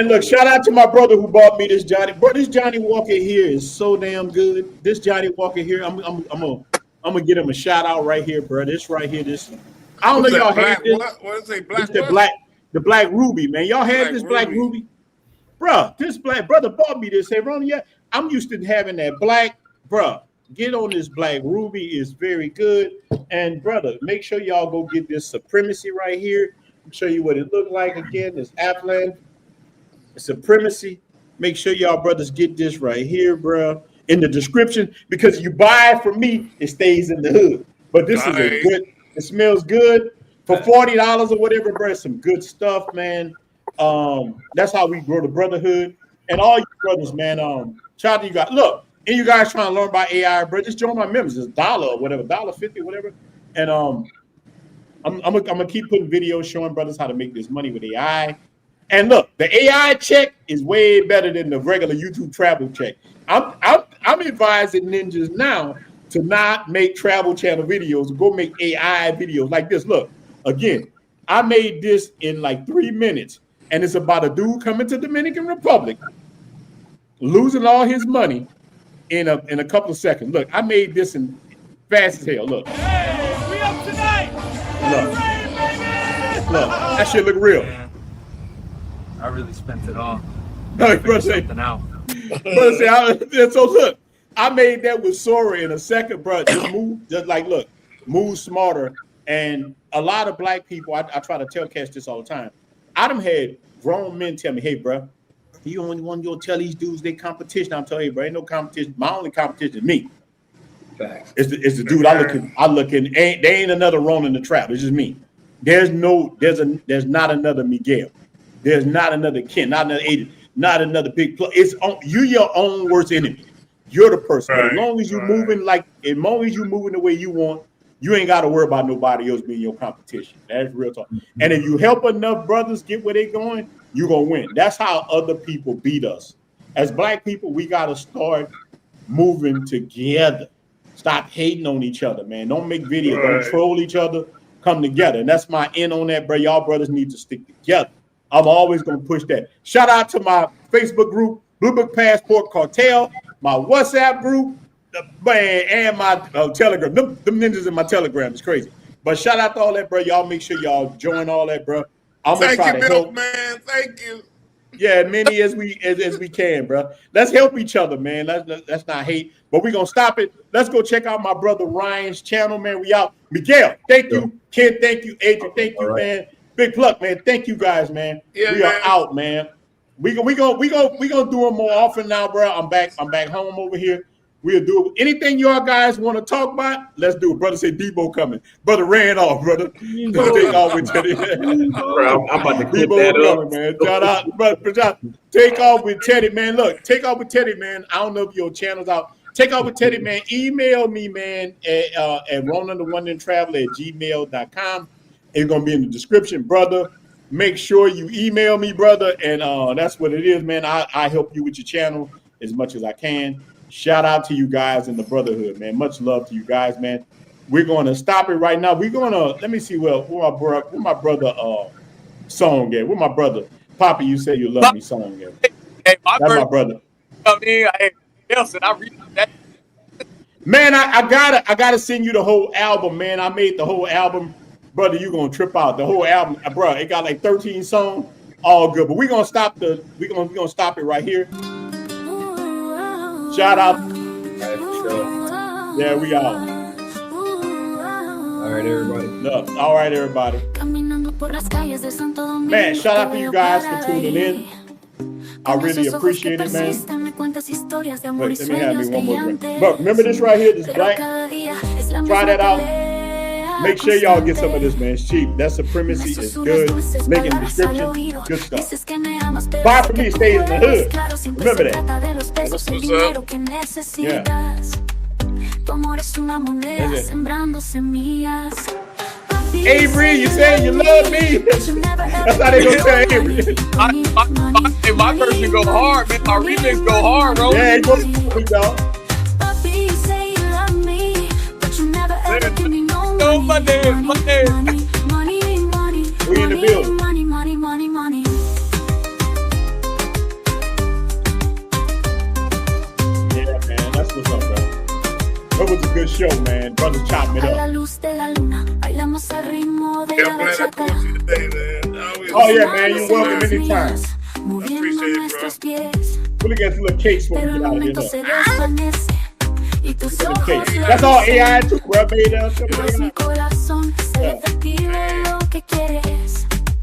Look, shout out to my brother who bought me this Johnny. Bro, this Johnny Walker here is so damn good. This Johnny Walker here, I'm gonna get him a shout out right here, bro. This right here, this. I don't know y'all had this. What is it? Black. The black ruby, man. Y'all had this black ruby, bro. This black brother bought me this. Hey, Ronin, yeah, I'm used to having that black, bro. Get on this black ruby is very good. And brother, make sure y'all go get this supremacy right here. I'll show you what it looked like again. This Appland supremacy. Make sure y'all brothers get this right here, bro, in the description, because you buy it from me, it stays in the hood. But this is a good. It smells good for $40 or whatever, bro. Some good stuff, man. That's how we grow the brotherhood. And all you brothers, man. Shout out to you guys. Look. And you guys trying to learn about AI, bro? Just join my members. It's $1 or whatever, $1.50, whatever. And I'm gonna keep putting videos showing brothers how to make this money with AI. And look, the AI check is way better than the regular YouTube travel check. I'm advising ninjas now to not make travel channel videos. Go make AI videos like this. Look, again, I made this in like 3 minutes, and it's about a dude coming to Dominican Republic, losing all his money in a couple of seconds. Look, I made this in fast as hell. Look. Hey, we up tonight. Look, that shit look real. I really spent it all. Brother say, so look, I made that with Sora in a second, bro. Just move smarter. And a lot of black people, I try to tell cats this all the time. I done had grown men tell me, hey, bro, you only want to go tell these dudes they competition. I'm telling you, bro, ain't no competition. My only competition is me. Facts. It's the dude I look in. There ain't another Ronin in the trap. It's just me. There's not another Miguel. There's not another Ken, not another Aiden, not another big play. You're your own worst enemy. You're the person. Right. As long as you're moving the way you want, you ain't got to worry about nobody else being your competition. That's real talk. And if you help enough brothers get where they're going, you're going to win. That's how other people beat us. As black people, we got to start moving together. Stop hating on each other, man. Don't make videos. Right. Don't troll each other. Come together. And that's my end on that, bro. Y'all brothers need to stick together. I'm always going to push that. Shout out to my Facebook group, Blue Book Passport Cartel, my WhatsApp group, and my Telegram. Them ninjas in my Telegram is crazy. But shout out to all that, bro. Y'all make sure y'all join all that, bro. I'm gonna try to help, man. Thank you. Yeah, many as we can, bro. Let's help each other, man. Let's not hate, but we're gonna stop it. Let's go check out my brother Ryan's channel, man. We out. Miguel, thank you. Ken, thank you. Adrian, thank you, man. Big Pluck, man. Thank you guys, man. Yeah, we are out, man. We gonna do them more often now, bro. I'm back home over here. We'll do anything y'all guys want to talk about. Let's do it. Brother say Debo coming. Brother ran off, brother. Take off with Teddy. Bro, I'm about to clip Debo that coming, man. Shout out, brother. Take off with Teddy, man. Look, take off with Teddy, man. I don't know if your channel's out. Take off with Teddy, man. Email me, man, at roninthewondertraveler@gmail.com. It's gonna be in the description, brother. Make sure you email me, brother, and that's what it is, man. I help you with your channel as much as I can. Shout out to you guys in the brotherhood, man. Much love to you guys, man. We're going to stop it right now. We're going to, let me see where my brother song at. Where my brother, Poppy, you say you love me song at. Hey, that's my brother. Nelson, I read that. Man, I gotta send you the whole album, man. I made the whole album. Brother, you're going to trip out. The whole album, bro, it got like 13 songs. All good. But we're going to stop it right here. Shout out. Yeah, we out. All right, everybody. Look, all right, everybody. Man, shout out to you guys for tuning in. I really appreciate it, man. Wait, let me have me one more drink. But remember this right here, this black. Try that out. Make sure y'all get some of this, man. It's cheap. That supremacy is good. Link in the description. Good stuff. Buy for me, stays in the hood. Remember that. Yeah. Avery, you saying you love me? That's how they gonna tell Avery. My version go hard, man. My remix go hard, bro. Yeah, it goes hard, dog. No, my name. good show, man. Brothers chopping it up. Oh yeah, man. You're welcome anytime. I appreciate it, bro. We'll get some little cakes when we get out of here. That's all AI too, bro. Made up.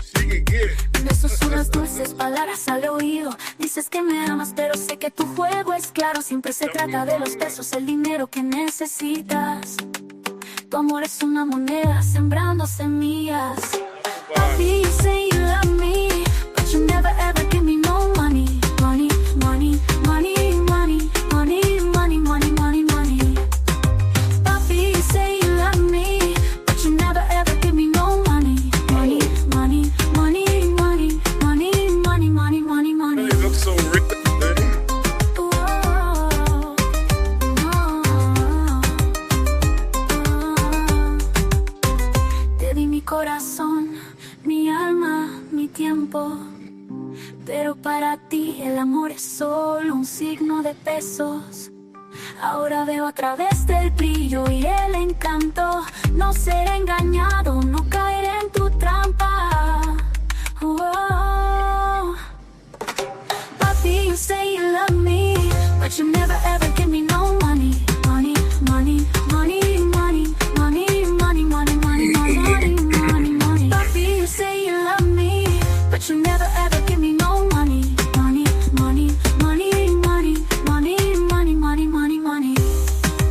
She can get it. Me susurras dulces palabras al oído. Dices que me amas, pero sé que tu juego es claro. Siempre se trata de los pesos, el dinero que necesitas. Tu amor es una moneda sembrando semillas. Papi, you say you love me, but you never ever give me no money. Money, money, money, money, money, money, money, money, money. Papi, you say you love me, but you never ever give me no money. Money, money, money, money, money, money, money, money, money. You look so rich, man. Te di mi corazón, mi alma, mi tiempo, pero para ti el amor es solo un signo de pesos. Ahora veo a través del brillo y el encanto. No ser engañado, no caer en tu trampa. Oh. Papi, you say you love me, but you never ever give me no money. Money, money, money, money, money, money, money, money, money, money, money. Papi, you say you love me, but you never ever give me no money. Money, money, money, money, money, money, money, money, money.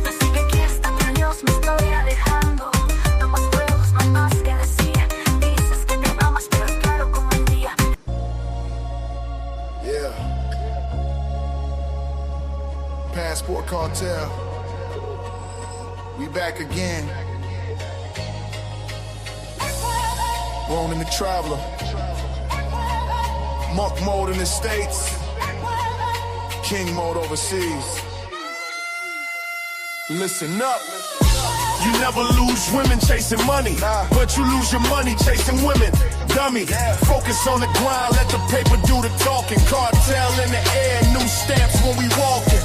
Así que aquí hasta que Dios me estoy alejando. No más juegos, no hay más que decir. Dices que me amas, pero es claro como el día. Yeah. Passport Cartel. We back again. Ronin the Traveler. Monk mode in the States. King mode overseas. Listen up. You never lose women chasing money, but you lose your money chasing women. Dummy, focus on the grind, let the paper do the talking. Cartel in the air, new stamps when we walking.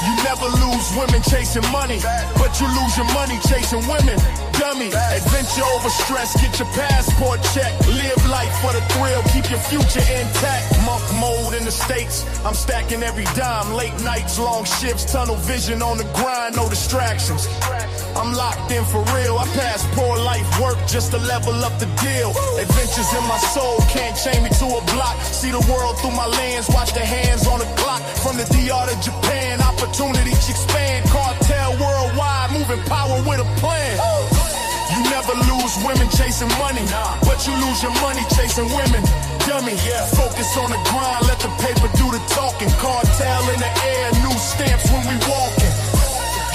You never lose women chasing money, but you lose your money chasing women. Dummy, adventure over stress, get your passport checked. Live life for the thrill, keep your future intact. Monk mode in the States, I'm stacking every dime. Late nights, long shifts, tunnel vision on the grind, no distractions. I'm locked in for real, I pass poor life work just to level up the deal. Adventures in my soul, can't chain me to a block. See the world through my lens, watch the hands on the clock. From the DR to Japan, opportunities expand. Cartel worldwide, moving power with a plan. You never lose women chasing money, but you lose your money chasing women. Dummy, focus on the grind, let the paper do the talking. Cartel in the air, new stamps when we walking.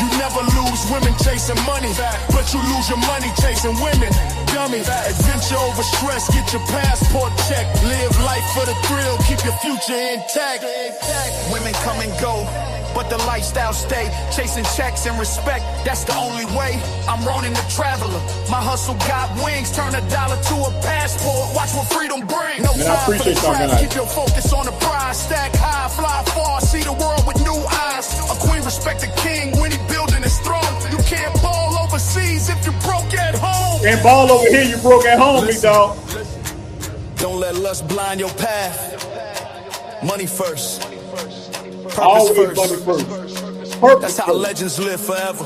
You never lose women chasing money, but you lose your money chasing women. Dummy, adventure over stress, get your passport checked. Live life for the thrill, keep your future intact. Women come and go, but the lifestyle stay. Chasing checks and respect, that's the only way. I'm Ronin the Traveler. My hustle got wings, turn $1 to a passport. Watch what freedom brings. No time for the trap, keep your focus on the prize. Stack high, fly far, see the world with new eyes. A queen respect the king when he building his throne. You can't ball overseas if you broke at home. Can't ball over here, you broke at home, big dog. Don't let lust blind your path. Money first. Always Purpose money first. first. That's how legends live forever.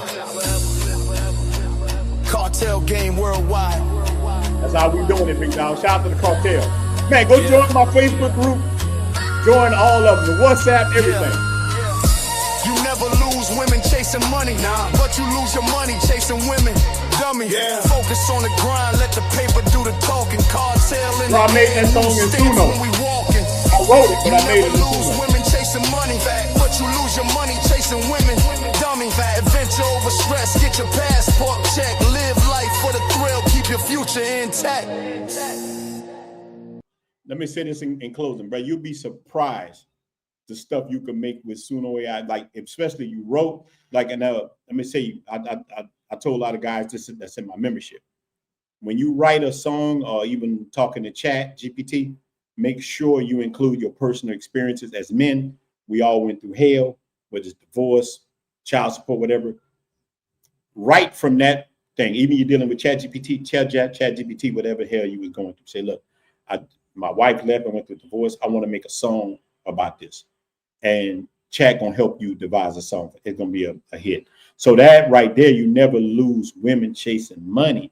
Cartel game worldwide. That's how we doing it, big dog. Shout out to the cartel. Man, go join my Facebook group. Join all of them. The WhatsApp, everything. You never lose women chasing money, but you lose your money chasing women. Dummy, focus on the grind, let the paper do the talking. Cartel in the I made that song in Suno. when we walking. I wrote it, but I made it in lose Suno. women chasing money, but you lose your money chasing women. Dummy, adventure over stress, get your passport checked. Live life for the thrill, keep your future intact. Let me say this in closing, bro. You'll be surprised the stuff you can make with Suno AI, like especially you wrote, like, and let me say, I told a lot of guys this that's in my membership. When you write a song or even talking to chat GPT, make sure you include your personal experiences. As men, we all went through hell, whether it's divorce, child support, whatever. right from that thing. Even you're dealing with ChatGPT, whatever the hell you was going through. Say, look, my wife left and went through divorce. I want to make a song about this. And Chat gonna help you devise a song. It's gonna be a hit. So that right there, you never lose women chasing money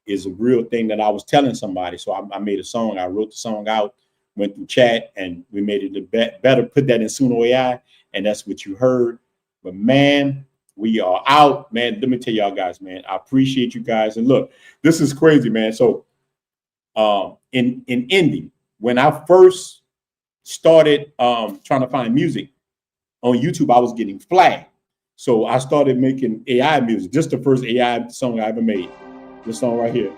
is a real thing that I was telling somebody. So I made a song. I wrote the song out, went through Chat, and we made it better. Put that in Suno AI, and that's what you heard. But man, we are out, man. Let me tell y'all guys, man, I appreciate you guys. And look, this is crazy, man. So in indie, when I first started trying to find music on YouTube, I was getting flagged. So I started making AI music. Just the first AI song I ever made. This song right here.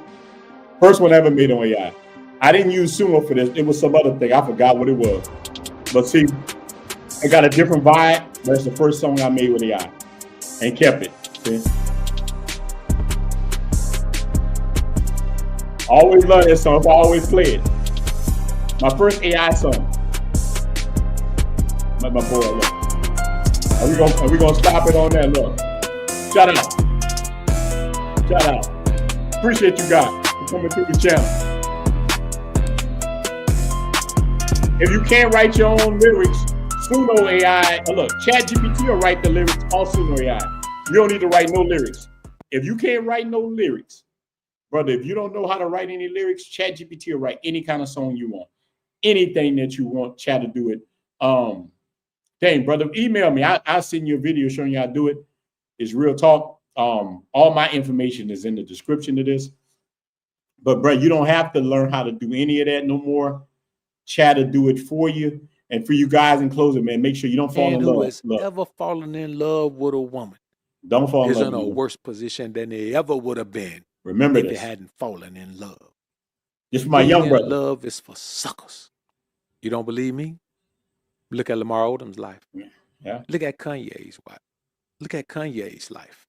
First one I ever made on AI. I didn't use Suno for this. It was some other thing. I forgot what it was. But see, I got a different vibe. That's the first song I made with AI. And kept it. See? Always love this song. I always play it. My first AI song. My boy, look. Are we gonna stop it on that? Look. Shout out. Shout out. Appreciate you guys for coming through the channel. If you can't write your own lyrics, Suno AI, look, ChatGPT will write the lyrics on Suno AI. You don't need to write no lyrics. If you can't write no lyrics, brother, if you don't know how to write any lyrics, ChatGPT will write any kind of song you want. Anything that you want, Chat to do it. Dang, brother, email me. I'll send you a video showing you how to do it. It's real talk. All my information is in the description of this. But, bro, you don't have to learn how to do any of that no more. Chat to do it for you. And for you guys in closing, man, make sure you don't fall in love. Who has ever fallen in love with a woman don't fall in is love in a worse position than they ever would have been. Remember if this. they hadn't fallen in love. Just for my young brother. Love is for suckers. You don't believe me? Look at Lamar Odom's life. Yeah. Look at Kanye's wife. Look at Kanye's life.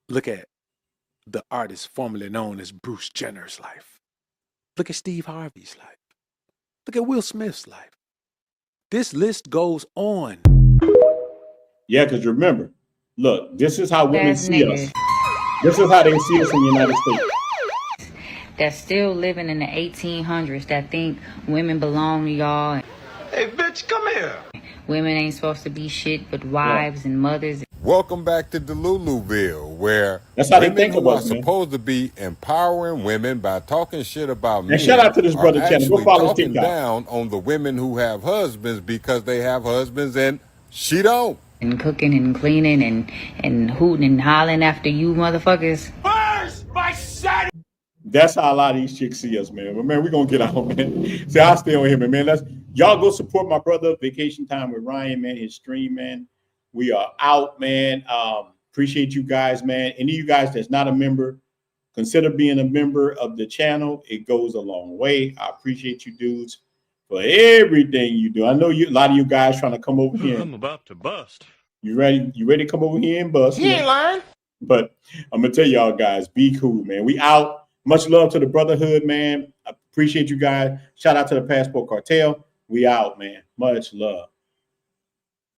Look at the artist formerly known as Bruce Jenner's life. Look at Steve Harvey's life. Look at Will Smith's life. This list goes on. Yeah, because remember, look, this is how women see us. This is how they see us in the United States. That's still living in the 1800s that think women belong to y'all. Hey, bitch, come here. Women ain't supposed to be shit but wives and mothers. Welcome back to Deluluville, where that's how they women think who about are supposed to be empowering women by talking shit about men. Shout out to this brother are channel. Go actually follow talking TikTok. down on the women who have husbands because they have husbands and she don't. And cooking and cleaning and hooting and hollering after you motherfuckers. Where's my son? That's how a lot of these chicks see us, man. But man, we're gonna get out, man. See, I'll stay on here, man. Y'all go support my brother, Vacation Time with Ryan, man, his stream, man. We are out, man. Appreciate you guys, man. Any of you guys that's not a member, consider being a member of the channel. It goes a long way. I appreciate you dudes for everything you do. I know a lot of you guys trying to come over here. I'm about to bust. You ready? You ready to come over here and bust? He ain't lying. But I'm gonna tell y'all guys, be cool, man. We out. Much love to the brotherhood, man. I appreciate you guys. Shout out to the Passport Cartel. We out, man. Much love.